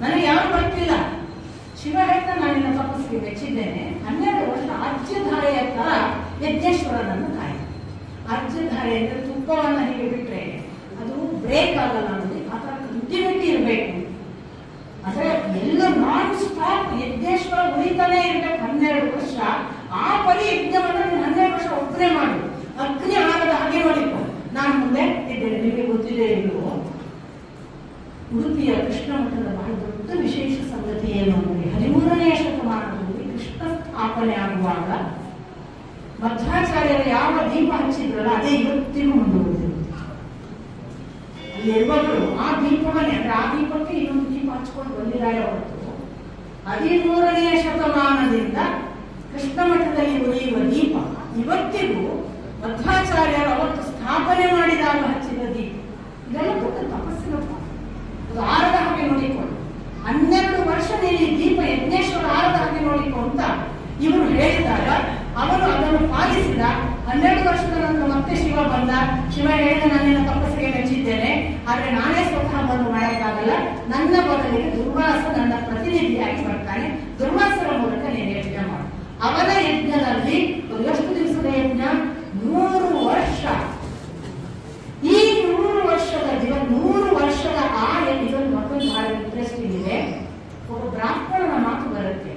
ನನಗೆ ಯಾರು ಬರ್ತಿಲ್ಲ. ಶಿವ ಹೇಳ್ತಾ ನಾನು ನಿನ್ನ ತಪಸ್ಸಿಗೆ ಮೆಚ್ಚಿದ್ದೇನೆ, 12 ವರ್ಷ ಅರ್ಜಧಾರೆಯ ತರ ಯಜ್ಞೇಶ್ವರನನ್ನು ಕಾಯಿ. ಅರ್ಜಧಾರೆ ಅಂದ್ರೆ ತುಪ್ಪವನ್ನ ಹೀಗೆ ಬಿಟ್ರೆ ಅದು ಬ್ರೇಕ್ ಆಗಲ್ಲ ಅನ್ನೋದು, ಆ ತರ ಕಂಟಿನ್ಯೂಟಿ ಇರಬೇಕು. ಅಂದ್ರೆ ಎಲ್ಲ ನಾನ್ ಸ್ಟಾಪ್ ಯಜ್ಞೇಶ್ವರ ಉಳಿತಾನೆ ಇರ್ಬೇಕು 12 ವರ್ಷ. ಆ ಪರಿ ಯಜ್ಞವನ್ನು 12 ವರ್ಷ ಒಬ್ಬನೇ ಮಾಡು, ಅಗ್ನಿ ಆಗದ ಹಾಗೆ ಮಾಡಿಕೊ. ನಾನು ಮುಂದೆ ಇದ್ದೇನೆ. ನಿಮಗೆ ಗೊತ್ತಿದೆ ಇಲ್ವೋ, ಉಡುಪಿಯ ಕೃಷ್ಣ ಮಠದ ಬಹಳ ದೊಡ್ಡ ವಿಶೇಷ ಸಂಗತಿ ಏನು ಅಂದರೆ, 13ನೇ ಶತಮಾನದಲ್ಲಿ ಕೃಷ್ಣ ಸ್ಥಾಪನೆ ಆಗುವಾಗ ಮಧ್ವಾಚಾರ್ಯರು ಯಾವ ದೀಪ ಹಚ್ಚಿದ್ರಲ್ಲ ಅದೇ ಇವತ್ತಿಗೂ ಮುಂದುವರೆದಿರುತ್ತೆ. ಇಲ್ಲಿರುವವರು ಆ ದೀಪವನ್ನೇ ಅಂದ್ರೆ ಆ ದೀಪಕ್ಕೆ ಇನ್ನೊಂದು ದೀಪ ಹಚ್ಕೊಂಡು ಬಂದಿದ್ದಾರೆ ಹೊರತು 13ನೇ ಶತಮಾನದಿಂದ ಕೃಷ್ಣ ಮಠದಲ್ಲಿ ಉರಿಯುವ ದೀಪ ಇವತ್ತಿಗೂ ಮಧ್ವಾಚಾರ್ಯರು ಅವತ್ತು ಸ್ಥಾಪನೆ ಮಾಡಿದಾಗ ಹಚ್ಚಿದ ದೀಪ. ಇದೆಲ್ಲ ದೊಡ್ಡ ತಪಸ್ಸಿನ ಅದು ಆರದ ಹಾಗೆ ನೋಡಿಕೊಂಡು 12 ವರ್ಷ ನೀನು ಈ ದೀಪ ಯಜ್ಞೇಶ್ವರ ಆರದ ಹಾಗೆ ನೋಡಿಕೊಂಡ ಇವರು ಹೇಳಿದಾಗ ಅವರು ಅದನ್ನು ಪಾಲಿಸಿದ. 12 ವರ್ಷದ ನಂತರ ಮತ್ತೆ ಶಿವ ಬಂದ. ಶಿವ ಹೇಳಿದ, ನನ್ನಿನ ತಪಸ್ಸಿಗೆ ಮೆಚ್ಚಿದ್ದೇನೆ, ಆದ್ರೆ ನಾನೇ ಸ್ವತಃ ಬಂದು ಮಾಡಕ್ಕಾಗಲ್ಲ, ನನ್ನ ಬದಲಿಗೆ ದುರ್ವಾಸ ನನ್ನ ಪ್ರತಿನಿಧಿಯಾಗಿ ಬರ್ತಾನೆ, ದುರ್ವಾಸರ ಮೂಲಕ ನೀನು ಯಜ್ಞ ಮಾಡು. ಅವನ ಯಜ್ಞದಲ್ಲಿ ಎಷ್ಟು ದಿವಸದ ಯಜ್ಞ? 100 ವರ್ಷ. ಈ 100 ವರ್ಷದ 100 ವರ್ಷದ ಆ ಇದೊಂದು ಮತ್ತೊಂದು ಬಹಳ ಇಂಟ್ರೆಸ್ಟಿಂಗ್ ಇದೆ. ಒಬ್ಬ ಬ್ರಾಹ್ಮಣನ ಮಾತು ಬರುತ್ತೆ.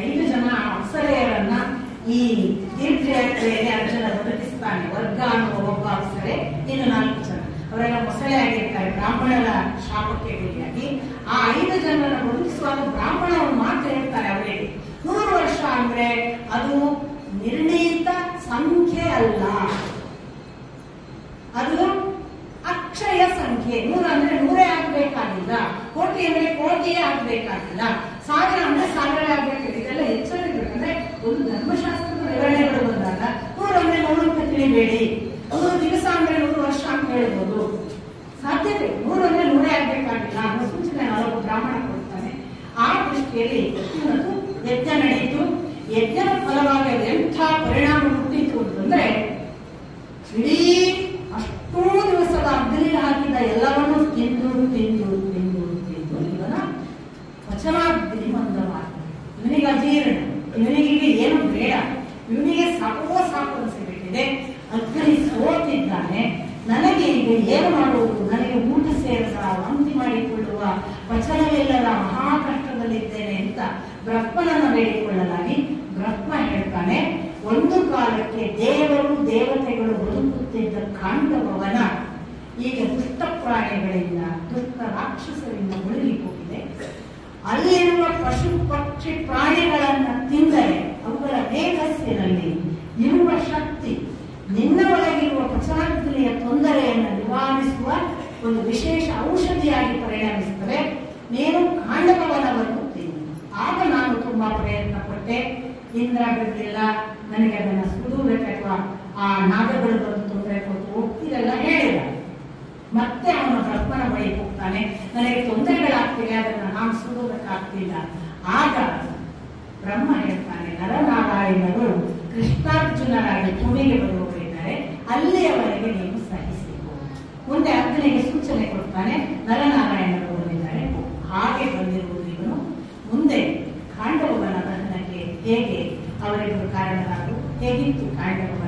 5 ಜನ ಅಪ್ಸರೆಯರನ್ನ ಈ ತೀರ್ಥಯಾತ್ರೆಯಲ್ಲಿ ಅರ್ಜುನ ಬದುಕಿಸ್ತಾನೆ. ವರ್ಗ ಅನ್ನುವ ಒಬ್ಬ ಅಪ್ಸರೆ, ಇನ್ನು 4 ಜನ ಅವರೆಲ್ಲ ಮೊಸಳೆ ಆಗಿರ್ತಾರೆ ಬ್ರಾಹ್ಮಣರ ಶಾಪಕ್ಕೆ ಗುರಿಯಾಗಿ. ಆ 5 ಜನರನ್ನ ಬದುಕಿಸುವಾಗ ಬ್ರಾಹ್ಮಣ ಒಂದು ಮಾತು ಹೇಳ್ತಾರೆ ಅವರಿಗೆ, 100 ವರ್ಷ ಅಂದ್ರೆ ಅದು ನಿರ್ಣೀತ ಸಂಖ್ಯೆ ಅಲ್ಲ, ಅದು ಅಕ್ಷಯ ಸಂಖ್ಯೆ. 100 ಅಂದ್ರೆ 100 ಆಗ್ಬೇಕಾಗಿಲ್ಲ, ಕೋಟಿ ಅಂದ್ರೆ ಕೋಟಿಯೇ ಆಗ್ಬೇಕಾಗಿಲ್ಲ, 1000 ಅಂದ್ರೆ 1000 ಆಗ್ಬೇಕಾಗಿಲ್ಲ. ಇದೆಲ್ಲ ಎಚ್ಚರ ಇರ್ಬೇಕಂದ್ರೆ ಒಂದು ಧರ್ಮಶಾಸ್ತ್ರದ ವಿವರಣೆಗಳು ಬಂದಾಗ 100 ಅಂದ್ರೆ 100 ಅಂತ ತಿಳಿಬೇಡಿ, 100 ದಿವಸ ಅಂದ್ರೆ 100 ವರ್ಷ ಅಂತ ಹೇಳ್ಬೋದು. ಸಾಧ್ಯತೆ 100 ಅಂದ್ರೆ 100 ಆಗ್ಬೇಕಾಗಿಲ್ಲ ಅನ್ನೋ ಸೂಚನೆ ನಾವು ಬ್ರಾಹ್ಮಣ ಕೊಡ್ತಾನೆ. ಆ ದೃಷ್ಟಿಯಲ್ಲಿ ಇವತ್ತು ಯಜ್ಞ ನಡೆಯಿತು. ಯಜ್ಞದ ಫಲವಾಗಿ ಎಂಥ ಪರಿಣಾಮ ಹುಟ್ಟಿತು ಅಂತಂದ್ರೆ, ಇಡೀ ಅಷ್ಟೂ ದಿವಸದ ಅಗ್ನಿ ಹಾಕಿದ ಎಲ್ಲವನ್ನೂ ತಿಂದು ತಿಂದು ತಿಂದು ತಿಂದು ಇವನ ವಚನಾಗ್ನಿ ಮಂದವಾದ, ಇವನಿಗೆ ಅಜೀರ್ಣ, ಇವನಿಗೆ ಏನು ಬೇಡ, ಇವನಿಗೆ ಸಾಕೋ ಸಾಕು ಅನಿಸಿಬಿಟ್ಟಿದೆ. ಅಗ್ನಿ ಸೋತಿದ್ದಾನೆ, ನನಗೆ ಈಗ ಏನು ಮಾಡುವುದು, ನನಗೆ ಊಟ ಸೇರದ ವಾಂತಿ ಮಾಡಿಕೊಳ್ಳುವ ವಚನವಿಲ್ಲದ ಮಹಾ ಕಷ್ಟದಲ್ಲಿದ್ದೇನೆ ಅಂತ ಬ್ರಹ್ಮನನ್ನು ಬೇಡಿಕೊಳ್ಳಲಾಗಿ ಬ್ರಹ್ಮ ಹೇಳ್ತಾನೆ, ಒಂದು ಕಾಲಕ್ಕೆ ದೇವರು ದೇವತೆಗಳು ಬದುಕುತ್ತಿದ್ದ ಕಾಂಡವನ ಈಗ ದುಷ್ಟ ಪ್ರಾಣಿಗಳಿಂದ ದುಷ್ಟ ರಾಕ್ಷಸರಿಂದ ಮುಳುಗಿ ಹೋಗಿದೆ. ಅಲ್ಲಿರುವ ಪಶು ಪಕ್ಷಿ ಪ್ರಾಣಿಗಳನ್ನ ತಿಂದರೆ ಅವುಗಳ ಮೇಧಸ್ಸಿನಲ್ಲಿ ಇರುವ ಶಕ್ತಿ ನಿನ್ನ ಒಳಗಿರುವ ಪಚನಾಗ್ನಿಯ ತೊಂದರೆಯನ್ನು ನಿವಾರಿಸುವ ಒಂದು ವಿಶೇಷ ಔಷಧಿಯಾಗಿ ಪರಿಣಮಿಸುತ್ತದೆ. ನೀನು ಕಾಂಡವನವನ್ನು ತಿನ್ನು. ಆಗ ನಾನು ತುಂಬಾ ಪ್ರಯತ್ನ ಪಟ್ಟೆ, ಇಂದ್ರ ಬಿಡಲಿಲ್ಲ, ನನಗೆ ಅದನ್ನು ಸುಡುವುದಕ್ಕೆ ಅಥವಾ ಆ ನಾಗಗಳು ಬಂದು ತೊಂದರೆ ಕೊಟ್ಟು ಹೋಗ್ತಿರಲ್ಲ ಹೇಳಿದ. ಮತ್ತೆ ಅವನ ಬ್ರಹ್ಮನ ಬಳಿ ಹೋಗ್ತಾನೆ, ನನಗೆ ತೊಂದರೆಗಳಾಗ್ತಿವೆ, ಅದನ್ನು ನಾನು ಸುಡುವುದಕ್ಕಾಗ್ತಿಲ್ಲ. ಆಗ ಬ್ರಹ್ಮ ಹೇಳ್ತಾನೆ, ನರನಾರಾಯಣರು ಕೃಷ್ಣಾರ್ಜುನರಾಗಿ ಭೂಮಿಗೆ ಬರುವವರಿದ್ದಾರೆ, ಅಲ್ಲಿಯವರೆಗೆ ನೀವು ಸಹಿಸಿಕೊ. ಮುಂದೆ ಅಗ್ನಿಗೆ ಸೂಚನೆ ಕೊಡ್ತಾನೆ, ನರನಾರಾಯಣರು ಬಂದಿದ್ದಾರೆ, ಹಾಗೆ ಬಂದಿರುವುದು ಇವನು. ಮುಂದೆ ಖಾಂಡವನ ದಹನಕ್ಕೆ ಹೇಗೆ ಅವರಿಗೂ ಕಾರಣರಾದರು, ಹೇಗಿತ್ತು ಖಾಂಡವ